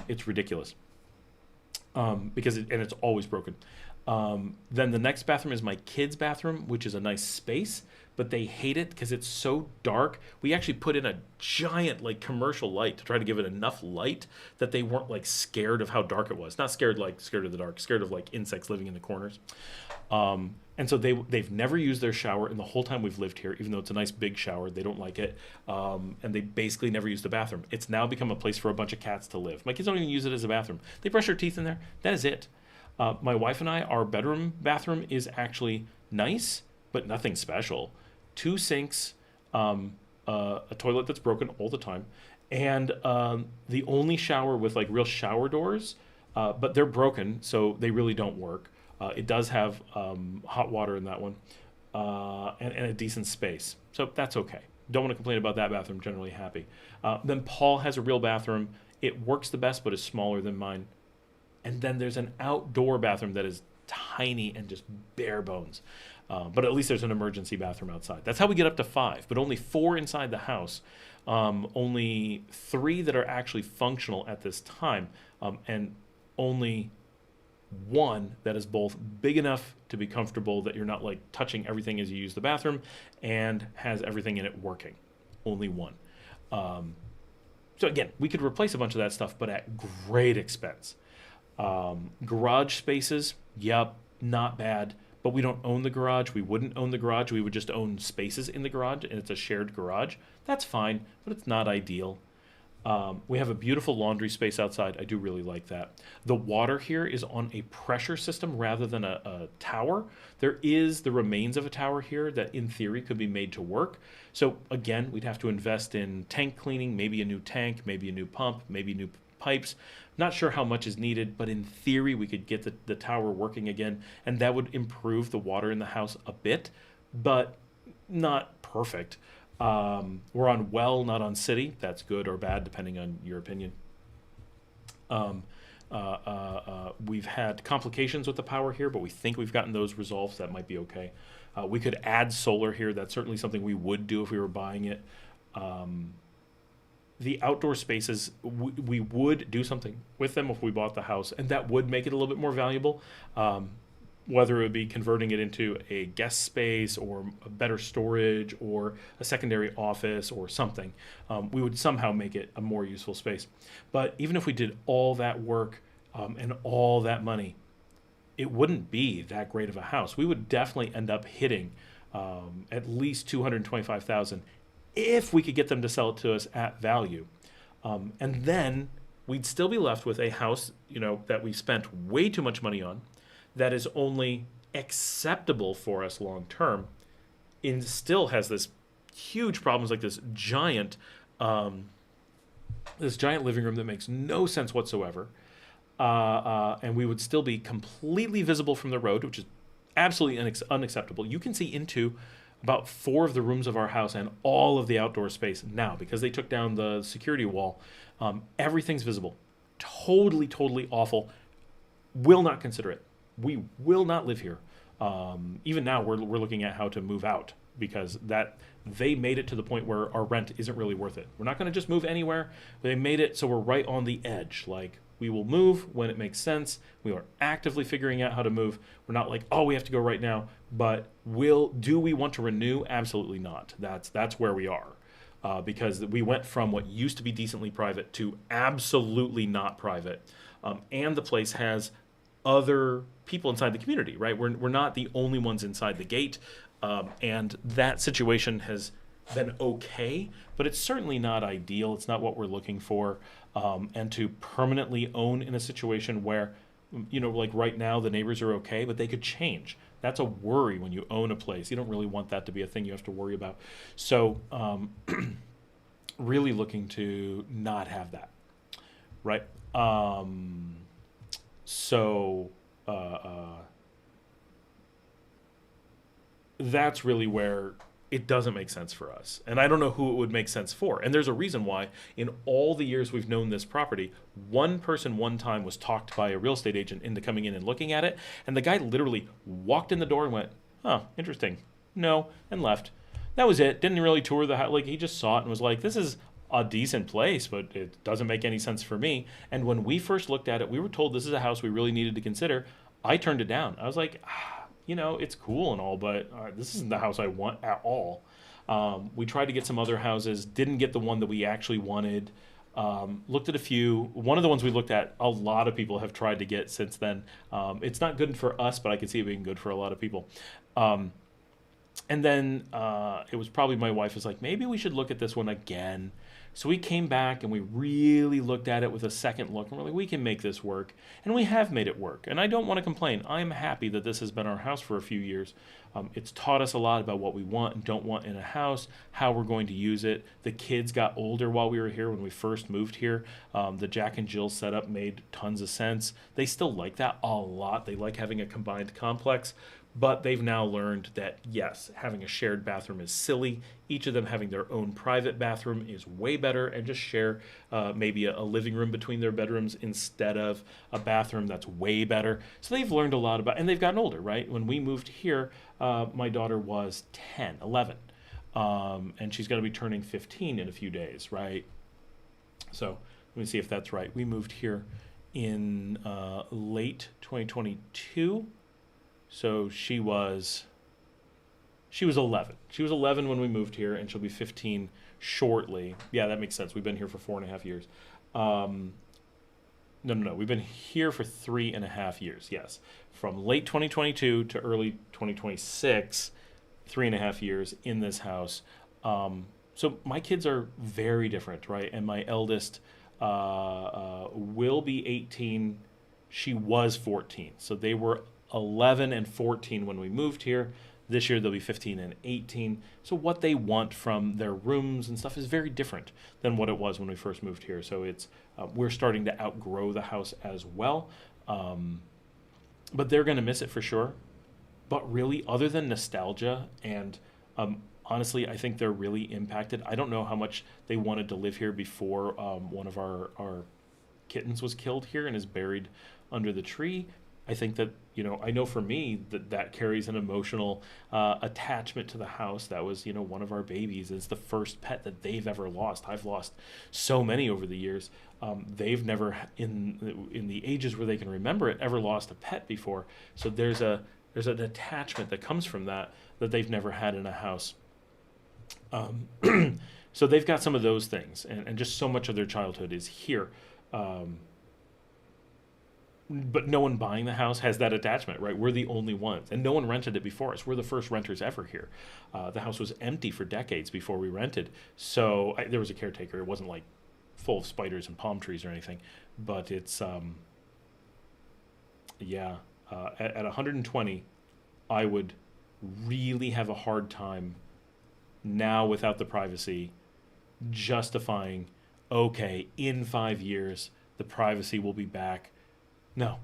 It's ridiculous. It's always broken. Then the next bathroom is my kids' bathroom, which is a nice space, but they hate it because it's so dark. We actually put in a giant like commercial light to try to give it enough light that they weren't like scared of how dark it was. Not scared like scared of the dark, scared of like insects living in the corners. And so they've never used their shower in the whole time we've lived here, even though it's a nice big shower. They don't like it. And they basically never use the bathroom. It's now become a place for a bunch of cats to live. My kids don't even use it as a bathroom. They brush their teeth in there. That is it. My wife and I, our bathroom is actually nice, but nothing special. 2 sinks, a toilet that's broken all the time, and the only shower with like real shower doors, but they're broken, so they really don't work. It does have hot water in that one, and a decent space. So that's okay. Don't want to complain about that bathroom, generally happy. Then Paul has a real bathroom. It works the best, but is smaller than mine. And then there's an outdoor bathroom that is tiny and just bare bones. But at least there's an emergency bathroom outside. That's how we get up to 5, but only 4 inside the house. Only 3 that are actually functional at this time. And only one that is both big enough to be comfortable that you're not like touching everything as you use the bathroom and has everything in it working. Only one. So again, we could replace a bunch of that stuff, but at great expense. Garage spaces, yep, not bad, but we don't own the garage. We wouldn't own the garage. We would just own spaces in the garage, and it's a shared garage. That's fine, but it's not ideal. We have a beautiful laundry space outside. I do really like that. The water here is on a pressure system rather than a tower. There is the remains of a tower here that in theory could be made to work. So again, we'd have to invest in tank cleaning, maybe a new tank, maybe a new pump, maybe new pipes. Not sure how much is needed, but in theory we could get the tower working again, and that would improve the water in the house a bit, but not perfect. We're on well, not on city. That's good or bad, depending on your opinion. We've had complications with the power here, but we think we've gotten those resolved, so that might be okay. We could add solar here. That's certainly something we would do if we were buying it. The outdoor spaces, we would do something with them if we bought the house, and that would make it a little bit more valuable. Whether it would be converting it into a guest space or a better storage or a secondary office or something, we would somehow make it a more useful space. But even if we did all that work and all that money, it wouldn't be that great of a house. We would definitely end up hitting at least $225,000 if we could get them to sell it to us at value. And then we'd still be left with a house, that we spent way too much money on, that is only acceptable for us long term, and still has this huge problems like this giant living room that makes no sense whatsoever, and we would still be completely visible from the road, which is absolutely unacceptable. You can see into about 4 of the rooms of our house and all of the outdoor space now because they took down the security wall. Everything's visible. Totally awful. Will not consider it. We will not live here. Even now, we're looking at how to move out because they made it to the point where our rent isn't really worth it. We're not going to just move anywhere. They made it so we're right on the edge. Like, we will move when it makes sense. We are actively figuring out how to move. We're not like, oh, we have to go right now. But do we want to renew? Absolutely not. That's where we are. Because we went from what used to be decently private to absolutely not private. And the place has other people inside the community, right? We're not the only ones inside the gate, and that situation has been okay, but it's certainly not ideal. It's not what we're looking for, and to permanently own in a situation where, like right now the neighbors are okay, but they could change. That's a worry when you own a place. You don't really want that to be a thing you have to worry about. So really looking to not have that, right? So that's really where it doesn't make sense for us. And I don't know who it would make sense for. And there's a reason why. In all the years we've known this property, one person one time was talked by a real estate agent into coming in and looking at it. And the guy literally walked in the door and went, oh, interesting. No, and left. That was it. Didn't really tour the house. Like, he just saw it and was like, this is a decent place, but it doesn't make any sense for me. And when we first looked at it, we were told this is a house we really needed to consider. I turned it down. I was like, it's cool and all, but this isn't the house I want at all. We tried to get some other houses, didn't get the one that we actually wanted. Looked at a few. One of the ones we looked at, a lot of people have tried to get since then. It's not good for us, but I could see it being good for a lot of people. And then it was probably my wife was like, maybe we should look at this one again. So we came back and we really looked at it with a second look, and we're like, we can make this work. And we have made it work. And I don't want to complain. I'm happy that this has been our house for a few years. It's taught us a lot about what we want and don't want in a house, how we're going to use it. The kids got older while we were here when we first moved here. The Jack and Jill setup made tons of sense. They still like that a lot. They like having a combined complex. But they've now learned that, yes, having a shared bathroom is silly. Each of them having their own private bathroom is way better, and just share maybe a living room between their bedrooms instead of a bathroom. That's way better. So they've learned a lot about, and they've gotten older, right? When we moved here, my daughter was 11, and she's going to be turning 15 in a few days, right? So let me see if that's right. We moved here in late 2022. So she was 11. She was 11 when we moved here, and she'll be 15 shortly. Yeah, that makes sense. We've been here for 4.5 years. No. We've been here for 3.5 years. Yes, from late 2022 to early 2026, 3.5 years in this house. So my kids are very different, right? And my eldest will be 18. She was 14. So they were 11 and 14 when we moved here. This year they'll be 15 and 18. So what they want from their rooms and stuff is very different than what it was when we first moved here. So it's we're starting to outgrow the house as well. But they're going to miss it for sure. But really, other than nostalgia and honestly, I think they're really impacted. I don't know how much they wanted to live here before one of our kittens was killed here and is buried under the tree. I think that, I know for me that carries an emotional attachment to the house. That was, one of our babies. It's the first pet that they've ever lost. I've lost so many over the years. They've never, in the ages where they can remember it, ever lost a pet before. So there's an attachment that comes from that they've never had in a house. So they've got some of those things, and just so much of their childhood is here. But no one buying the house has that attachment, right? We're the only ones, and no one rented it before us. We're the first renters ever here. The house was empty for decades before we rented. So there was a caretaker. It wasn't like full of spiders and palm trees or anything, but it's, at 120, I would really have a hard time now without the privacy justifying, okay, in 5 years, the privacy will be back. No,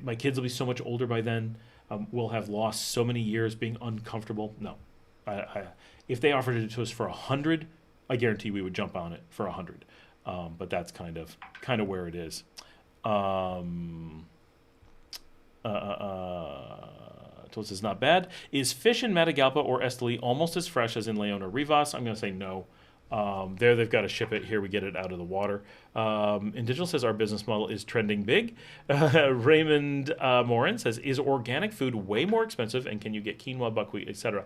my kids will be so much older by then. We'll have lost so many years being uncomfortable. No, if they offered it to us for 100, I guarantee we would jump on it for 100. But that's kind of where it is. Toast is not bad. Is fish in Matagalpa or Esteli almost as fresh as in Leon or Rivas? I'm going to say no. There they've got to ship it. Here we get it out of the water. And Digital says our business model is trending big. Raymond Morin says, is organic food way more expensive, and can you get quinoa, buckwheat, etc.?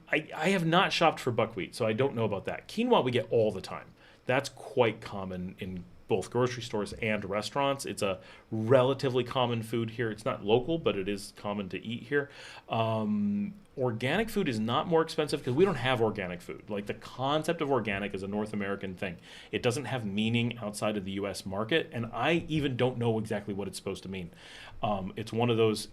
I have not shopped for buckwheat, so I don't know about that. Quinoa we get all the time. That's quite common in both grocery stores and restaurants. It's a relatively common food here. It's not local, but it is common to eat here. Organic food is not more expensive because we don't have organic food. Like, the concept of organic is a North American thing. It doesn't have meaning outside of the U.S. market, and I even don't know exactly what it's supposed to mean. It's one of those,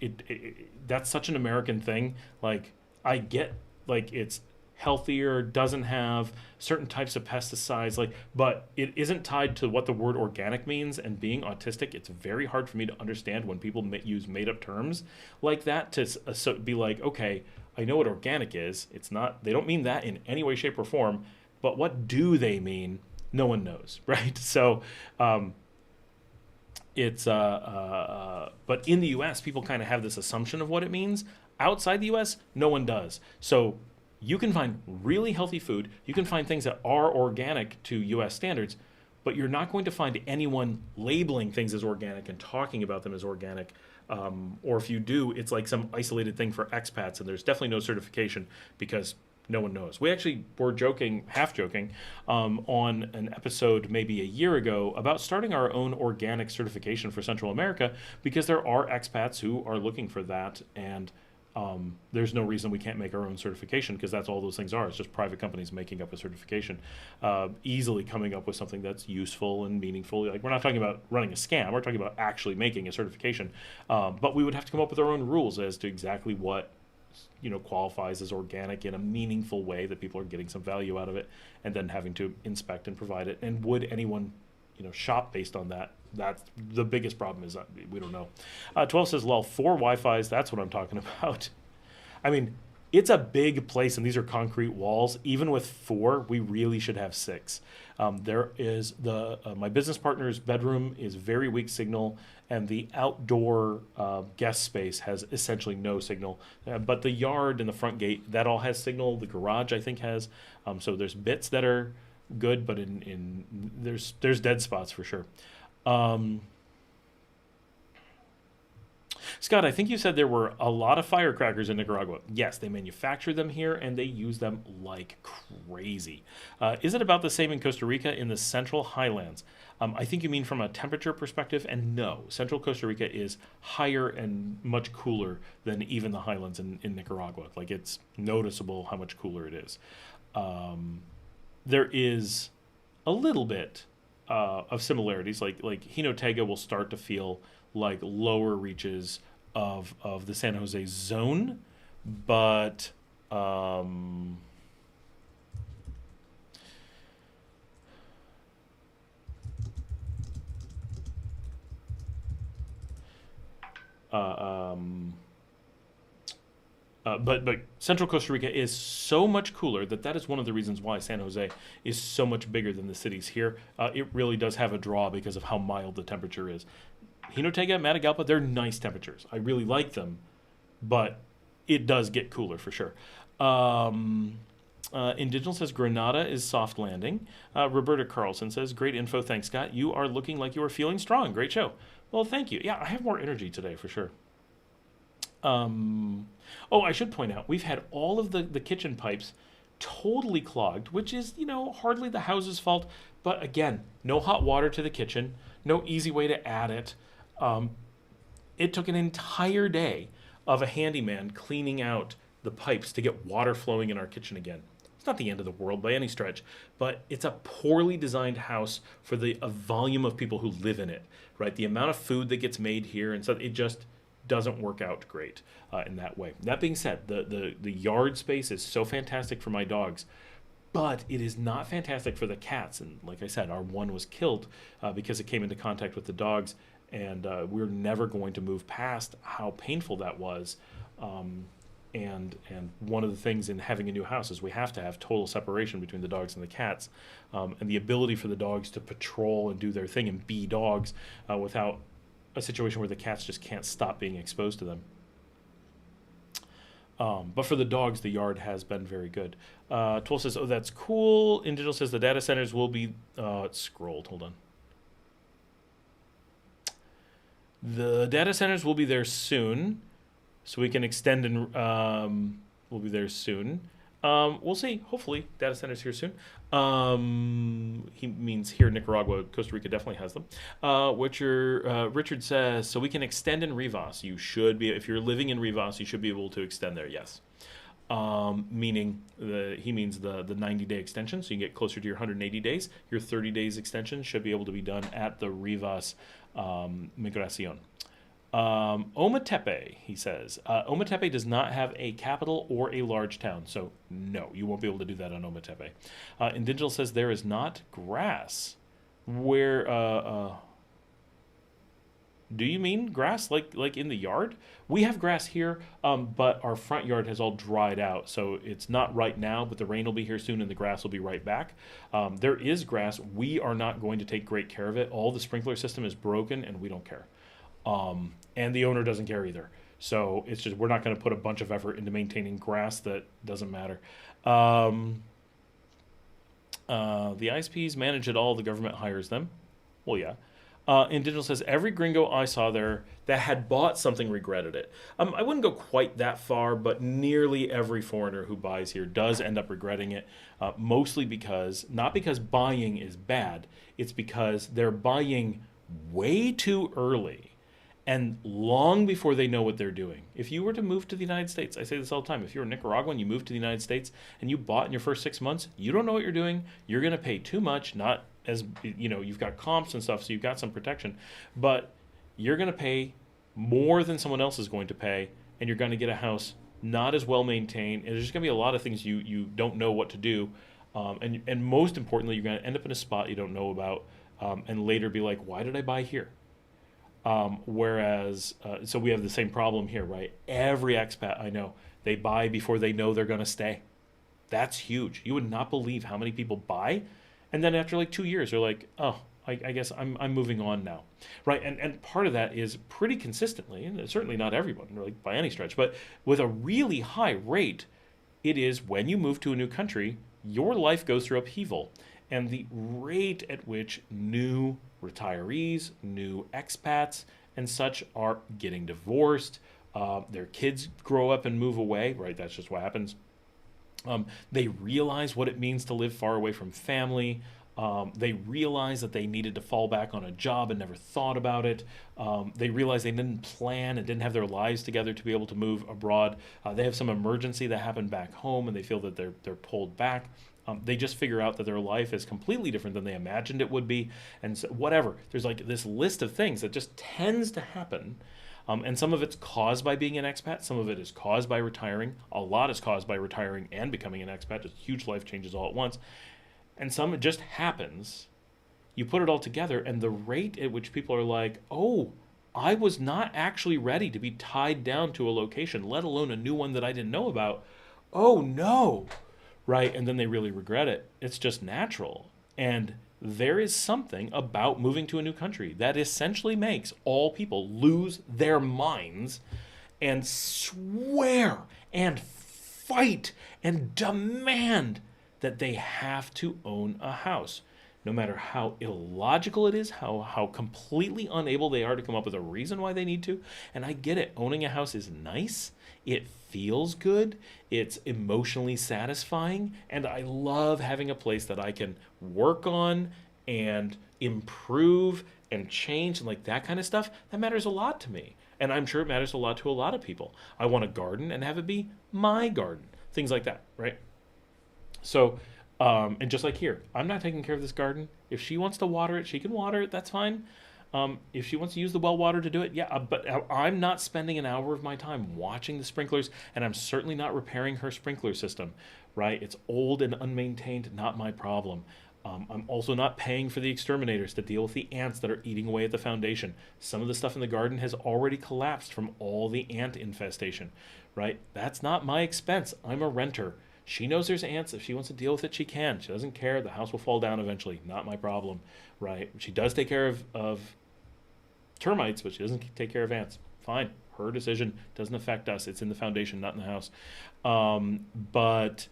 that's such an American thing. Like, I get, like, it's healthier, doesn't have certain types of pesticides, but it isn't tied to what the word organic means. And being autistic, it's very hard for me to understand when people use made-up terms like that to be like, okay, I know what organic is. It's not, they don't mean that in any way, shape, or form, but what do they mean? No one knows, right? So it's but in the US, people kind of have this assumption of what it means. Outside the US, no one does. So you can find really healthy food. You can find things that are organic to U.S. standards, but you're not going to find anyone labeling things as organic and talking about them as organic. Or if you do, it's like some isolated thing for expats, and there's definitely no certification because no one knows. We actually were joking, half joking, on an episode maybe a year ago about starting our own organic certification for Central America because there are expats who are looking for that, and there's no reason we can't make our own certification because that's all those things are. It's just private companies making up a certification, easily coming up with something that's useful and meaningful. Like, we're not talking about running a scam. We're talking about actually making a certification. But we would have to come up with our own rules as to exactly what qualifies as organic in a meaningful way that people are getting some value out of it, and then having to inspect and provide it. And would anyone shop based on that? That's the biggest problem, is we don't know. 12 says, lol, 4 Wi-Fis, that's what I'm talking about. I mean, it's a big place, and these are concrete walls. Even with 4, we really should have 6. There is my business partner's bedroom is very weak signal, and the outdoor guest space has essentially no signal. But the yard and the front gate, that all has signal. The garage, I think, has. So there's bits that are good, but there's dead spots for sure. Scott, I think you said there were a lot of firecrackers in Nicaragua. Yes, they manufacture them here and they use them like crazy. Is it about the same in Costa Rica in the central highlands? I think you mean from a temperature perspective, and no, central Costa Rica is higher and much cooler than even the highlands in Nicaragua. Like, it's noticeable how much cooler it is. There is a little bit of similarities. Like Jinotega will start to feel like lower reaches of the San Jose zone, but but Central Costa Rica is so much cooler that is one of the reasons why San Jose is so much bigger than the cities here. It really does have a draw because of how mild the temperature is. Jinotega, Matagalpa, they're nice temperatures. I really like them, but it does get cooler for sure. Indigenal says Granada is soft landing. Roberta Carlson says, great info, thanks, Scott. You are looking like you are feeling strong. Great show. Well, thank you. Yeah, I have more energy today for sure. I should point out, we've had all of the kitchen pipes totally clogged, which is, hardly the house's fault. But again, no hot water to the kitchen, no easy way to add it. It took an entire day of a handyman cleaning out the pipes to get water flowing in our kitchen again. It's not the end of the world by any stretch, but it's a poorly designed house for the volume of people who live in it, right? The amount of food that gets made here, and so it just doesn't work out great in that way. That being said, the yard space is so fantastic for my dogs, but it is not fantastic for the cats. And like I said, our one was killed because it came into contact with the dogs, and we're never going to move past how painful that was. And one of the things in having a new house is we have to have total separation between the dogs and the cats, and the ability for the dogs to patrol and do their thing and be dogs without a situation where the cats just can't stop being exposed to them. But for the dogs, the yard has been very good. Toll says, oh, that's cool. Indigenal says the data centers will be... it's scrolled. Hold on. The data centers will be there soon, so we can extend and... we'll be there soon. We'll see. Hopefully, data centers here soon. He means here in Nicaragua. Costa Rica definitely has them. Richard says, so we can extend in Rivas. You should be, if you're living in Rivas, you should be able to extend there, yes. Meaning, he means the 90-day extension, so you can get closer to your 180 days. Your 30 days extension should be able to be done at the Rivas Migracion. Ometepe, he says. Ometepe does not have a capital or a large town, so no, you won't be able to do that on Ometepe. Indigenal says there is not grass. Where, do you mean grass like in the yard? We have grass here, but our front yard has all dried out, so it's not right now, but the rain will be here soon and the grass will be right back. There is grass. We are not going to take great care of it. All the sprinkler system is broken, and we don't care. And the owner doesn't care either. So it's just, we're not going to put a bunch of effort into maintaining grass that doesn't matter. The ISPs manage it all. The government hires them. Well, yeah. Indigenous says, every gringo I saw there that had bought something regretted it. I wouldn't go quite that far, but nearly every foreigner who buys here does end up regretting it, mostly not because buying is bad, it's because they're buying way too early and long before they know what they're doing. If you were to move to the United States, I say this all the time, if you're a Nicaraguan, you move to the United States, and you bought in your first 6 months, you don't know what you're doing, you're going to pay too much, not as, you've got comps and stuff, so you've got some protection, but you're going to pay more than someone else is going to pay, and you're going to get a house not as well maintained, and there's just going to be a lot of things you don't know what to do, and most importantly, you're going to end up in a spot you don't know about, and later be like, why did I buy here? Whereas, so we have the same problem here, right? Every expat I know, they buy before they know they're going to stay. That's huge. You would not believe how many people buy, and then after like 2 years, they're like, oh, I guess I'm moving on now, right? And part of that is pretty consistently, and certainly not everyone, like by any stretch, but with a really high rate, it is when you move to a new country, your life goes through upheaval, and the rate at which new retirees, new expats, and such are getting divorced. Their kids grow up and move away, right? That's just what happens. They realize what it means to live far away from family. They realize that they needed to fall back on a job and never thought about it. They realize they didn't plan and didn't have their lives together to be able to move abroad. They have some emergency that happened back home, and they feel that they're pulled back. They just figure out that their life is completely different than they imagined it would be, and so whatever. There's like this list of things that just tends to happen. And some of it's caused by being an expat. Some of it is caused by retiring. A lot is caused by retiring and becoming an expat. Just huge life changes all at once. And some it just happens. You put it all together, and the rate at which people are like, oh, I was not actually ready to be tied down to a location, let alone a new one that I didn't know about. Oh, no. Right? And then they really regret it. It's just natural. And there is something about moving to a new country that essentially makes all people lose their minds and swear and fight and demand that they have to own a house. No matter how illogical it is, how completely unable they are to come up with a reason why they need to. And I get it. Owning a house is nice. It feels good. It's emotionally satisfying. And I love having a place that I can work on and improve and change and like that kind of stuff. That matters a lot to me. And I'm sure it matters a lot to a lot of people. I want a garden and have it be my garden. Things like that, right? So, and just like here, I'm not taking care of this garden. If she wants to water it, she can water it. That's fine. If she wants to use the well water to do it, yeah, but I'm not spending an hour of my time watching the sprinklers, and I'm certainly not repairing her sprinkler system, right? It's old and unmaintained, not my problem. I'm also not paying for the exterminators to deal with the ants that are eating away at the foundation. Some of the stuff in the garden has already collapsed from all the ant infestation, right? That's not my expense. I'm a renter. She knows there's ants. If she wants to deal with it, she can. She doesn't care. The house will fall down eventually. Not my problem, right? She does take care of termites, but she doesn't take care of ants. Fine. Her decision. Doesn't affect us. It's in the foundation, not in the house. But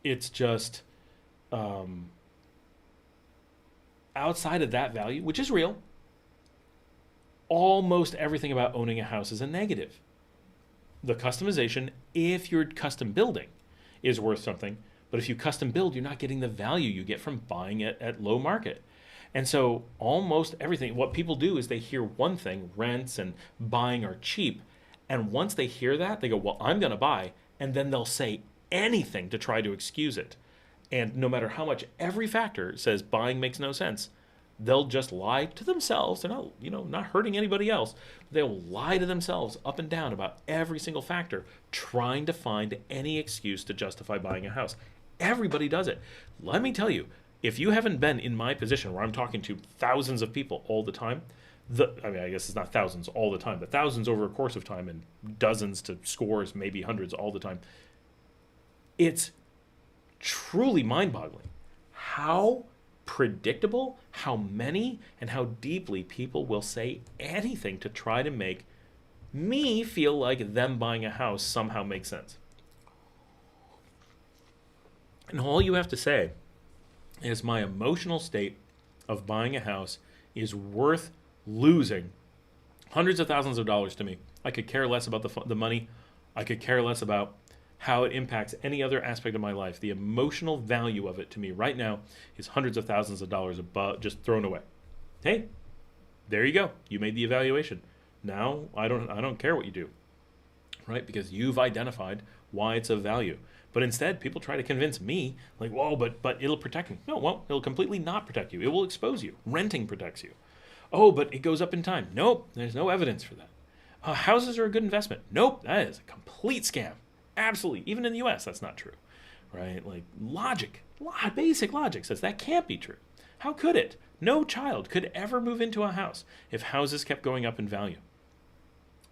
it's just outside of that value, which is real, almost everything about owning a house is a negative. The customization, if you're custom building, is worth something. But if you custom build, you're not getting the value you get from buying it at low market. And so almost everything, what people do is they hear one thing, rents and buying are cheap. And once they hear that, they go, well, I'm going to buy. And then they'll say anything to try to excuse it. And no matter how much every factor says buying makes no sense, they'll just lie to themselves. They're not, not hurting anybody else. They'll lie to themselves up and down about every single factor, trying to find any excuse to justify buying a house. Everybody does it. Let me tell you, if you haven't been in my position where I'm talking to thousands of people all the time, I guess it's not thousands all the time, but thousands over a course of time and dozens to scores, maybe hundreds all the time, it's truly mind-boggling how predictable, how many, and how deeply people will say anything to try to make me feel like them buying a house somehow makes sense. And all you have to say is my emotional state of buying a house is worth losing hundreds of thousands of dollars to me. I could care less about the money. I could care less about how it impacts any other aspect of my life. The emotional value of it to me right now is hundreds of thousands of dollars above, just thrown away. Hey, there you go. You made the evaluation. Now I don't care what you do, right? Because you've identified why it's of value. But instead, people try to convince me, like, whoa, but it'll protect me. No, it won't. It'll completely not protect you. It will expose you. Renting protects you. Oh, but it goes up in time. Nope, there's no evidence for that. Houses are a good investment. Nope, that is a complete scam. Absolutely. Even in the U.S., that's not true, right? Like basic logic says that can't be true. How could it? No child could ever move into a house if houses kept going up in value,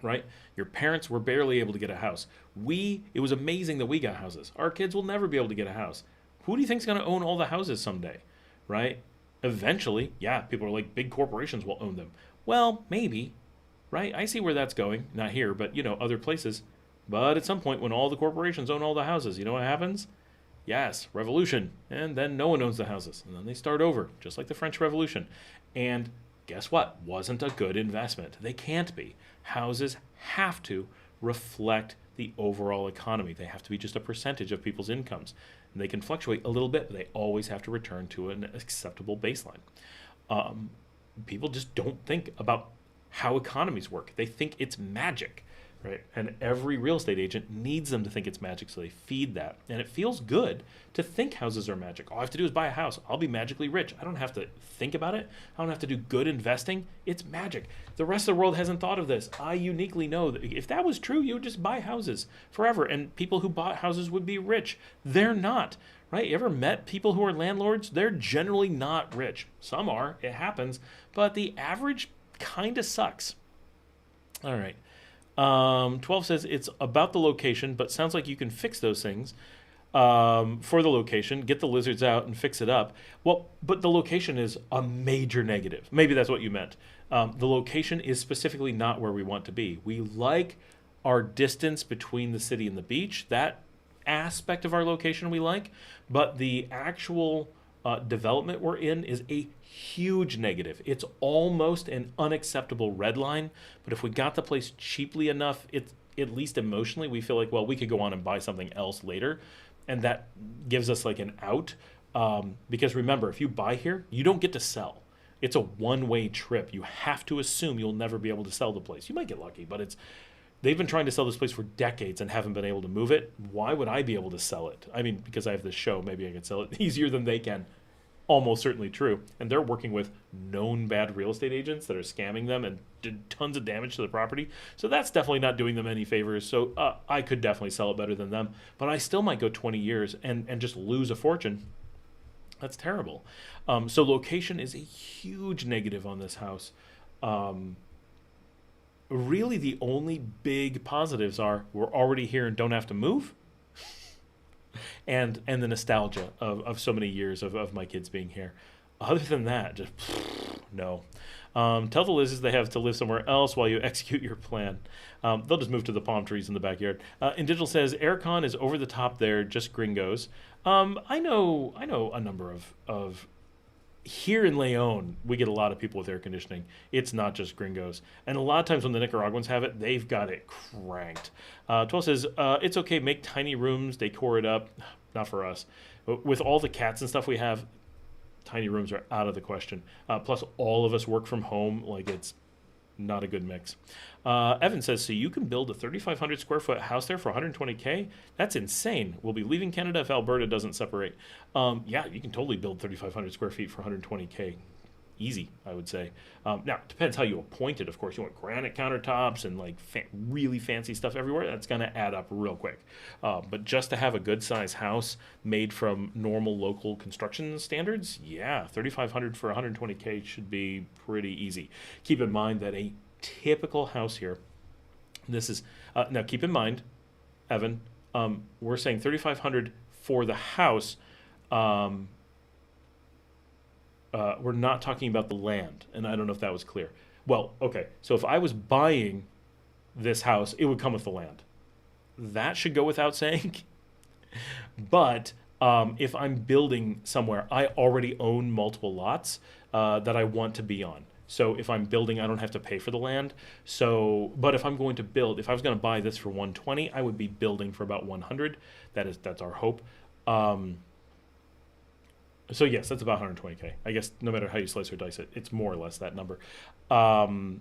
right? Your parents were barely able to get a house. It was amazing that we got houses. Our kids will never be able to get a house. Who do you think is going to own all the houses someday, right? Eventually, yeah, people are like, big corporations will own them. Well, maybe, right? I see where that's going. Not here, but, other places. But at some point, when all the corporations own all the houses, you know what happens? Yes, revolution. And then no one owns the houses. And then they start over, just like the French Revolution. And Guess what? Wasn't a good investment. They can't be. Houses have to reflect the overall economy. They have to be just a percentage of people's incomes. And they can fluctuate a little bit, but they always have to return to an acceptable baseline. People just don't think about how economies work. They think it's magic, right? And every real estate agent needs them to think it's magic, so they feed that. And it feels good to think houses are magic. All I have to do is buy a house. I'll be magically rich. I don't have to think about it. I don't have to do good investing. It's magic. The rest of the world hasn't thought of this. I uniquely know that if that was true, you would just buy houses forever, and people who bought houses would be rich. They're not. Right? You ever met people who are landlords? They're generally not rich. Some are. It happens. But the average kind of sucks. All right. 12 says it's about the location, but sounds like you can fix those things for the location, get the lizards out and fix it up. Well, but the location is a major negative. Maybe that's what you meant. The location is specifically not where we want to be. We like our distance between the city and the beach. That aspect of our location we like, but the actual development we're in is a huge negative. It's almost an unacceptable red line, but if we got the place cheaply enough, it's at least emotionally we feel like, well, we could go on and buy something else later, and that gives us like an out. Because remember, if you buy here, you don't get to sell. It's a one-way trip. You have to assume you'll never be able to sell the place. You might get lucky, but they've been trying to sell this place for decades and haven't been able to move it. Why would I be able to sell it? I mean, because I have this show, maybe I could sell it easier than they can. Almost certainly true. And they're working with known bad real estate agents that are scamming them and did tons of damage to the property. So that's definitely not doing them any favors. So I could definitely sell it better than them. But I still might go 20 years and just lose a fortune. That's terrible. So location is a huge negative on this house. Really, the only big positives are we're already here and don't have to move. And the nostalgia of so many years of my kids being here. Other than that, just no. Tell the Lizards they have to live somewhere else while you execute your plan. They'll just move to the palm trees in the backyard. Indigital says aircon is over the top there, just gringos. I know a number of here in Leon, we get a lot of people with air conditioning. It's not just gringos. And a lot of times when the Nicaraguans have it, they've got it cranked. 12 says, it's okay, make tiny rooms, decor it up. Not for us. With all the cats and stuff we have, tiny rooms are out of the question. Plus, all of us work from home. Like, it's not a good mix. Evan says, so you can build a 3,500 square foot house there for 120K? That's insane. We'll be leaving Canada if Alberta doesn't separate. Yeah, you can totally build 3,500 square feet for 120K. Easy, I would say. Now, it depends how you appoint it, of course. You want granite countertops and like really fancy stuff everywhere. That's going to add up real quick. But just to have a good size house made from normal local construction standards, yeah, 3,500 for 120K should be pretty easy. Keep in mind that a typical house here, this is, now keep in mind, Evan, we're saying 3,500 for the house. We're not talking about the land, and I don't know if that was clear. Well, okay, so if I was buying this house, it would come with the land. That should go without saying. But if I'm building somewhere, I already own multiple lots that I want to be on. So if I'm building, I don't have to pay for the land. So, but if I'm going to build, if I was going to buy this for 120, I would be building for about 100. That's our hope. So yes, that's about 120K. I guess no matter how you slice or dice it, it's more or less that number. No,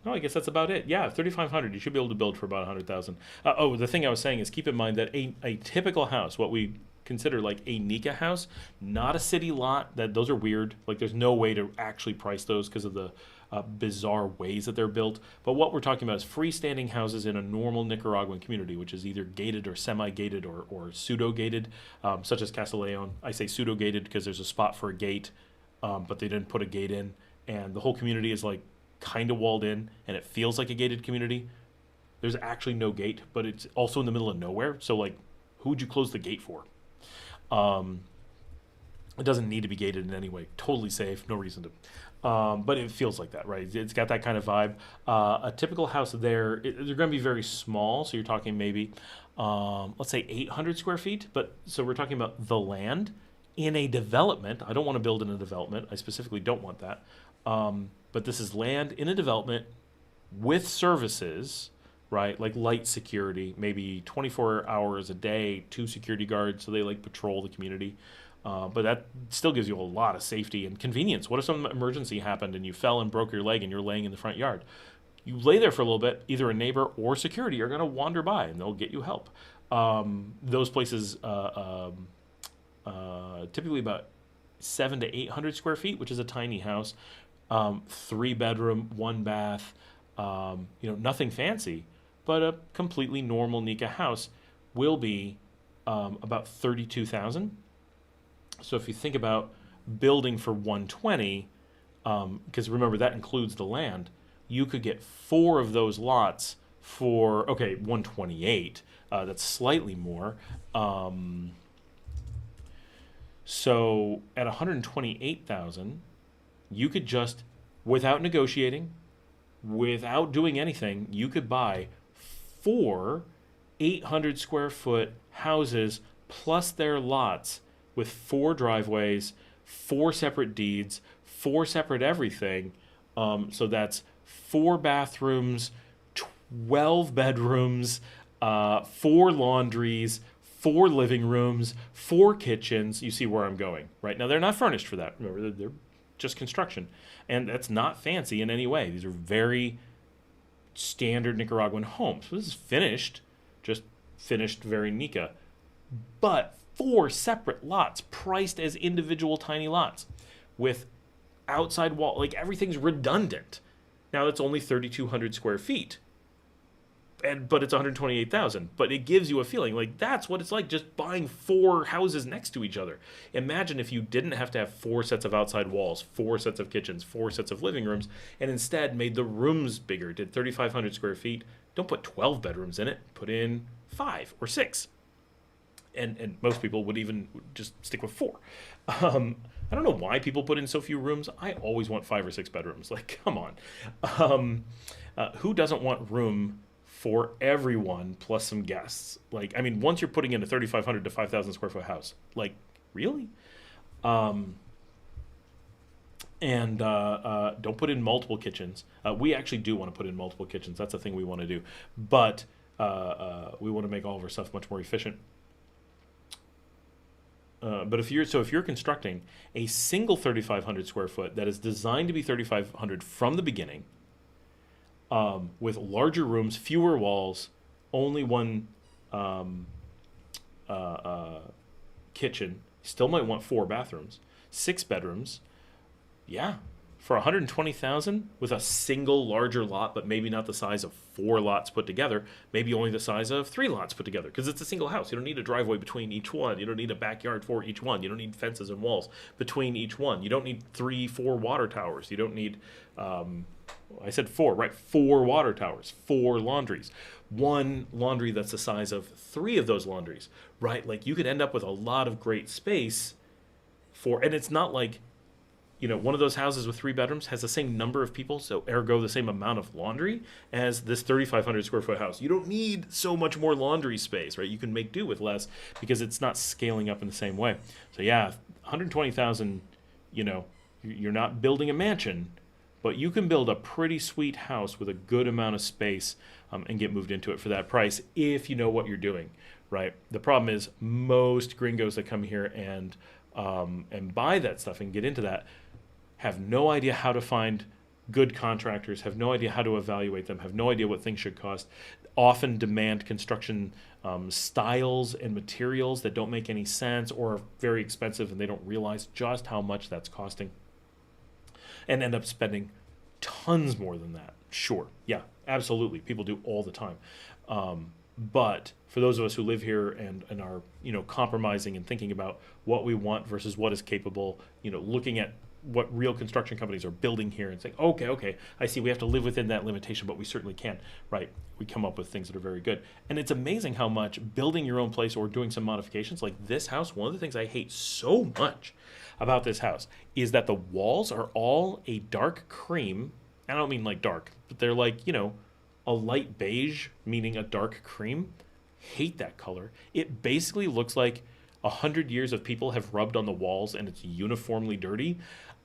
I guess that's about it. Yeah, 3,500. You should be able to build for about 100,000. The thing I was saying is keep in mind that a typical house, what we consider like a Nika house, not a city lot. Those are weird. Like there's no way to actually price those because of the bizarre ways that they're built. But what we're talking about is freestanding houses in a normal Nicaraguan community, which is either gated or semi-gated or pseudo-gated, such as Castelleon. I say pseudo-gated because there's a spot for a gate, but they didn't put a gate in, and the whole community is like kind of walled in, and it feels like a gated community. There's actually no gate, but it's also in the middle of nowhere. So like, who would you close the gate for? It doesn't need to be gated in any way. Totally safe, no reason to. But it feels like that, right? It's got that kind of vibe. A typical house there, they're going to be very small. So you're talking maybe let's say 800 square feet. But so we're talking about the land in a development. I don't want to build in a development. I specifically don't want that. But this is land in a development with services, right? Like light security, maybe 24 hours a day, 2 security guards, so they like patrol the community. But that still gives you a lot of safety and convenience. What if some emergency happened and you fell and broke your leg and you're laying in the front yard? You lay there for a little bit, either a neighbor or security are going to wander by and they'll get you help. Those places typically about 700 to 800 square feet, which is a tiny house, 3 bedroom, 1 bath, nothing fancy, but a completely normal Nika house will be about 32,000. So if you think about building for 120, because remember that includes the land, you could get 4 of those lots for 128. That's slightly more. So at 128,000, you could just, without negotiating, without doing anything, you could buy 4 800 square foot houses plus their lots with 4 driveways, 4 separate deeds, 4 separate everything. So that's 4 bathrooms, 12 bedrooms, 4 laundries, 4 living rooms, 4 kitchens. You see where I'm going, right? Now, they're not furnished for that. Remember, they're just construction. And that's not fancy in any way. These are very standard Nicaraguan homes. So this is finished, just finished very Nica. But 4 separate lots priced as individual tiny lots with outside wall, like everything's redundant. Now it's only 3,200 square feet, but it's 128,000. But it gives you a feeling like that's what it's like just buying 4 houses next to each other. Imagine if you didn't have to have 4 sets of outside walls, 4 sets of kitchens, 4 sets of living rooms, and instead made the rooms bigger, did 3,500 square feet. Don't put 12 bedrooms in it, put in 5 or 6. And most people would even just stick with 4. I don't know why people put in so few rooms. I always want 5 or 6 bedrooms. Like, come on. Who doesn't want room for everyone plus some guests? Like, I mean, once you're putting in a 3,500 to 5,000 square foot house, like, really? Don't put in multiple kitchens. We actually do want to put in multiple kitchens. That's a thing we want to do. But we want to make all of our stuff much more efficient. But if you're constructing a single 3,500 square foot that is designed to be 3,500 from the beginning, with larger rooms, fewer walls, only 1 kitchen, still might want 4 bathrooms, 6 bedrooms, yeah, for 120,000 with a single larger lot, but maybe not the size of 4 lots put together, maybe only the size of 3 lots put together, because it's a single house. You don't need a driveway between each one. You don't need a backyard for each one. You don't need fences and walls between each one. You don't need 3, 4 water towers. You don't need, I said 4, right? 4 water towers, 4 laundries. 1 laundry that's the size of 3 of those laundries, right? Like, you could end up with a lot of great space and it's not like, one of those houses with 3 bedrooms has the same number of people, so ergo the same amount of laundry as this 3,500 square foot house. You don't need so much more laundry space, right? You can make do with less because it's not scaling up in the same way. So yeah, 120,000, you're not building a mansion, but you can build a pretty sweet house with a good amount of space and get moved into it for that price if you know what you're doing, right? The problem is most gringos that come here and buy that stuff and get into that have no idea how to find good contractors, have no idea how to evaluate them, have no idea what things should cost, often demand construction styles and materials that don't make any sense or are very expensive and they don't realize just how much that's costing and end up spending tons more than that. Sure, yeah, absolutely. People do all the time. But for those of us who live here and are, compromising and thinking about what we want versus what is capable, looking at what real construction companies are building here and saying, okay, I see we have to live within that limitation, but we certainly can, right? We come up with things that are very good. And it's amazing how much building your own place or doing some modifications like this house, one of the things I hate so much about this house is that the walls are all a dark cream. I don't mean like dark, but they're like, a light beige, meaning a dark cream. hate that color. It basically looks like 100 years of people have rubbed on the walls and it's uniformly dirty.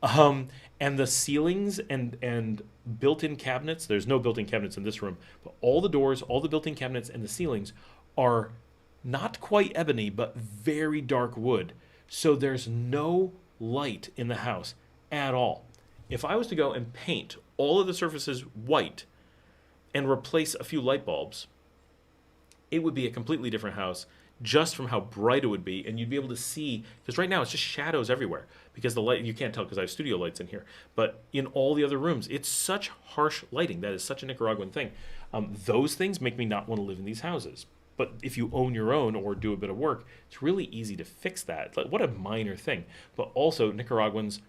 And the ceilings and built-in cabinets, there's no built-in cabinets in this room, but all the doors, all the built-in cabinets and the ceilings are not quite ebony, but very dark wood. So there's no light in the house at all. If I was to go and paint all of the surfaces white and replace a few light bulbs, it would be a completely different house just from how bright it would be. And you'd be able to see, because right now it's just shadows everywhere because the light, you can't tell because I have studio lights in here, but in all the other rooms, it's such harsh lighting. That is such a Nicaraguan thing. Those things make me not want to live in these houses. But if you own your own or do a bit of work, it's really easy to fix that. Like, what a minor thing. But also, Nicaraguans,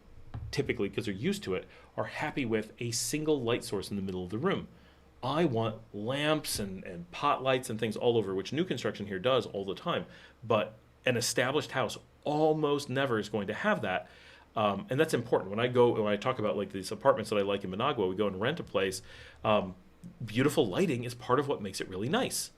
typically, because they're used to it, are happy with a single light source in the middle of the room. I want lamps and pot lights and things all over, which new construction here does all the time. But an established house almost never is going to have that. And that's important. When I talk about like these apartments that I like in Managua, we go and rent a place. Beautiful lighting is part of what makes it really nice.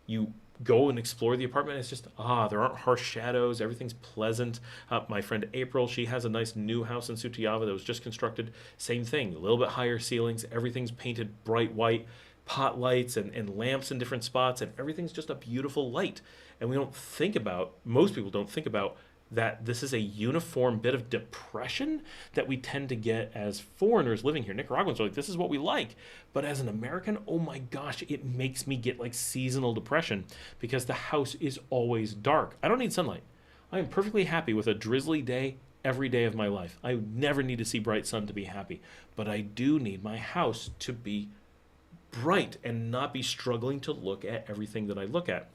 You go and explore the apartment. It's just, there aren't harsh shadows. Everything's pleasant. My friend April, she has a nice new house in Sutiava that was just constructed. Same thing, a little bit higher ceilings. Everything's painted bright white, pot lights and lamps in different spots, and everything's just a beautiful light. And most people don't think about that this is a uniform bit of depression that we tend to get as foreigners living here. Nicaraguans are like, this is what we like. But as an American, oh my gosh, it makes me get like seasonal depression because the house is always dark. I don't need sunlight. I am perfectly happy with a drizzly day every day of my life. I never need to see bright sun to be happy. But I do need my house to be bright and not be struggling to look at everything that I look at.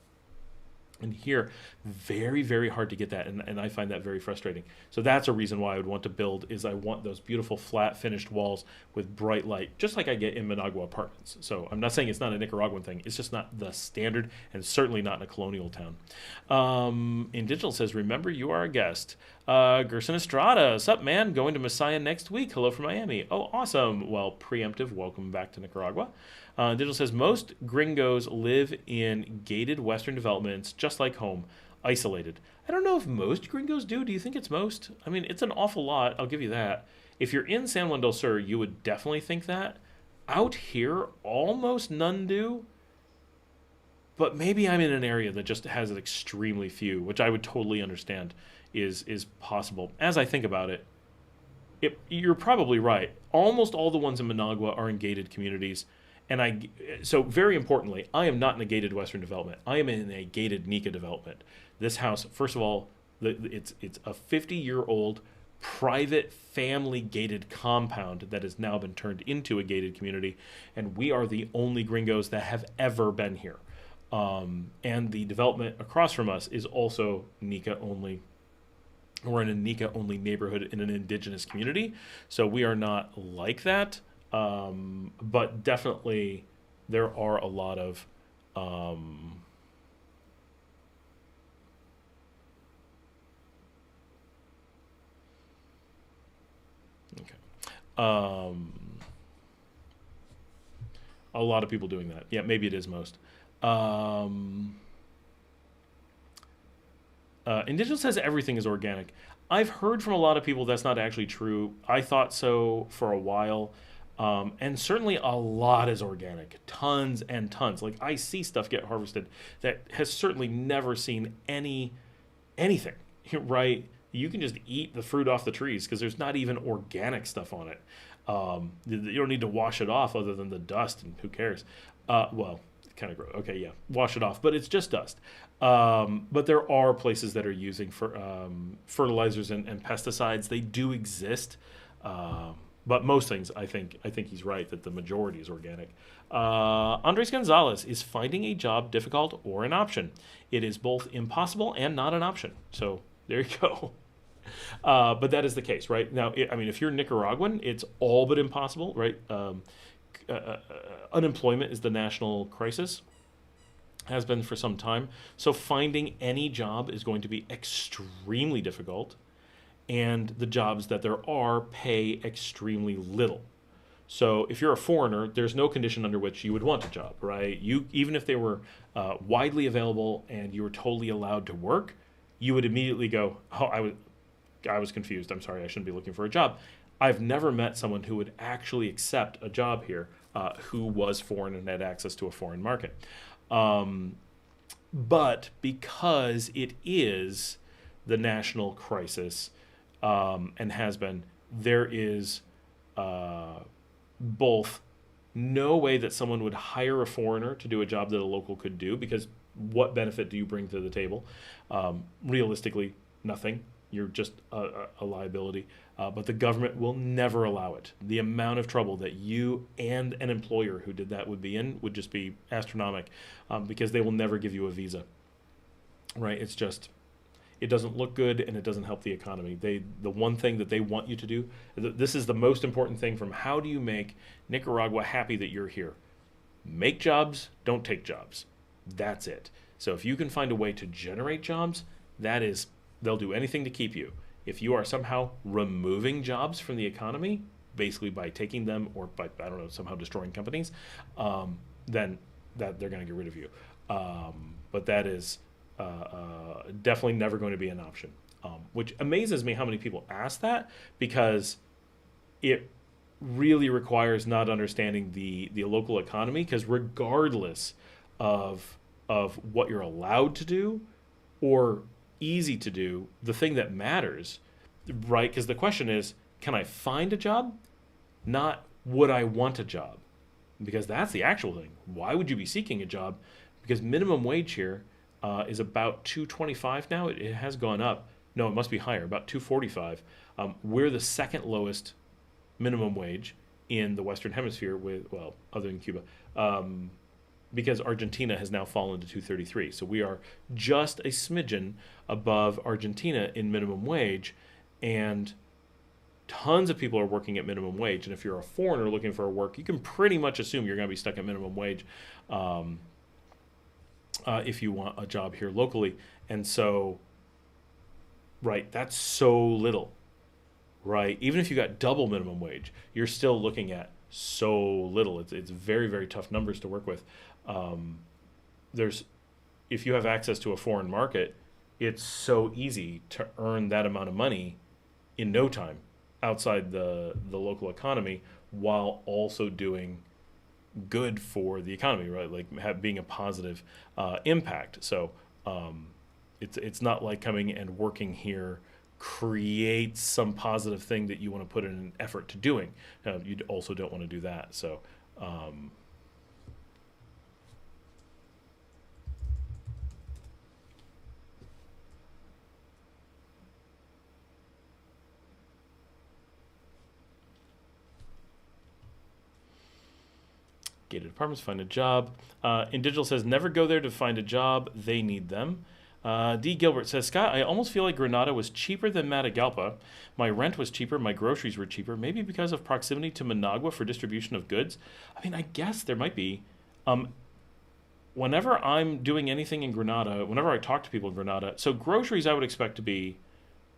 And here, very, very hard to get that, and I find that very frustrating. So that's a reason why I would want to build, is I want those beautiful flat finished walls with bright light, just like I get in Managua apartments. So I'm not saying it's not a Nicaraguan thing, it's just not the standard, and certainly not in a colonial town. In Digital says, remember you are a guest. Gerson Estrada, sup man, going to Messiah next week. Hello from Miami. Oh, awesome. Well, preemptive, welcome back to Nicaragua. Digital says, most gringos live in gated Western developments, just like home, isolated. I don't know if most gringos do. Do you think it's most? I mean, it's an awful lot, I'll give you that. If you're in San Juan del Sur, you would definitely think that. Out here, almost none do. But maybe I'm in an area that just has extremely few, which I would totally understand is possible. As I think about it, you're probably right. Almost all the ones in Managua are in gated communities. And so very importantly, I am not in a gated Western development. I am in a gated Nica development. This house, first of all, it's a 50-year-old private family gated compound that has now been turned into a gated community. And we are the only gringos that have ever been here. And the development across from us is also Nica only. We're in a Nica only neighborhood in an indigenous community. So we are not like that. But definitely there are a lot of a lot of people doing that. Yeah, maybe it is most. Indigenous says everything is organic. I've heard from a lot of people that's not actually true. I thought so for a while. And certainly a lot is organic, tons and tons. Like I see stuff get harvested that has certainly never seen anything, right? You can just eat the fruit off the trees because there's not even organic stuff on it. You don't need to wash it off other than the dust, and who cares? Well, kind of gross. Okay, yeah, wash it off, but it's just dust. But there are places that are using fertilizers and pesticides. They do exist. But most things, I think he's right that the majority is organic. Andres Gonzalez, is finding a job difficult or an option? It is both impossible and not an option. So there you go. But that is the case, right? Now, if you're Nicaraguan, it's all but impossible, right? Unemployment is the national crisis, has been for some time. So finding any job is going to be extremely difficult. And the jobs that there are pay extremely little. So if you're a foreigner, there's no condition under which you would want a job, right? You, even if they were widely available and you were totally allowed to work, you would immediately go, oh, I was confused. I'm sorry, I shouldn't be looking for a job. I've never met someone who would actually accept a job here who was foreign and had access to a foreign market. But because it is the national crisis and has been, there is both no way that someone would hire a foreigner to do a job that a local could do, because what benefit do you bring to the table? Realistically, nothing. You're just a liability. But the government will never allow it. The amount of trouble that you and an employer who did that would be in would just be astronomical, because they will never give you a visa. Right? It's just, it doesn't look good and it doesn't help the economy. The one thing that they want you to do, this is the most important thing from how do you make Nicaragua happy that you're here? Make jobs, don't take jobs. That's it. So if you can find a way to generate jobs, they'll do anything to keep you. If you are somehow removing jobs from the economy, basically by taking them or by, I don't know, somehow destroying companies, then that they're going to get rid of you. But that is definitely never going to be an option, which amazes me how many people ask that, because it really requires not understanding the local economy, because regardless of what you're allowed to do or easy to do, the thing that matters, right? Because the question is, can I find a job? Not would I want a job? Because that's the actual thing. Why would you be seeking a job? Because minimum wage here is about $2.25 now. It has gone up. No, it must be higher, about $2.45. We're the second lowest minimum wage in the Western Hemisphere, with, well, other than Cuba. Because Argentina has now fallen to $2.33. So we are just a smidgen above Argentina in minimum wage, and tons of people are working at minimum wage. And if you're a foreigner looking for work, you can pretty much assume you're going to be stuck at minimum wage if you want a job here locally. And so, right, that's so little, right? Even if you got double minimum wage, you're still looking at so little. It's very, very tough numbers to work with. If you have access to a foreign market, it's so easy to earn that amount of money in no time outside the local economy, while also doing good for the economy, right? Like being a positive impact. So it's not like coming and working here creates some positive thing that you want to put in an effort to doing. You also don't want to do that. So gated apartments, find a job. In Digital says, never go there to find a job. They need them. D. Gilbert says, Scott, I almost feel like Granada was cheaper than Matagalpa. My rent was cheaper. My groceries were cheaper. Maybe because of proximity to Managua for distribution of goods. I mean, I guess there might be. Whenever I'm doing anything in Granada, whenever I talk to people in Granada, so groceries I would expect to be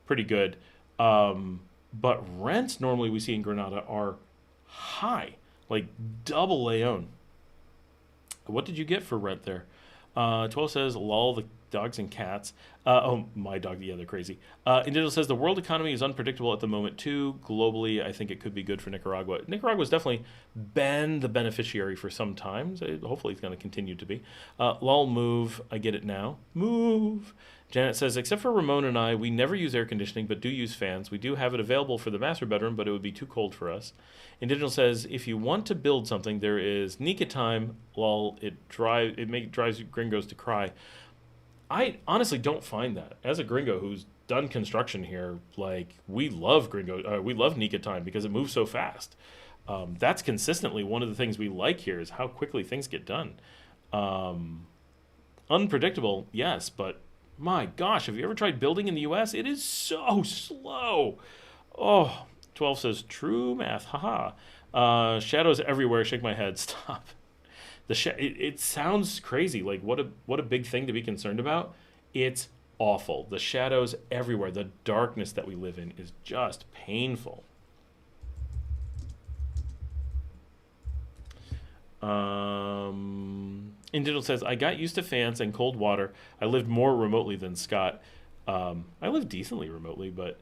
pretty good. But rents normally we see in Granada are high, like double Leon. What did you get for rent there? 12 says, lol, the dogs and cats. Oh, my dog, yeah, they're crazy. Individual says, the world economy is unpredictable at the moment, too. Globally, I think it could be good for Nicaragua. Nicaragua's definitely been the beneficiary for some time. So hopefully it's going to continue to be. Lol, move. I get it now. Move. Janet says, except for Ramon and I, we never use air conditioning, but do use fans. We do have it available for the master bedroom, but it would be too cold for us. Individual says, if you want to build something, there is Nika time. Lol, it drives gringos to cry. I honestly don't find that. As a gringo who's done construction here, like, we love Nika time because it moves so fast. That's consistently one of the things we like here, is how quickly things get done. Unpredictable, yes, but my gosh, have you ever tried building in the U.S.? It is so slow. Oh, 12 says, true math, haha. Shadows everywhere, shake my head, stop. It sounds crazy, like what a big thing to be concerned about. It's awful. The shadows everywhere, the darkness that we live in is just painful. Individual says, I got used to fans and cold water. I lived more remotely than Scott. I lived decently remotely, but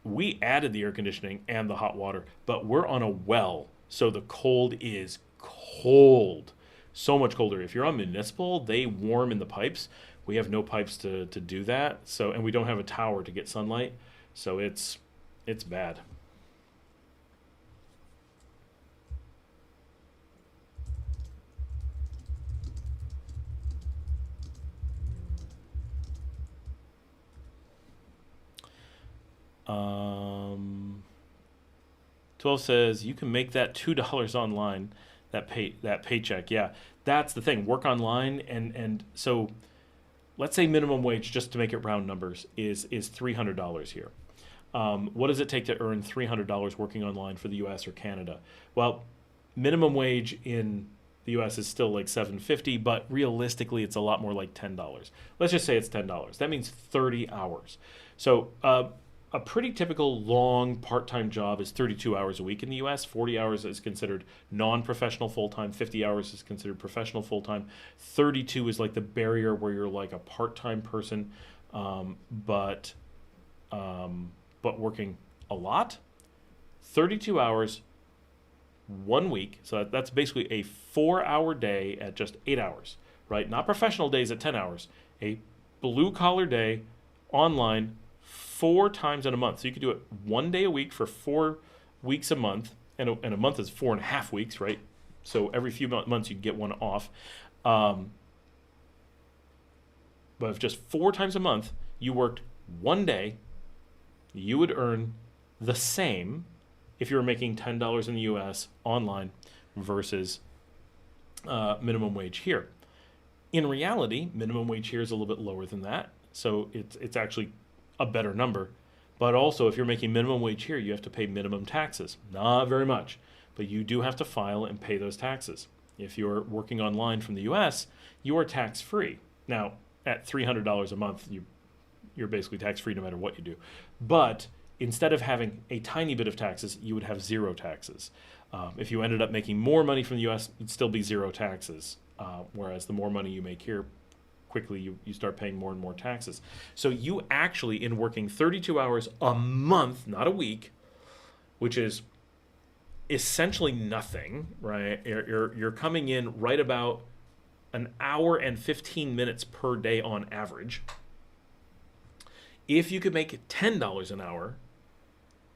we added the air conditioning and the hot water, but we're on a well, so the cold is cold. So much colder. If you're on municipal, they warm in the pipes. We have no pipes to do that. So, and we don't have a tower to get sunlight. So it's bad. Um, 12 says you can make that $2 online. That paycheck, yeah, that's the thing. Work online, and so let's say minimum wage, just to make it round numbers, is $300 here. What does it take to earn $300 working online for the U.S. or Canada? Well, minimum wage in the U.S. is still like $7.50, but realistically, it's a lot more like $10. Let's just say it's $10. That means 30 hours. So a pretty typical long part-time job is 32 hours a week in the U.S. 40 hours is considered non-professional full-time. 50 hours is considered professional full-time. 32 is like the barrier where you're like a part-time person, but working a lot. 32 hours, 1 week. So that's basically a 4-hour day at just 8 hours, right? Not professional days at 10 hours. A blue-collar day online 4 times in a month. So you could do it 1 day a week for 4 weeks a month, and a month is 4.5 weeks, right? So every few months you get one off. But if just 4 times a month you worked 1 day, you would earn the same if you were making $10 in the U.S. online versus minimum wage here. In reality, minimum wage here is a little bit lower than that, so it's actually a better number. But also, if you're making minimum wage here, you have to pay minimum taxes. Not very much, but you do have to file and pay those taxes. If you're working online from the U.S., you are tax-free. Now, at $300 a month, you're basically tax-free no matter what you do. But instead of having a tiny bit of taxes, you would have 0 taxes. If you ended up making more money from the U.S., it'd still be 0 taxes. Whereas the more money you make here, quickly you start paying more and more taxes. So you actually, in working 32 hours a month, not a week, which is essentially nothing, right? You're coming in right about an hour and 15 minutes per day on average. If you could make $10 an hour,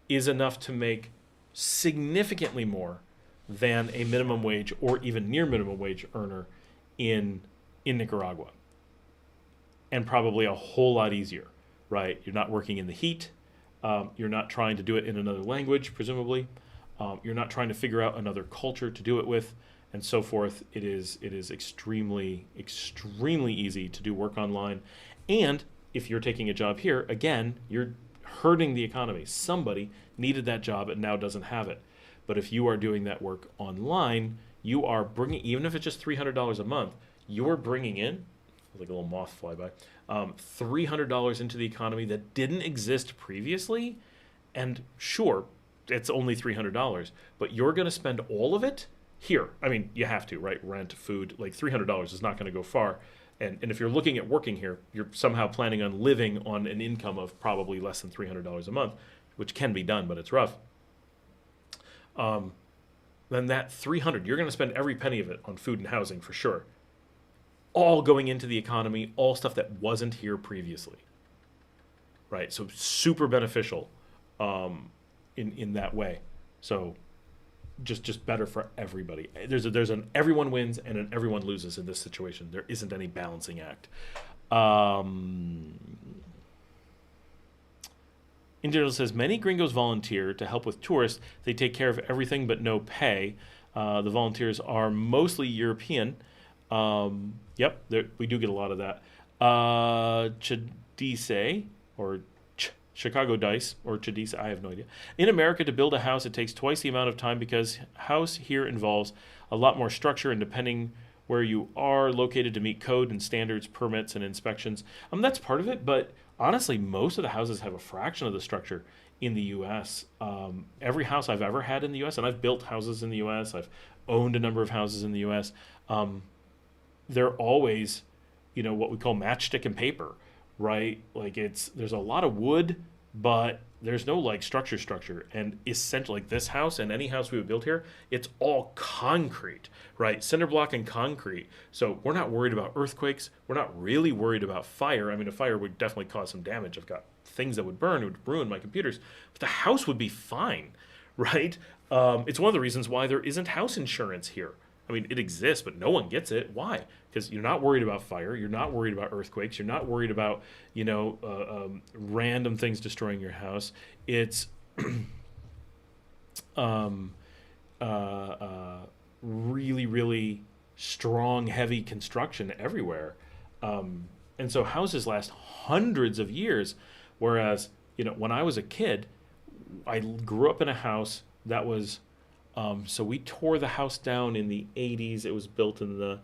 is enough to make significantly more than a minimum wage or even near minimum wage earner in Nicaragua. And probably a whole lot easier, right? You're not working in the heat. You're not trying to do it in another language, presumably. You're not trying to figure out another culture to do it with, and so forth. It is extremely, extremely easy to do work online. And if you're taking a job here, again, you're hurting the economy. Somebody needed that job and now doesn't have it. But if you are doing that work online, you are bringing, even if it's just $300 a month, you're bringing in, like a little moth flyby, $300 into the economy that didn't exist previously. And sure, it's only $300, but you're going to spend all of it here. I mean, you have to, right? Rent, food, like $300 is not going to go far. And if you're looking at working here, you're somehow planning on living on an income of probably less than $300 a month, which can be done, but it's rough. Then that $300, you're going to spend every penny of it on food and housing for sure. All going into the economy, all stuff that wasn't here previously, right? So super beneficial in that way. So just better for everybody. There's an everyone wins and an everyone loses in this situation. There isn't any balancing act. Individual says, many gringos volunteer to help with tourists. They take care of everything but no pay. The volunteers are mostly European. Yep, we do get a lot of that. Chadice, or Chicago Dice, or Chadice, I have no idea. In America, to build a house, it takes twice the amount of time because house here involves a lot more structure, and depending where you are located to meet code and standards, permits, and inspections. That's part of it, but honestly, most of the houses have a fraction of the structure. in the U.S. Every house I've ever had in the U.S., and I've built houses in the U.S., I've owned a number of houses in the U.S. They're always, what we call matchstick and paper, right? Like there's a lot of wood, but there's no like structure. And essentially, like this house and any house we would build here, it's all concrete, right? Cinder block and concrete. So we're not worried about earthquakes. We're not really worried about fire. I mean, a fire would definitely cause some damage. I've got things that would burn, it would ruin my computers, but the house would be fine, right? It's one of the reasons why there isn't house insurance here. I mean, it exists, but no one gets it. Why? Because you're not worried about fire. You're not worried about earthquakes. You're not worried about, random things destroying your house. It's really, really strong, heavy construction everywhere. And so houses last hundreds of years. Whereas, when I was a kid, I grew up in a house that was, so we tore the house down in the 80s. It was built in the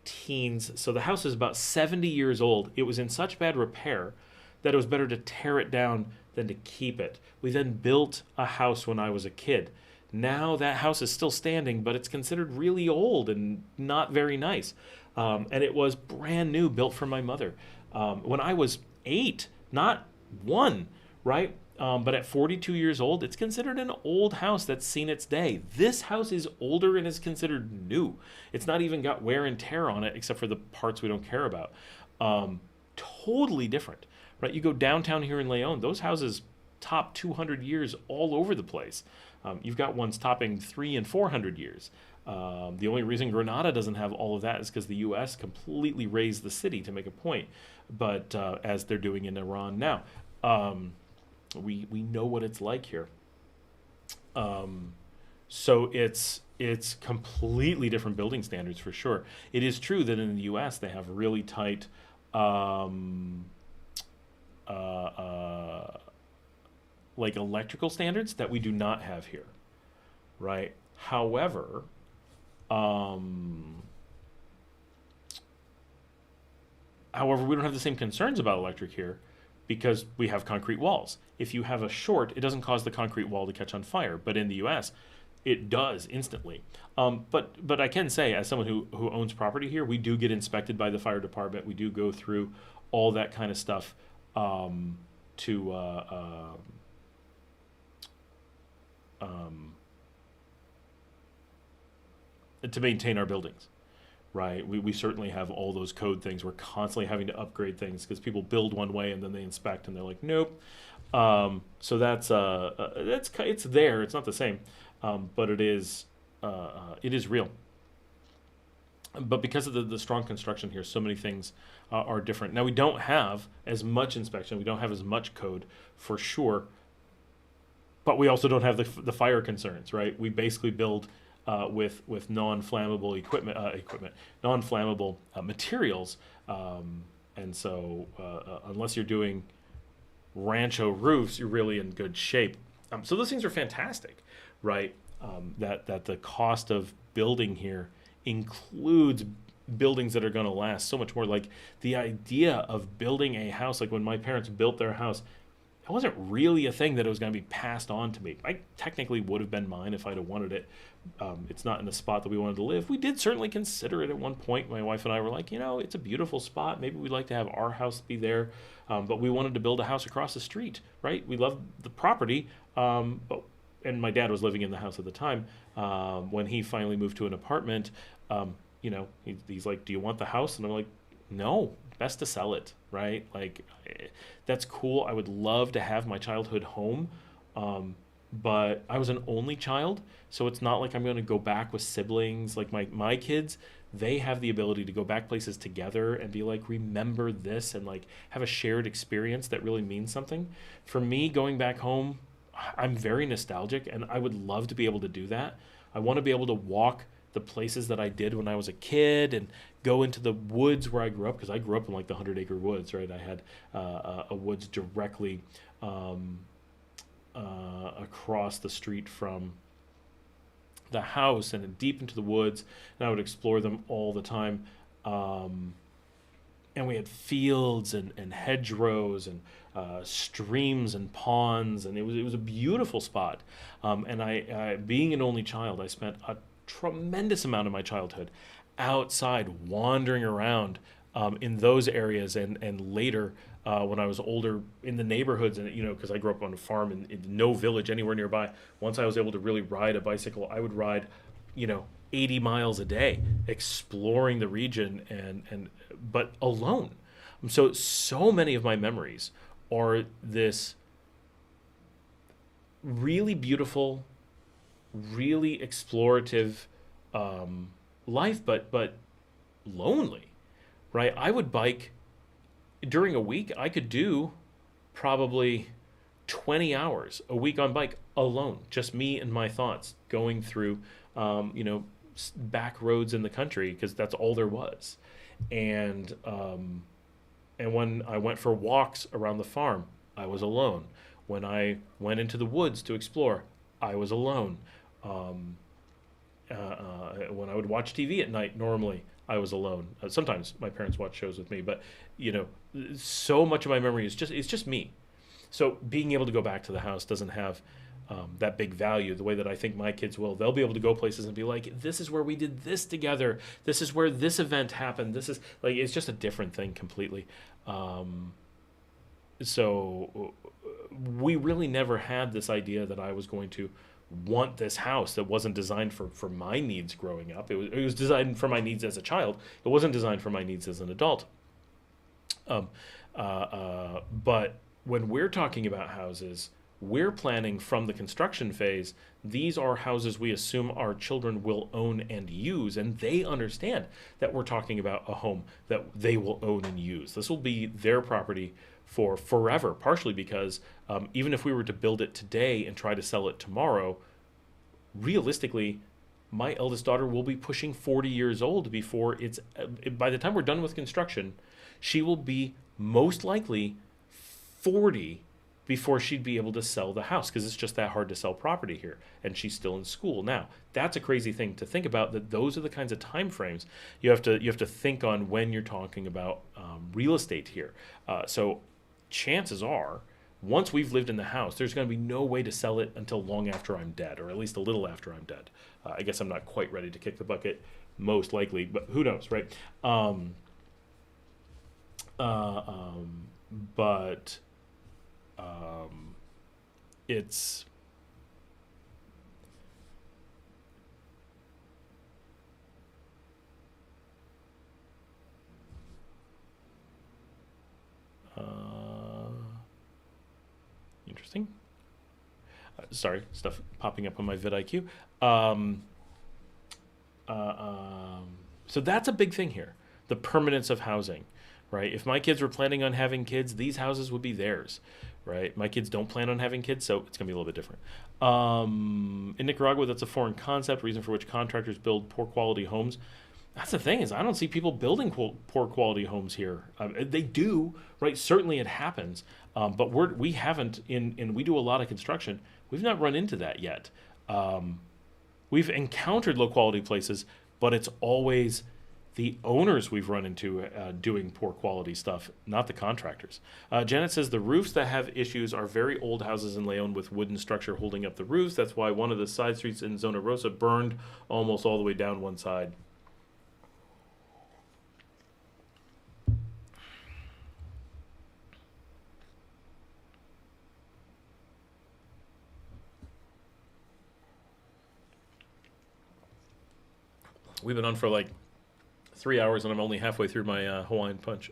teens. So the house is about 70 years old. It was in such bad repair that it was better to tear it down than to keep it. We then built a house when I was a kid. Now that house is still standing, but it's considered really old and not very nice. And it was brand new, built for my mother. When I was 8, not 1, right? But at 42 years old, it's considered an old house that's seen its day. This house is older and is considered new. It's not even got wear and tear on it, except for the parts we don't care about. Totally different, right? You go downtown here in Leon, those houses top 200 years all over the place. You've got ones topping 300 and 400 years. The only reason Granada doesn't have all of that is because the U.S. completely razed the city to make a point, but as they're doing in Iran now. We know what it's like here. So it's completely different building standards for sure. It is true that in the U.S. they have really tight like electrical standards that we do not have here, right? However, we don't have the same concerns about electric here because we have concrete walls. If you have a short, it doesn't cause the concrete wall to catch on fire, but in the U.S., it does instantly. But I can say, as someone who owns property here, we do get inspected by the fire department. We do go through all that kind of stuff to maintain our buildings, right? We certainly have all those code things. We're constantly having to upgrade things because people build one way and then they inspect and they're like, nope. So that's it's there. It's not the same, but it is real. But because of the strong construction here, so many things are different. Now we don't have as much inspection. We don't have as much code for sure. But we also don't have the fire concerns, right? We basically build with non-flammable non-flammable materials, and so unless you're doing rancho roofs, you're really in good shape. So those things are fantastic, right? That the cost of building here includes buildings that are going to last so much more. Like the idea of building a house, like when my parents built their house, it wasn't really a thing that it was going to be passed on to me. I technically would have been mine if I'd have wanted it. It's not in a spot that we wanted to live. We did certainly consider it at one point. My wife and I were like, it's a beautiful spot. Maybe we'd like to have our house be there. But we wanted to build a house across the street, right? We loved the property. And my dad was living in the house at the time. When he finally moved to an apartment, he's like, do you want the house? And I'm like, no, best to sell it, right? Like, that's cool. I would love to have my childhood home, but I was an only child, so it's not like I'm going to go back with siblings. Like my kids, they have the ability to go back places together and be like, remember this, and like have a shared experience that really means something. For me, going back home, I'm very nostalgic, and I would love to be able to do that. I want to be able to walk the places that I did when I was a kid and go into the woods where I grew up, because I grew up in like the 100-acre woods, right? I had a woods directly across the street from the house and deep into the woods, and I would explore them all the time. and we had fields and hedgerows and streams and ponds, and it was a beautiful spot. And being an only child, I spent a tremendous amount of my childhood outside wandering around in those areas, and later when I was older in the neighborhoods, and because I grew up on a farm in no village anywhere nearby. Once I was able to really ride a bicycle, I would ride, 80 miles a day, exploring the region, and but alone. So many of my memories are this really beautiful, really explorative life, but lonely, right? I would bike during a week. I could do probably 20 hours a week on bike alone, just me and my thoughts going through, back roads in the country, because that's all there was. And when I went for walks around the farm, I was alone. When I went into the woods to explore, I was alone. Um, when I would watch TV at night, normally I was alone. Sometimes my parents watch shows with me, but you know, so much of my memory is just me. So being able to go back to the house doesn't have that big value the way that I think my kids will. They'll be able to go places and be like, this is where we did this together. This is where this event happened. This is like, it's just a different thing completely. Um, so we really never had this idea that I was going to want this house that wasn't designed for my needs growing up. It was designed for my needs as a child. It wasn't designed for my needs as an adult. Um, but when we're talking about houses, we're planning from the construction phase. These are houses we assume our children will own and use, and they understand that we're talking about a home that they will own and use. This will be their property for forever, partially because even if we were to build it today and try to sell it tomorrow, realistically, my eldest daughter will be pushing 40 years old before by the time we're done with construction, she will be most likely 40 before she'd be able to sell the house, because it's just that hard to sell property here, and she's still in school. Now that's a crazy thing to think about, that those are the kinds of time frames you have to think on when you're talking about real estate here. So chances are, once we've lived in the house, there's going to be no way to sell it until long after I'm dead, or at least a little after I'm dead. I guess I'm not quite ready to kick the bucket, most likely, but who knows, right? Uh, um, but it's uh, interesting. Sorry, stuff popping up on my vidIQ. Um, so that's a big thing here, the permanence of housing, right? If my kids were planning on having kids, these houses would be theirs, right? My kids don't plan on having kids, so it's going to be a little bit different. In Nicaragua, that's a foreign concept, reason for which contractors build poor quality homes. That's the thing, is I don't see people building poor quality homes here. They do, right? Certainly it happens, but we haven't, and we do a lot of construction. We've not run into that yet. Um, we've encountered low quality places, but it's always the owners we've run into doing poor quality stuff, not the contractors. Janet says the roofs that have issues are very old houses in Leon with wooden structure holding up the roofs. That's why one of the side streets in Zona Rosa burned almost all the way down one side. We've been on for like 3 hours, and I'm only halfway through my Hawaiian punch.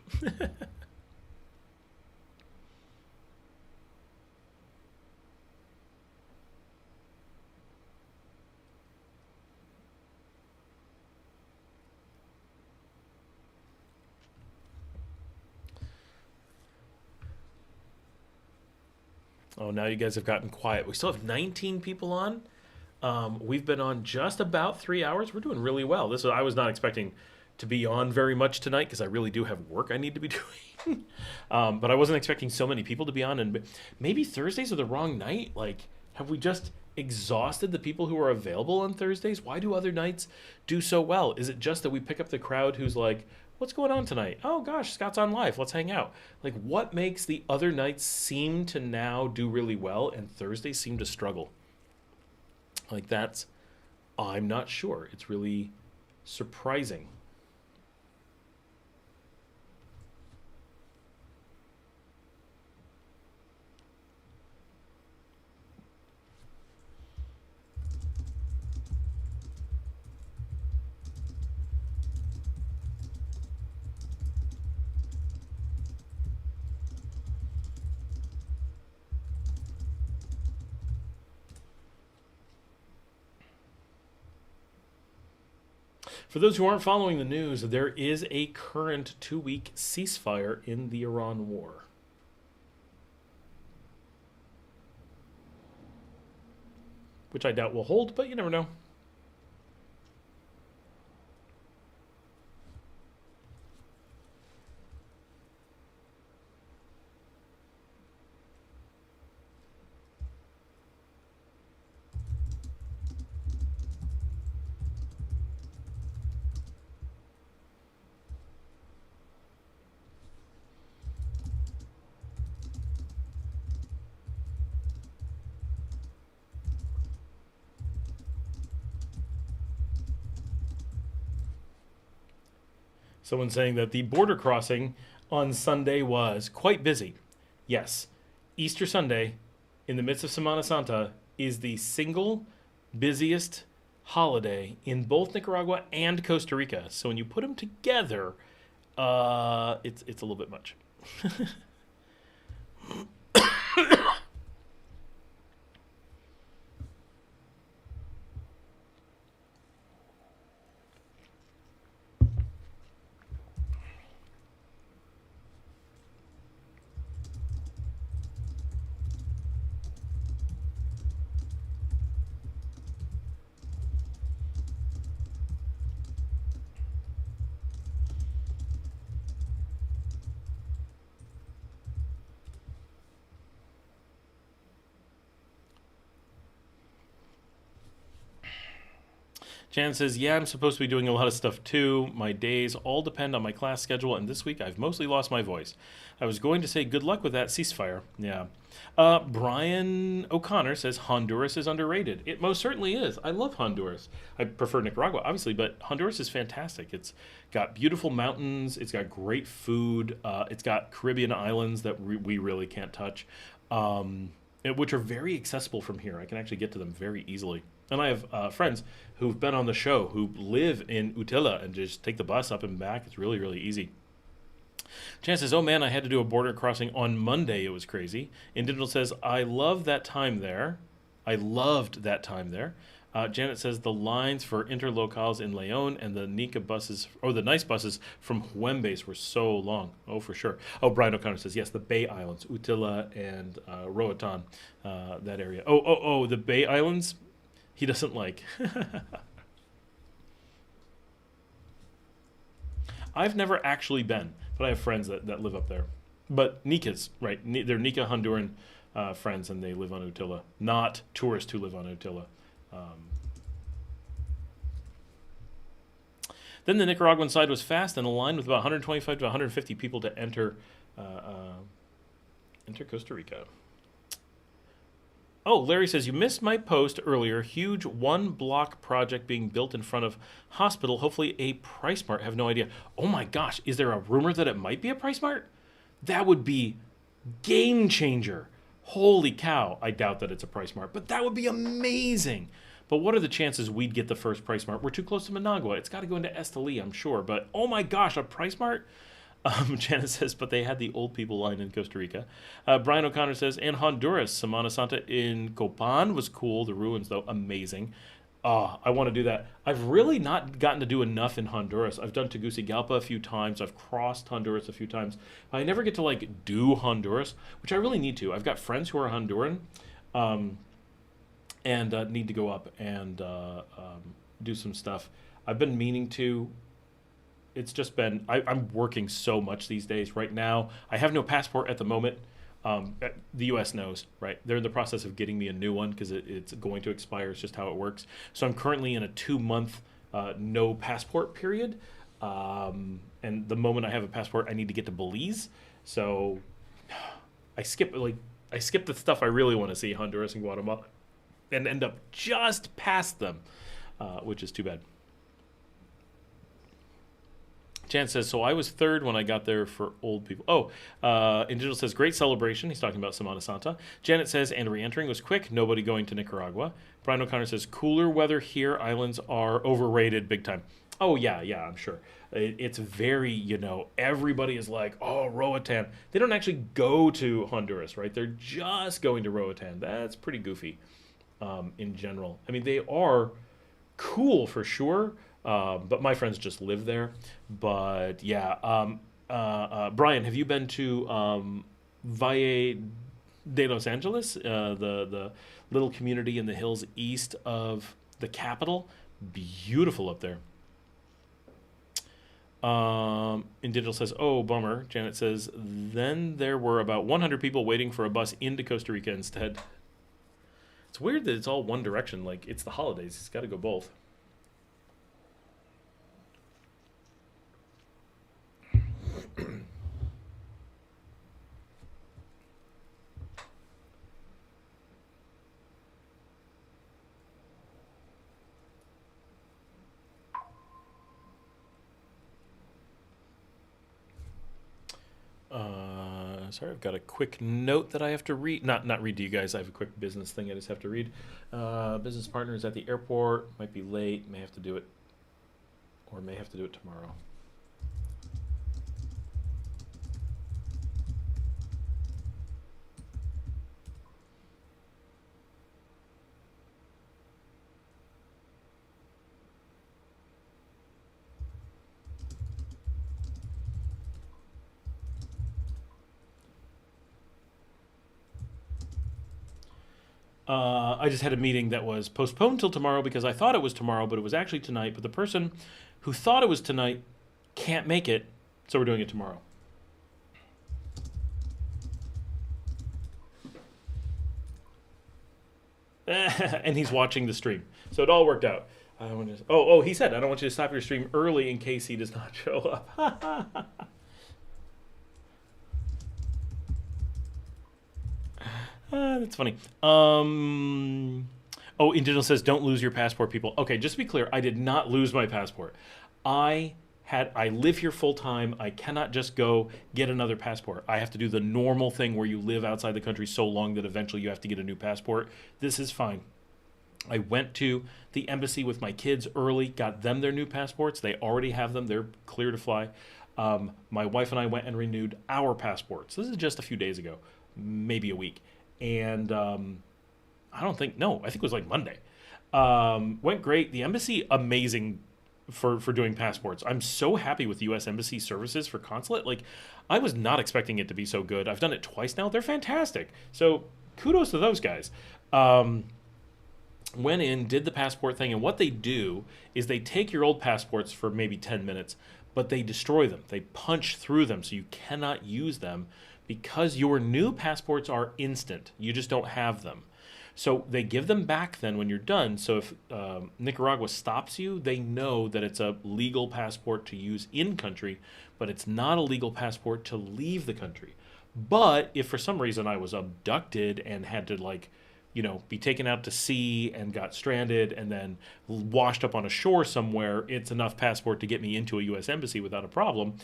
Oh, now you guys have gotten quiet. We still have 19 people on. We've been on just about 3 hours. We're doing really well. I was not expecting to be on very much tonight, because I really do have work I need to be doing. But I wasn't expecting so many people to be on, and maybe Thursdays are the wrong night. Like, have we just exhausted the people who are available on Thursdays? Why do other nights do so well? Is it just that we pick up the crowd who's like, what's going on tonight? Oh gosh, Scott's on live. Let's hang out. Like, what makes the other nights seem to now do really well and Thursdays seem to struggle? Like, I'm not sure. It's really surprising. For those who aren't following the news, there is a current 2-week ceasefire in the Iran war. Which I doubt will hold, but you never know. Someone saying that the border crossing on Sunday was quite busy. Yes, Easter Sunday, in the midst of Semana Santa, is the single busiest holiday in both Nicaragua and Costa Rica. So when you put them together, it's a little bit much. Jan says, yeah, I'm supposed to be doing a lot of stuff too. My days all depend on my class schedule, and this week I've mostly lost my voice. I was going to say good luck with that ceasefire. Yeah. Brian O'Connor says Honduras is underrated. It most certainly is. I love Honduras. I prefer Nicaragua, obviously, but Honduras is fantastic. It's got beautiful mountains. It's got great food. It's got Caribbean islands that we really can't touch, which are very accessible from here. I can actually get to them very easily. And I have friends who've been on the show who live in Utila and just take the bus up and back. It's really, really easy. Chan says, oh man, I had to do a border crossing on Monday. It was crazy. And Digital says, I love that time there. I loved that time there. Janet says, the lines for interlocals in Leon and the Nica buses, or the nice buses from Huembes were so long. Oh, for sure. Oh, Brian O'Connor says, yes, the Bay Islands, Utila and Roatan, that area. Oh, the Bay Islands? He doesn't like. I've never actually been, but I have friends that live up there. But Nicas, right? They're Nica Honduran friends, and they live on Utila, not tourists who live on Utila. Then the Nicaraguan side was fast and aligned with about 125 to 150 people to enter Costa Rica. Oh, Larry says, you missed my post earlier. Huge one-block project being built in front of hospital. Hopefully a Price Mart. I have no idea. Oh my gosh, is there a rumor that it might be a Price Mart? That would be game changer. Holy cow. I doubt that it's a Price Mart, but that would be amazing. But what are the chances we'd get the first Price Mart? We're too close to Managua. It's got to go into Esteli, I'm sure. But oh my gosh, a Price Mart? Janet says, but they had the old people line in Costa Rica. Brian O'Connor says, and Honduras, Semana Santa in Copan was cool. The ruins, though, amazing. I want to do that. I've really not gotten to do enough in Honduras. I've done Tegucigalpa a few times. I've crossed Honduras a few times. I never get to, do Honduras, which I really need to. I've got friends who are Honduran and need to go up and do some stuff. I've been meaning to. It's just been, I'm working so much these days. Right now, I have no passport at the moment. The U.S. knows, right? They're in the process of getting me a new one because it's going to expire. It's just how it works. So I'm currently in a 2-month no passport period. And the moment I have a passport, I need to get to Belize. So I skip the stuff I really want to see, Honduras and Guatemala, and end up just past them, which is too bad. Jan says, so I was third when I got there for old people. Oh, and Digital says, great celebration. He's talking about Semana Santa. Janet says, and re-entering was quick. Nobody going to Nicaragua. Brian O'Connor says, cooler weather here. Islands are overrated big time. Oh, yeah, I'm sure. It's very, everybody is like, oh, Roatan. They don't actually go to Honduras, right? They're just going to Roatan. That's pretty goofy in general. I mean, they are cool for sure. But my friends just live there. But yeah, Brian, have you been to Valle de Los Angeles, the little community in the hills east of the capital? Beautiful up there. And Digital says, oh, bummer. Janet says, then there were about 100 people waiting for a bus into Costa Rica instead. It's weird that it's all one direction. Like, it's the holidays. It's got to go both. Sorry, I've got a quick note that I have to read. Not read to you guys. I have a quick business thing I just have to read. Business partner is at the airport. Might be late. May have to do it. Or may have to do it tomorrow. I just had a meeting that was postponed till tomorrow because I thought it was tomorrow, but it was actually tonight. But the person who thought it was tonight can't make it, so we're doing it tomorrow. And he's watching the stream, so it all worked out. He said, I don't want you to stop your stream early in case he does not show up. That's funny. Digital says, don't lose your passport, people. Okay, just to be clear, I did not lose my passport. I live here full time. I cannot just go get another passport. I have to do the normal thing where you live outside the country so long that eventually you have to get a new passport. This is fine. I went to the embassy with my kids early, got them their new passports. They already have them. They're clear to fly. My wife and I went and renewed our passports. This is just a few days ago, maybe a week. And I think it was like Monday. Went great. The embassy, amazing for doing passports. I'm so happy with U.S. Embassy services for consulate. Like, I was not expecting it to be so good. I've done it twice now. They're fantastic. So kudos to those guys. Went in, did the passport thing, and what they do is they take your old passports for maybe 10 minutes, but they destroy them. They punch through them so you cannot use them because your new passports are instant. You just don't have them. So they give them back then when you're done. So if Nicaragua stops you, they know that it's a legal passport to use in country, but it's not a legal passport to leave the country. But if for some reason I was abducted and had to be taken out to sea and got stranded and then washed up on a shore somewhere, it's enough passport to get me into a U.S. embassy without a problem.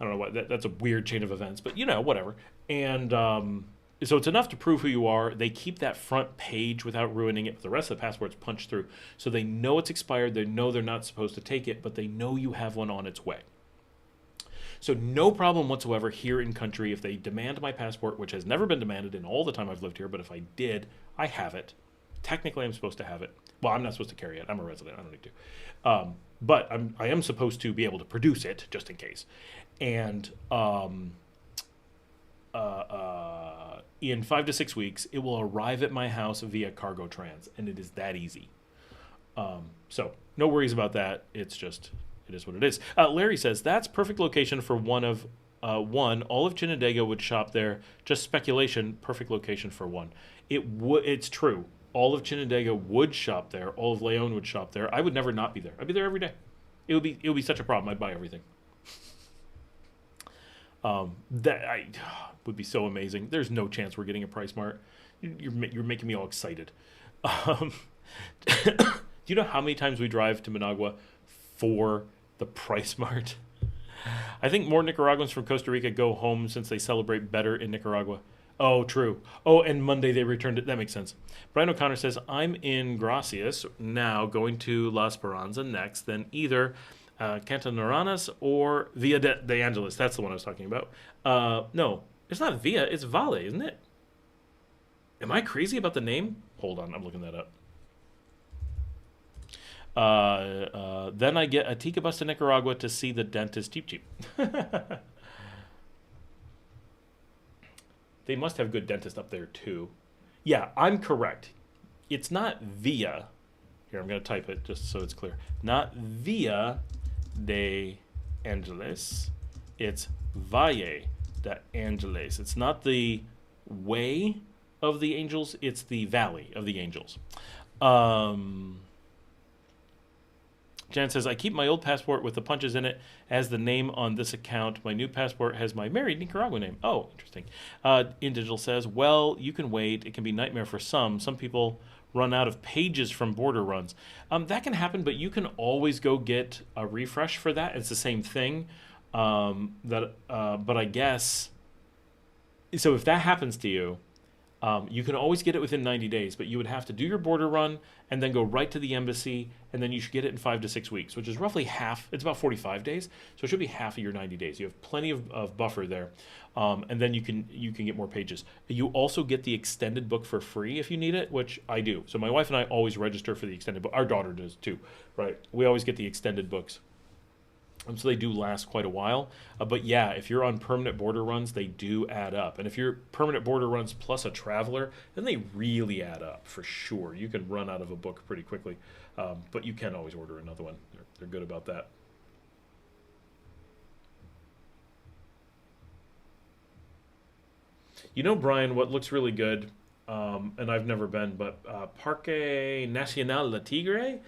I don't know what that's a weird chain of events, but whatever. And so it's enough to prove who you are. They keep that front page without ruining it, but the rest of the passport's punched through. So they know it's expired. They know they're not supposed to take it, but they know you have one on its way. So no problem whatsoever here in country if they demand my passport, which has never been demanded in all the time I've lived here, but if I did, I have it. Technically, I'm supposed to have it. Well, I'm not supposed to carry it. I'm a resident. I don't need to. But I am supposed to be able to produce it just in case. And in 5 to 6 weeks, it will arrive at my house via Cargo Trans, and it is that easy. So no worries about that. It's just, it is what it is. Larry says, that's perfect location for one. All of Chinandega would shop there. Just speculation, perfect location for one. It's true. All of Chinandega would shop there. All of Leon would shop there. I would never not be there. I'd be there every day. It would be such a problem. I'd buy everything. That would be so amazing. There's no chance we're getting a Price Mart. You're making me all excited. Um, do you know how many times we drive to Managua for the Price Mart? I think more Nicaraguans from Costa Rica go home since they celebrate better in Nicaragua. Oh, true. Oh, and Monday they returned it. That makes sense. Brian O'Connor says, I'm in Gracias now, going to La Esperanza next, then either Cantanoranas or de Angeles. That's the one I was talking about. No, it's not Villa, it's Vale, isn't it? Am I crazy about the name? Hold on, I'm looking that up. Then I get a Tika bus to Nicaragua to see the dentist. Cheap. They must have good dentists up there too. Yeah, I'm correct. It's not Via. Here, I'm going to type it just so it's clear. Not Via de Angeles. It's Valle de Angeles. It's not the way of the angels. It's the valley of the angels. Jan says, I keep my old passport with the punches in it as the name on this account. My new passport has my married Nicaragua name. Oh, interesting. Indigital says, well, you can wait. It can be nightmare for some. Some people run out of pages from border runs. That can happen, but you can always go get a refresh for that. It's the same thing. But I guess, so if that happens to you, you can always get it within 90 days, but you would have to do your border run and then go right to the embassy, and then you should get it in 5 to 6 weeks, which is roughly half. It's about 45 days, so it should be half of your 90 days. You have plenty of buffer there, and then you can get more pages. You also get the extended book for free if you need it, which I do. So my wife and I always register for the extended book. Our daughter does too, right? We always get the extended books. So they do last quite a while. But yeah, if you're on permanent border runs, they do add up. And if you're permanent border runs plus a traveler, then they really add up for sure. You can run out of a book pretty quickly. But you can always order another one. They're good about that. You know, Brian, what looks really good, and I've never been, but Parque Nacional La Tigre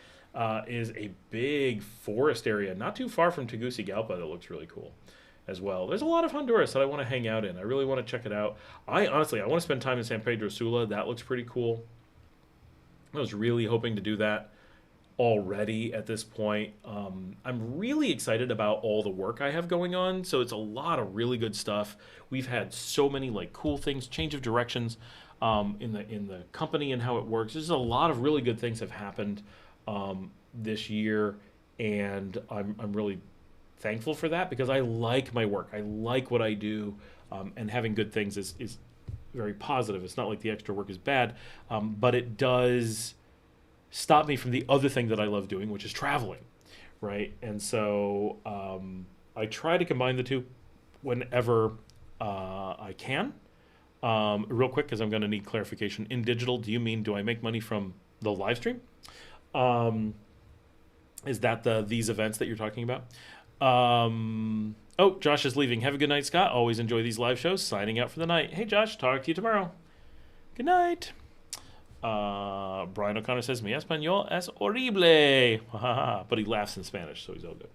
is a big forest area not too far from Tegucigalpa that looks really cool as well. There's a lot of Honduras that I want to hang out in. I really want to check it out. I want to spend time in San Pedro Sula. That looks pretty cool. I was really hoping to do that already at this point. I'm really excited about all the work I have going on. So it's a lot of really good stuff. We've had so many like cool things, change of directions in the company and how it works. There's a lot of really good things have happened this year, and I'm really thankful for that because I like my work. I like what I do, and having good things is very positive. It's not like the extra work is bad, but it does stop me from the other thing that I love doing, which is traveling, right? And so I try to combine the two whenever I can. Real quick, because I'm going to need clarification. In digital, do you mean do I make money from the live stream? Is that these events that you're talking about? Oh, Josh is leaving. Have a good night, Scott. Always enjoy these live shows. Signing out for the night. Hey, Josh. Talk to you tomorrow. Good night. Brian O'Connor says, mi español es horrible. But he laughs in Spanish, so he's all good.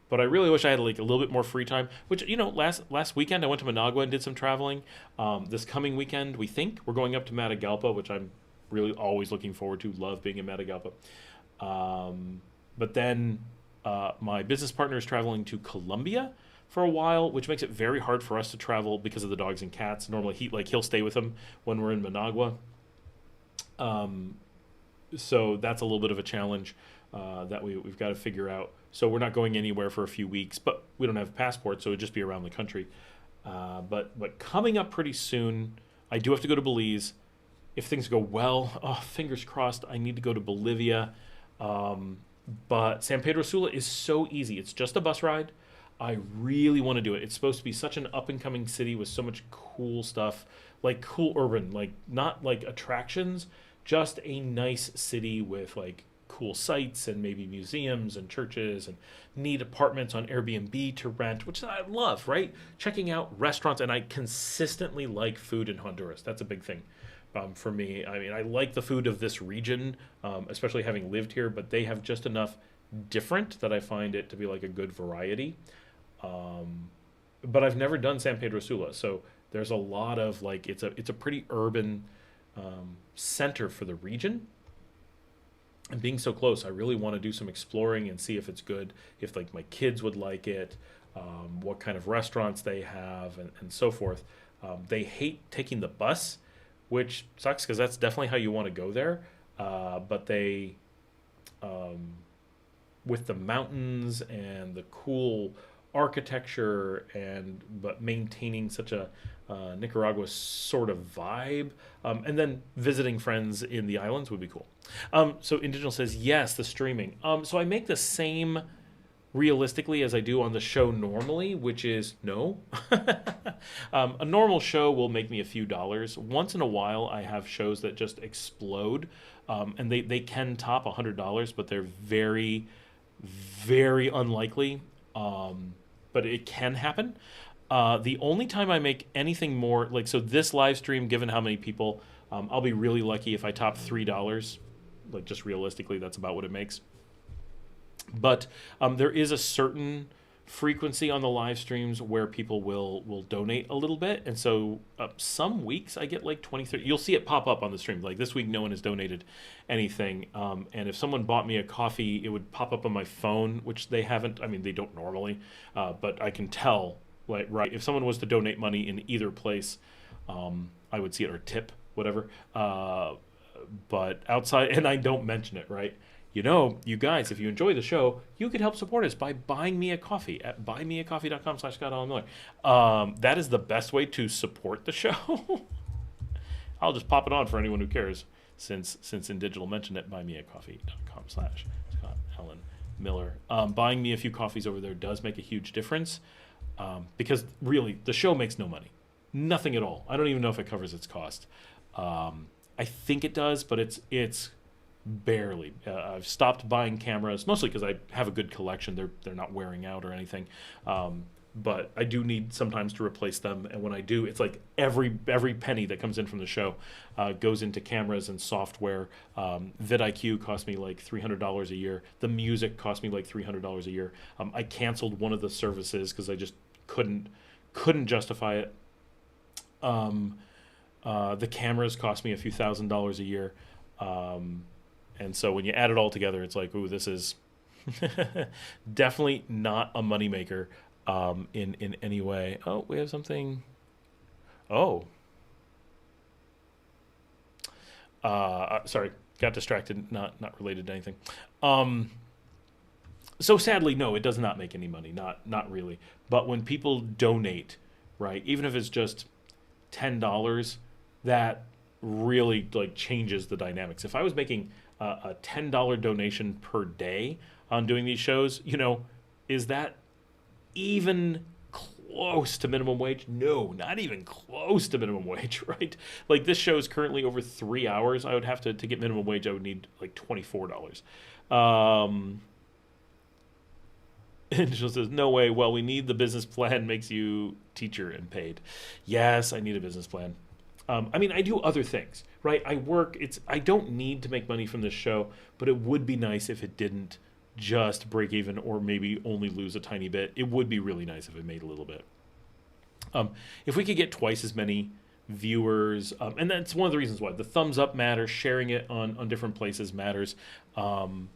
But I really wish I had like a little bit more free time, which, you know, last weekend I went to Managua and did some traveling. This coming weekend, we think we're going up to Matagalpa, which I'm really always looking forward to. Love being in Matagalpa. But then my business partner is traveling to Colombia for a while, which makes it very hard for us to travel because of the dogs and cats. Normally he'll stay with them when we're in Managua. So that's a little bit of a challenge that we've got to figure out. So we're not going anywhere for a few weeks, but we don't have passports, so it'd just be around the country. But coming up pretty soon, I do have to go to Belize. If things go well, fingers crossed, I need to go to Bolivia. But San Pedro Sula is so easy. It's just a bus ride. I really want to do it. It's supposed to be such an up-and-coming city with so much cool stuff, like cool urban, like not like attractions, just a nice city with like cool sites and maybe museums and churches and neat apartments on Airbnb to rent, which I love, right? Checking out restaurants, and I consistently like food in Honduras. That's a big thing for me. I mean, I like the food of this region, especially having lived here, but they have just enough different that I find it to be like a good variety. Um, but I've never done San Pedro Sula, so there's a lot of like it's a pretty urban center for the region. And being so close, I really want to do some exploring and see if it's good, if like my kids would like it, what kind of restaurants they have, and so forth. They hate taking the bus, which sucks because that's definitely how you want to go there. But they, um, with the mountains and the cool architecture and but maintaining such a Nicaragua sort of vibe, and then visiting friends in the islands would be cool. So Indigenous says yes, the streaming. So I make the same realistically as I do on the show normally, which is no. A normal show will make me a few dollars. Once in a while, I have shows that just explode, and they can top $100, but they're very, very unlikely. But it can happen. The only time I make anything more, like, so this live stream, given how many people, I'll be really lucky if I top $3. Like, just realistically, that's about what it makes. But there is a certain frequency on the live streams where people will donate a little bit, and so some weeks I get like 20, 30. You'll see it pop up on the stream. Like this week, no one has donated anything, and if someone bought me a coffee, it would pop up on my phone, which they haven't. I mean, they don't normally, but I can tell. Like, right, if someone was to donate money in either place, I would see it, or tip, whatever. But outside, and I don't mention it, right? You know, you guys, if you enjoy the show, you could help support us by buying me a coffee at buymeacoffee.com/ScottAllenMiller. That is the best way to support the show. I'll just pop it on for anyone who cares, since InDigital mentioned it. Buymeacoffee.com/ScottAllenMiller. Buying me a few coffees over there does make a huge difference, because really, the show makes no money. Nothing at all. I don't even know if it covers its cost. I think it does, but it's barely. I've stopped buying cameras mostly because I have a good collection. They're not wearing out or anything, but I do need sometimes to replace them. And when I do, it's like every penny that comes in from the show goes into cameras and software. vidIQ cost me like $300 a year. The music cost me like $300 a year. I canceled one of the services because I just couldn't justify it. The cameras cost me a few $1,000s a year. And so when you add it all together, it's like, ooh, this is definitely not a moneymaker in any way. Oh, we have something. Oh. Sorry, got distracted. Not related to anything. So sadly, no, it does not make any money. Not really. But when people donate, right, even if it's just $10, that really like changes the dynamics. If I was making a $10 donation per day on doing these shows, is that even close to minimum wage? No, not even close to minimum wage, right? Like this show is currently over 3 hours. I would have to get minimum wage, I would need like $24. And she says, no way. Well, we need the business plan makes you teacher and paid. Yes, I need a business plan. I mean, I do other things, right? I work. I don't need to make money from this show, but it would be nice if it didn't just break even or maybe only lose a tiny bit. It would be really nice if it made a little bit. If we could get twice as many viewers, and that's one of the reasons why the thumbs up matters, sharing it on different places matters, right?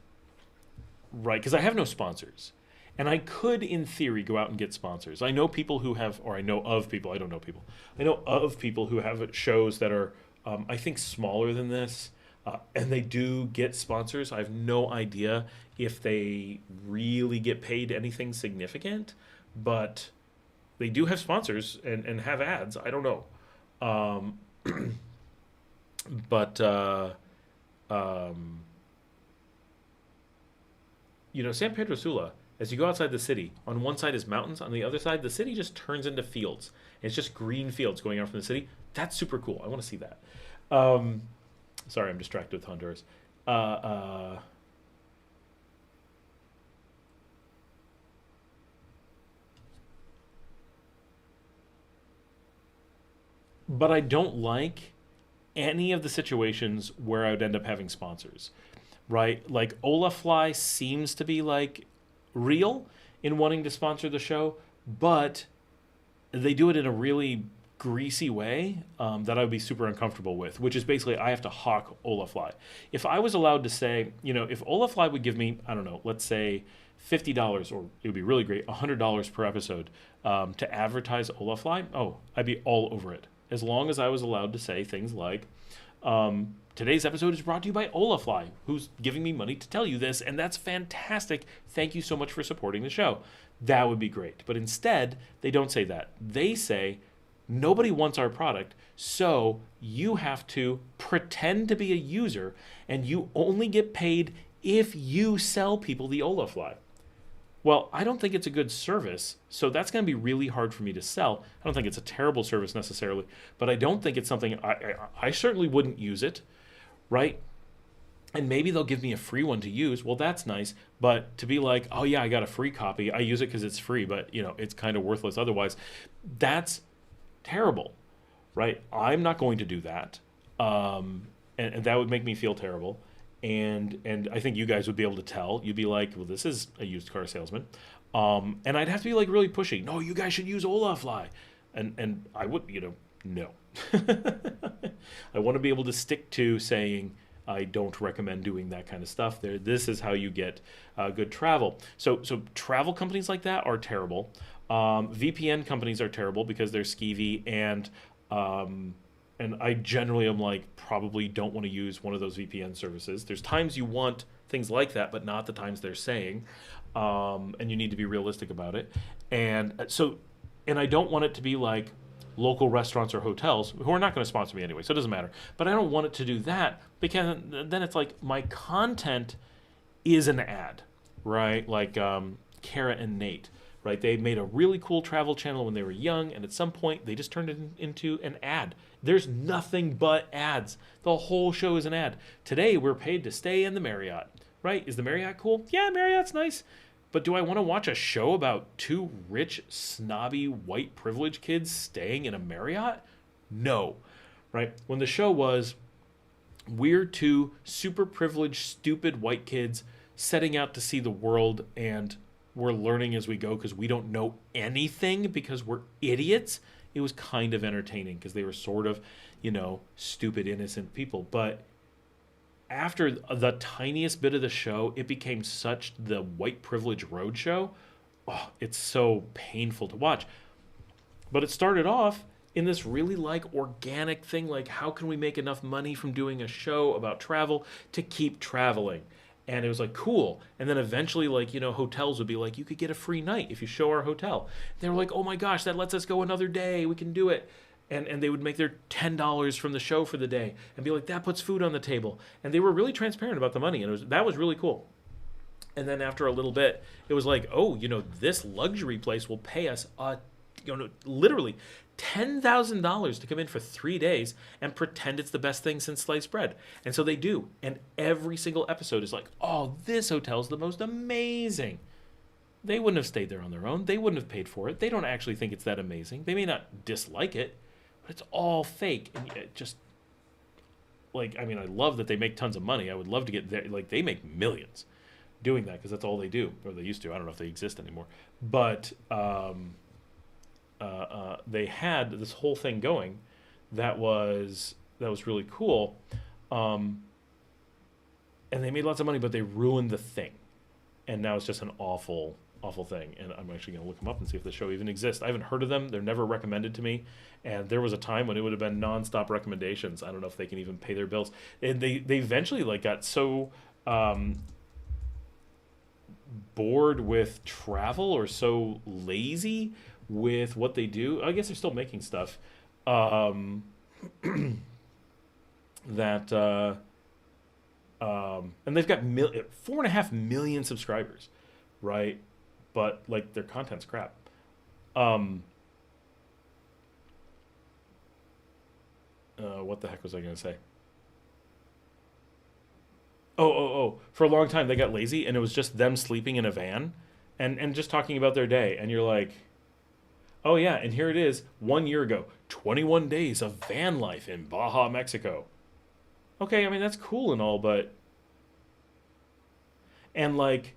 Because I have no sponsors. And I could, in theory, go out and get sponsors. I know people who have, or I know of people, I don't know people. I know of people who have shows that are, I think, smaller than this, and they do get sponsors. I have no idea if they really get paid anything significant, but they do have sponsors and have ads. I don't know. But, San Pedro Sula, as you go outside the city, on one side is mountains, on the other side, the city just turns into fields. It's just green fields going out from the city. That's super cool. I want to see that. Sorry, I'm distracted with Honduras. But I don't like any of the situations where I would end up having sponsors, right? Like Olafly seems to be like real in wanting to sponsor the show, but they do it in a really greasy way that I would be super uncomfortable with, which is basically I have to hawk Olafly. If I was allowed to say, if Olafly would give me, I don't know, let's say $50, or it would be really great, $100 per episode to advertise Olafly, I'd be all over it. As long as I was allowed to say things like, today's episode is brought to you by Olafly, who's giving me money to tell you this, and that's fantastic. Thank you so much for supporting the show. That would be great. But instead, they don't say that. They say, nobody wants our product, so you have to pretend to be a user, and you only get paid if you sell people the Olafly. Well, I don't think it's a good service, so that's going to be really hard for me to sell. I don't think it's a terrible service necessarily, but I don't think it's something, I certainly wouldn't use it, right? And maybe they'll give me a free one to use. Well, that's nice, but to be like, oh yeah, I got a free copy. I use it because it's free, but it's kind of worthless otherwise. That's terrible, right? I'm not going to do that, and that would make me feel terrible. And I think you guys would be able to tell. You'd be like, well, this is a used car salesman. And I'd have to be like really pushy. No, you guys should use Olafly. And I would, no. I want to be able to stick to saying I don't recommend doing that kind of stuff. This is how you get good travel. So travel companies like that are terrible. VPN companies are terrible because they're skeevy and I generally am like, probably don't want to use one of those VPN services. There's times you want things like that, but not the times they're saying. And you need to be realistic about it. And I don't want it to be like local restaurants or hotels who are not going to sponsor me anyway, so it doesn't matter. But I don't want it to do that because then it's like my content is an ad, right? Like Kara and Nate. Right, they made a really cool travel channel when they were young, and at some point they just turned it into an ad. There's nothing but ads. The whole show is an ad. Today we're paid to stay in the Marriott. Right? Is the Marriott cool? Yeah, Marriott's nice. But do I want to watch a show about two rich, snobby, white privileged kids staying in a Marriott? No. Right? When the show was, we're two super privileged, stupid white kids setting out to see the world, and we're learning as we go because we don't know anything because we're idiots. It was kind of entertaining because they were sort of, stupid, innocent people. But after the tiniest bit of the show, it became such the white privilege roadshow. Oh, it's so painful to watch. But it started off in this really organic thing, like how can we make enough money from doing a show about travel to keep traveling? And it was like, cool. And then eventually, hotels would be like, you could get a free night if you show our hotel. They were like, oh my gosh, that lets us go another day. We can do it. And they would make their $10 from the show for the day and be like, that puts food on the table. And they were really transparent about the money. And that was really cool. And then after a little bit, it was like, oh, this luxury place will pay us, literally $10,000 to come in for 3 days and pretend it's the best thing since sliced bread. And so they do. And every single episode is like, oh, this hotel's the most amazing. They wouldn't have stayed there on their own. They wouldn't have paid for it. They don't actually think it's that amazing. They may not dislike it, but it's all fake. And it just, I love that they make tons of money. I would love to get there. They make millions doing that because that's all they do. Or they used to. I don't know if they exist anymore. But they had this whole thing going that was really cool, and they made lots of money, but they ruined the thing, and now it's just an awful thing. And I'm actually going to look them up and see if the show even exists. I haven't heard of them. They're never recommended to me, and there was a time when it would have been nonstop recommendations. I don't know if they can even pay their bills. And they eventually got so bored with travel or so lazy with what they do. I guess they're still making stuff that and they've got 4.5 million subscribers, right? But their content's crap. What the heck was I going to say? Oh, for a long time they got lazy and it was just them sleeping in a van and just talking about their day, and you're like, Oh yeah, and here it is, 1 year ago, 21 days of van life in Baja, Mexico. Okay, I mean that's cool and all, but and like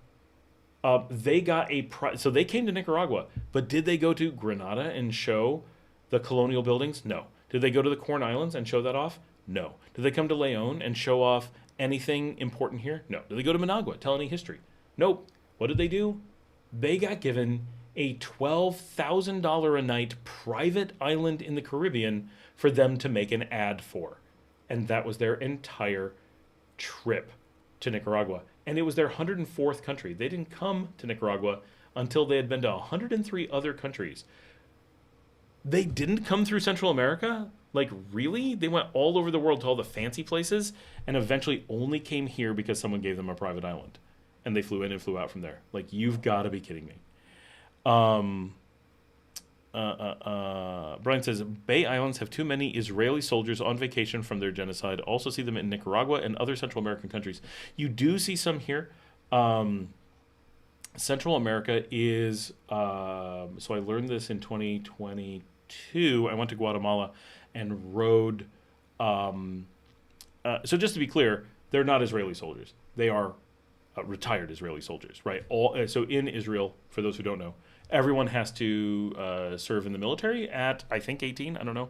they got so they came to Nicaragua, but did they go to Grenada and show the colonial buildings? No. Did they go to the Corn Islands and show that off? No. Did they come to Leon and show off anything important here? No. Did they go to Managua, tell any history? Nope. What did they do? They got given a $12,000 a night private island in the Caribbean for them to make an ad for. And that was their entire trip to Nicaragua. And it was their 104th country. They didn't come to Nicaragua until they had been to 103 other countries. They didn't come through Central America? Like, really? They went all over the world to all the fancy places and eventually only came here because someone gave them a private island. And they flew in and flew out from there. Like, you've got to be kidding me. Brian says, Bay Islands have too many Israeli soldiers on vacation from their genocide. Also see them in Nicaragua and other Central American countries. You do see some here. Central America is, so I learned this in 2022. I went to Guatemala and rode, so just to be clear, they're not Israeli soldiers. They are retired Israeli soldiers, right? So in Israel, for those who don't know, everyone has to serve in the military at, I think, 18. I don't know,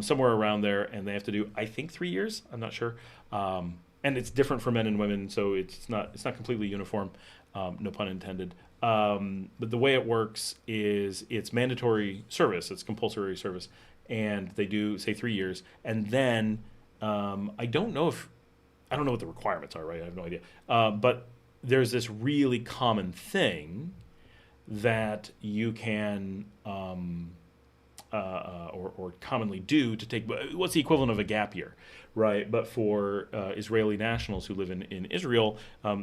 somewhere around there, and they have to do, I think, 3 years. I'm not sure, and it's different for men and women, so it's not completely uniform. No pun intended. But the way it works is it's mandatory service. It's compulsory service, and they do say 3 years, and then I don't know what the requirements are. Right, I have no idea. But there's this really common thing that you can or commonly do to take what's the equivalent of a gap year, right? But for Israeli nationals who live in Israel,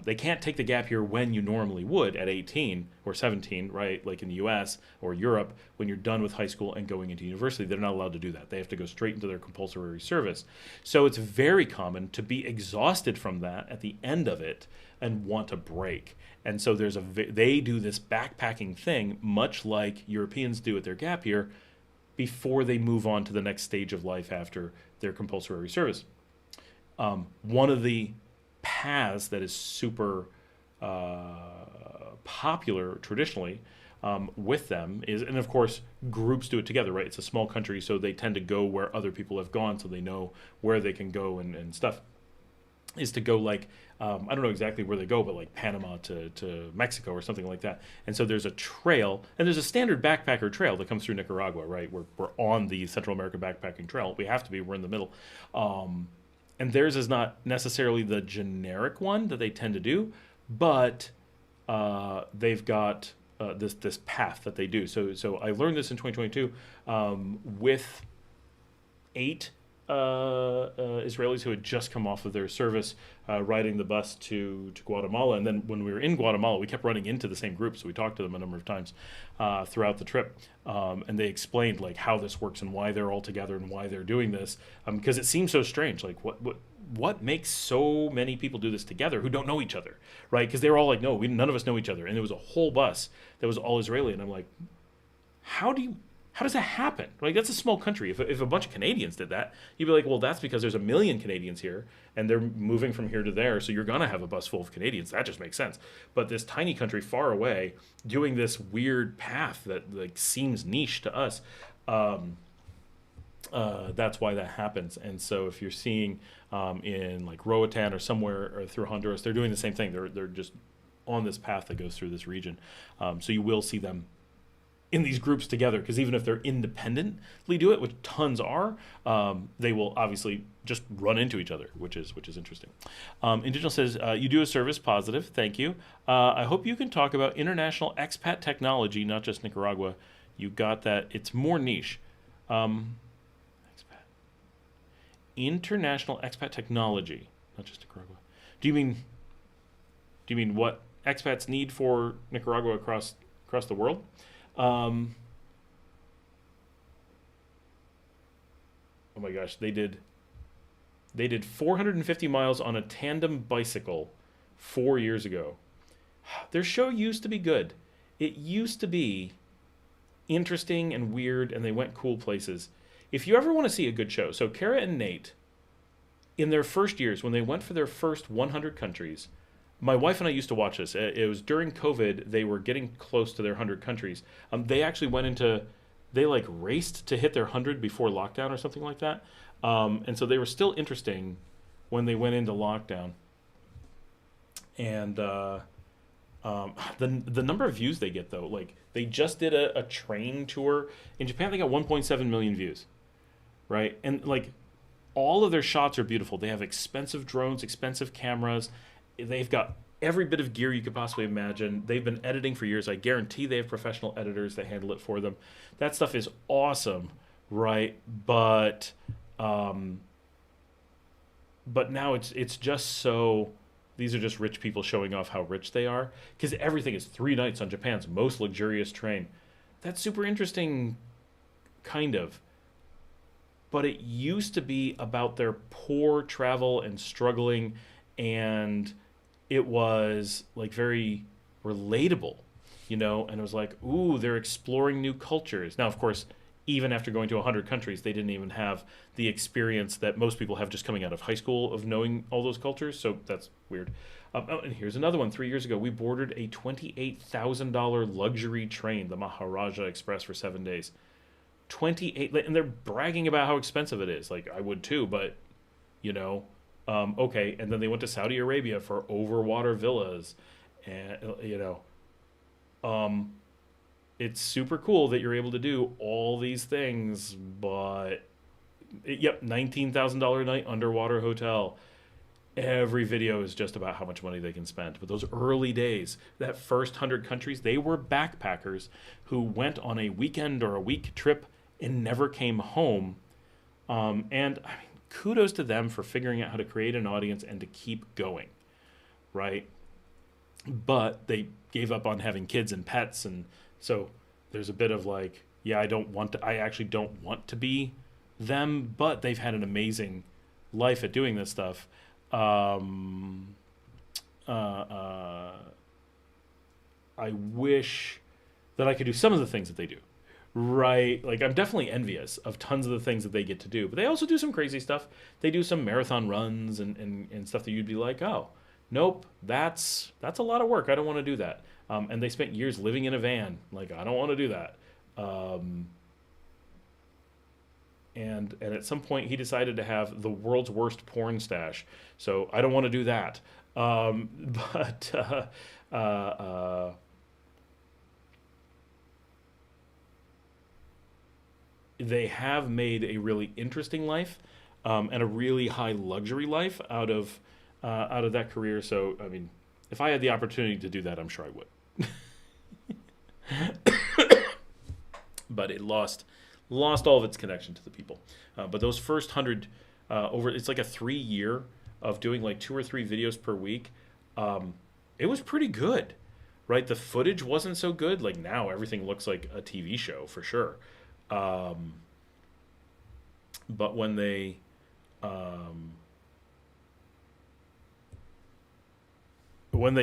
they can't take the gap year when you normally would at 18 or 17, right? Like in the US or Europe, when you're done with high school and going into university, they're not allowed to do that. They have to go straight into their compulsory service. So it's very common to be exhausted from that at the end of it and want a break. And so they do this backpacking thing, much like Europeans do at their gap year, before they move on to the next stage of life after their compulsory service. One of the paths that is super popular traditionally with them is, and of course, groups do it together, right? It's a small country, so they tend to go where other people have gone, so they know where they can go and stuff. Is to go like, I don't know exactly where they go, but like Panama to Mexico or something like that. And so there's a trail, and there's a standard backpacker trail that comes through Nicaragua, right? We're on the Central American backpacking trail. We have to be, we're in the middle. And theirs is not necessarily the generic one that they tend to do, but they've got this path that they do. So I learned this in 2022 with 8 Israelis who had just come off of their service, riding the bus to Guatemala. And then when we were in Guatemala, we kept running into the same group, so we talked to them a number of times throughout the trip. And they explained like how this works and why they're all together and why they're doing this, because it seems so strange. Like what makes so many people do this together who don't know each other, right? Because they were all like, no, none of us know each other. And there was a whole bus that was all Israeli. And I'm like, how does that happen? Like, that's a small country. If a bunch of Canadians did that, you'd be like, well, that's because there's 1 million Canadians here, and they're moving from here to there, so you're going to have a bus full of Canadians. That just makes sense. But this tiny country far away doing this weird path that like seems niche to us, that's why that happens. And so if you're seeing in like Roatan or somewhere or through Honduras, they're doing the same thing. They're just on this path that goes through this region. So you will see them in these groups together, because even if they're independently do it, which tons are, they will obviously just run into each other, which is interesting. Indigenous says, you do a service, positive, thank you. I hope you can talk about international expat technology, not just Nicaragua. You got that. It's more niche. Expat. International expat technology, not just Nicaragua. Do you mean what expats need for Nicaragua across the world? Oh my gosh, they did 450 miles on a tandem bicycle 4 years ago. Their show used to be good. It used to be interesting and weird, and they went cool places. If you ever want to see a good show, so Kara and Nate, in their first years, when they went for their first 100 countries, my wife and I used to watch this. It was during COVID. They were getting close to their 100 countries. They actually went into, they like raced to hit their 100 before lockdown or something like that. And so they were still interesting when they went into lockdown. And the number of views they get, though, like they just did a train tour in Japan. They got 1.7 million views, right? And like all of their shots are beautiful. They have expensive drones, expensive cameras. They've got every bit of gear you could possibly imagine. They've been editing for years. I guarantee they have professional editors that handle it for them. That stuff is awesome, right? But now it's just so. These are just rich people showing off how rich they are, because everything is 3 nights on Japan's most luxurious train. That's super interesting, kind of. But it used to be about their poor travel and struggling, and it was like very relatable, and it was like, ooh, they're exploring new cultures. Now, of course, even after going to 100 countries, they didn't even have the experience that most people have just coming out of high school of knowing all those cultures, so that's weird. And here's another one. 3 years ago, we boarded a $28,000 luxury train, the Maharaja Express, for 7 days. 28, and they're bragging about how expensive it is. Like, I would too, but, okay. And then they went to Saudi Arabia for overwater villas, and, it's super cool that you're able to do all these things, but yep, $19,000 a night underwater hotel. Every video is just about how much money they can spend. But those early days, that first 100 countries, they were backpackers who went on a weekend or a week trip and never came home. And I mean, kudos to them for figuring out how to create an audience and to keep going, right? But they gave up on having kids and pets, and so there's a bit of like, yeah, I actually don't want to be them, but they've had an amazing life at doing this stuff. I wish that I could do some of the things that they do, right? Like, I'm definitely envious of tons of the things that they get to do, but they also do some crazy stuff. They do some marathon runs and stuff that you'd be like, oh, nope, that's a lot of work. I don't want to do that. And they spent years living in a van. Like, I don't want to do that. And at some point, he decided to have the world's worst porn stash. So I don't want to do that. They have made a really interesting life, and a really high luxury life out of that career. So, I mean, if I had the opportunity to do that, I'm sure I would. But it lost all of its connection to the people. But those first 100, it's like a 3 year of doing like 2 or 3 videos per week. It was pretty good, right? The footage wasn't so good. Like, now everything looks like a TV show for sure. But when they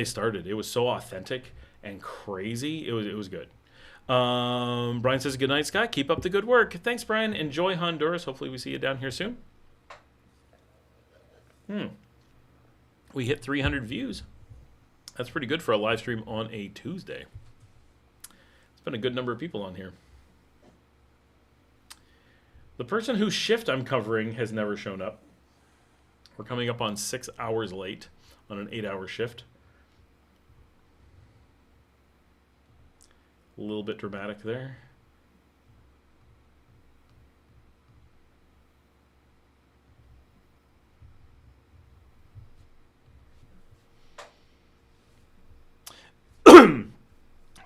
started, it was so authentic and crazy. It was good. Brian says, good night, Scott. Keep up the good work. Thanks, Brian. Enjoy Honduras. Hopefully we see you down here soon. We hit 300 views. That's pretty good for a live stream on a Tuesday. It's been a good number of people on here. The person whose shift I'm covering has never shown up. We're coming up on 6 hours late on an 8-hour shift. A little bit dramatic there.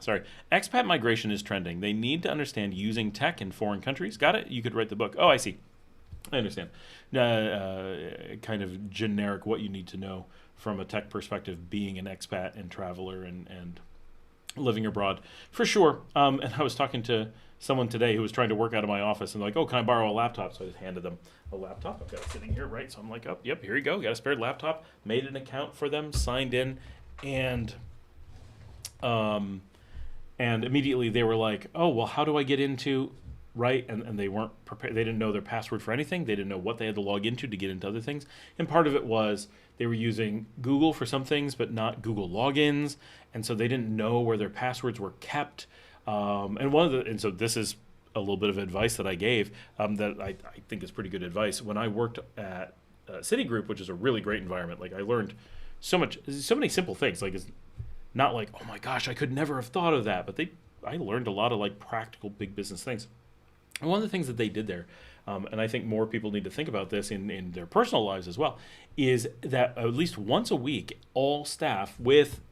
Sorry. Expat migration is trending. They need to understand using tech in foreign countries. Got it? You could write the book. Oh, I see. I understand. Kind of generic what you need to know from a tech perspective, being an expat and traveler and living abroad. For sure. And I was talking to someone today who was trying to work out of my office and like, oh, can I borrow a laptop? So I just handed them a laptop. I've got it sitting here, right? So I'm like, oh, yep, here you go. Got a spare laptop. Made an account for them, signed in, and And immediately they were like, oh, well, how do I get into, right? And they weren't prepared. They didn't know their password for anything. They didn't know what they had to log into to get into other things. And part of it was they were using Google for some things, but not Google logins. And so they didn't know where their passwords were kept. And so this is a little bit of advice that I gave that I think is pretty good advice. When I worked at Citigroup, which is a really great environment, like I learned so many simple things. Like it's not like, oh my gosh, I could never have thought of that. But I learned a lot of like practical big business things. And one of the things that they did there, and I think more people need to think about this in their personal lives as well, is that at least once a week, all staff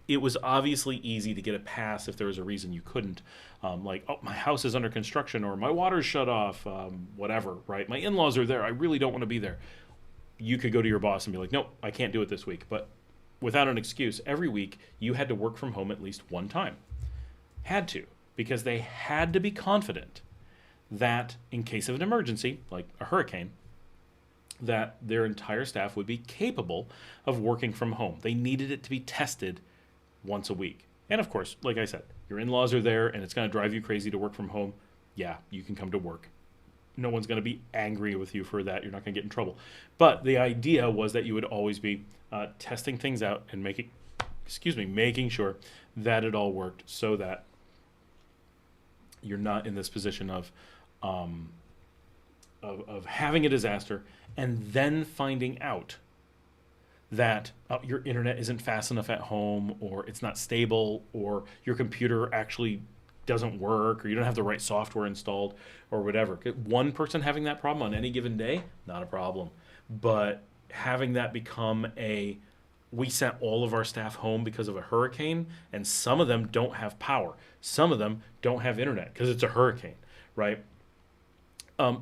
it was obviously easy to get a pass if there was a reason you couldn't. Like, oh, my house is under construction or my water's shut off, whatever, right? My in-laws are there. I really don't want to be there. You could go to your boss and be like, nope, I can't do it this week. But without an excuse, every week you had to work from home at least one time. Had to, because they had to be confident that in case of an emergency, like a hurricane, that their entire staff would be capable of working from home. They needed it to be tested once a week. And of course, like I said, your in-laws are there and it's going to drive you crazy to work from home. Yeah, you can come to work. No one's going to be angry with you for that. You're not going to get in trouble. But the idea was that you would always be testing things out and making sure that it all worked so that you're not in this position of having a disaster and then finding out that your internet isn't fast enough at home, or it's not stable, or your computer actually doesn't work, or you don't have the right software installed, or whatever. One person having that problem on any given day, not a problem. But having that become we sent all of our staff home because of a hurricane, and some of them don't have power. Some of them don't have internet because it's a hurricane, right?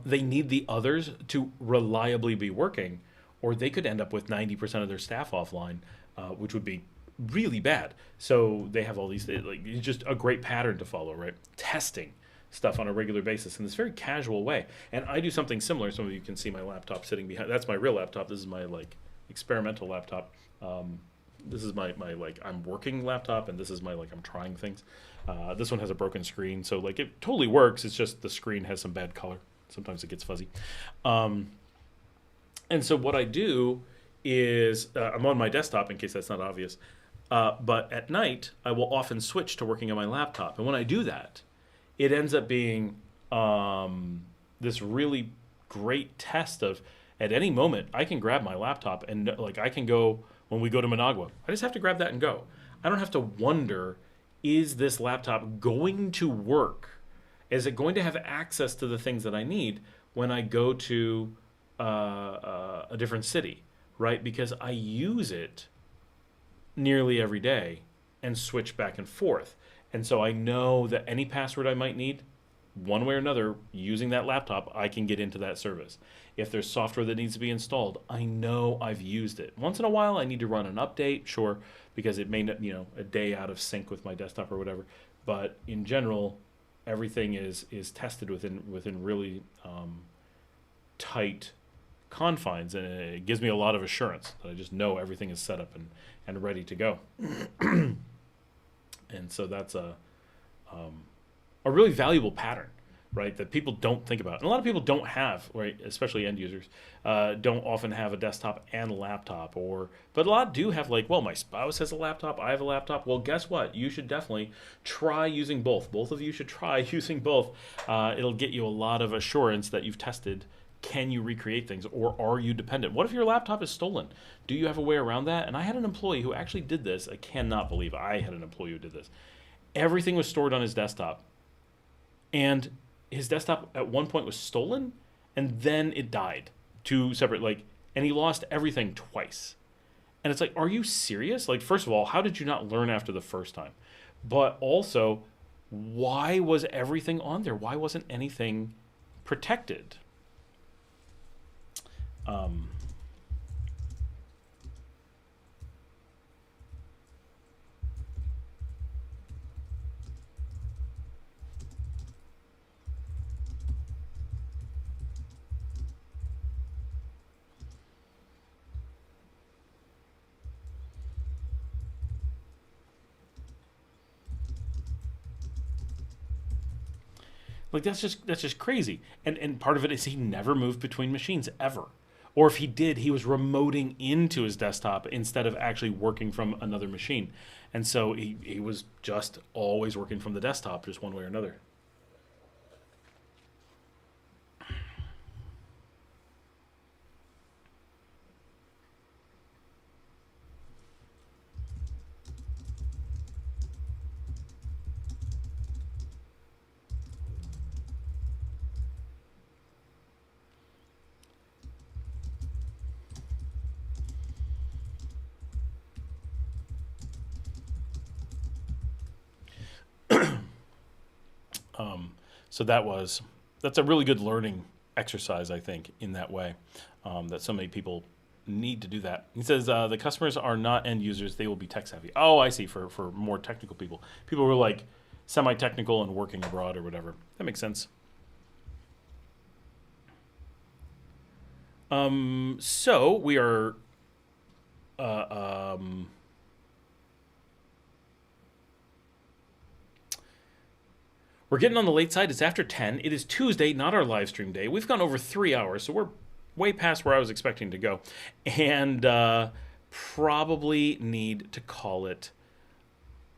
They need the others to reliably be working, or they could end up with 90% of their staff offline, which would be really bad. So they have all these, it's just a great pattern to follow, right? Testing stuff on a regular basis in this very casual way. And I do something similar. Some of you can see my laptop sitting behind. That's my real laptop. This is my experimental laptop. This is my I'm working laptop, and this is my I'm trying things. This one has a broken screen, so it totally works. It's just the screen has some bad color. Sometimes it gets fuzzy. And so what I do is I'm on my desktop in case that's not obvious. But at night, I will often switch to working on my laptop. And when I do that, it ends up being this really great test of at any moment, I can grab my laptop and I can go when we go to Managua. I just have to grab that and go. I don't have to wonder, is this laptop going to work? Is it going to have access to the things that I need when I go to a different city, right? Because I use it nearly every day and switch back and forth. And so I know that any password I might need, one way or another, using that laptop, I can get into that service. If there's software that needs to be installed, I know I've used it. Once in a while, I need to run an update, sure, because it may not, a day out of sync with my desktop or whatever. But in general, everything is tested within really tight confines, and it gives me a lot of assurance that I just know everything is set up and ready to go. And so that's a really valuable pattern, right, that people don't think about. And a lot of people don't have, right, especially end users, don't often have a desktop and a laptop, but a lot do have my spouse has a laptop, I have a laptop. Well, guess what? You should definitely try using both. Both of you should try using both. It'll get you a lot of assurance that you've tested. Can you recreate things, or are you dependent? What if your laptop is stolen? Do you have a way around that? And I had an employee who actually did this. I cannot believe I had an employee who did this. Everything was stored on his desktop, and his desktop at one point was stolen, and then it died. Two separate, and he lost everything twice. And it's are you serious? First of all, how did you not learn after the first time? But also, why was everything on there? Why wasn't anything protected? Like that's just crazy. And part of it is he never moved between machines ever. Or if he did, he was remoting into his desktop instead of actually working from another machine. And so he was just always working from the desktop, just one way or another. So that's a really good learning exercise, I think, in that way, that so many people need to do that. He says the customers are not end users; they will be tech savvy. Oh, I see. For more technical people who are like semi-technical and working abroad or whatever. That makes sense. So we are. Uh, um, We're getting on the late side. It's after 10. It is Tuesday, not our live stream day. We've gone over 3 hours, so we're way past where I was expecting to go. And probably need to call it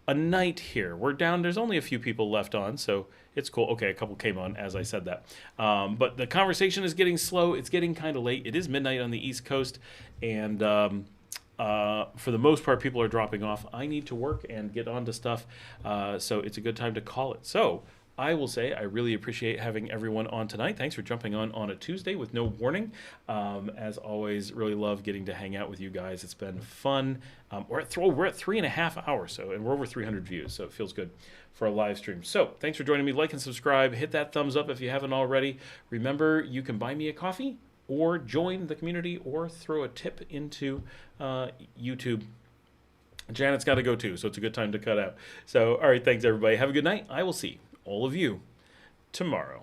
a night here. We're down. There's only a few people left on, so it's cool. Okay, a couple came on as I said that. But the conversation is getting slow. It's getting kind of late. It is midnight on the East Coast, and for the most part, people are dropping off. I need to work and get on to stuff, so it's a good time to call it. So I will say I really appreciate having everyone on tonight. Thanks for jumping on a Tuesday with no warning. As always, really love getting to hang out with you guys. It's been fun. We're at 3.5 hours, and we're over 300 views, so it feels good for a live stream. So thanks for joining me. Like and subscribe. Hit that thumbs up if you haven't already. Remember, you can buy me a coffee or join the community or throw a tip into YouTube. Janet's got to go too, so it's a good time to cut out. So, all right, thanks everybody. Have a good night. I will see all of you tomorrow.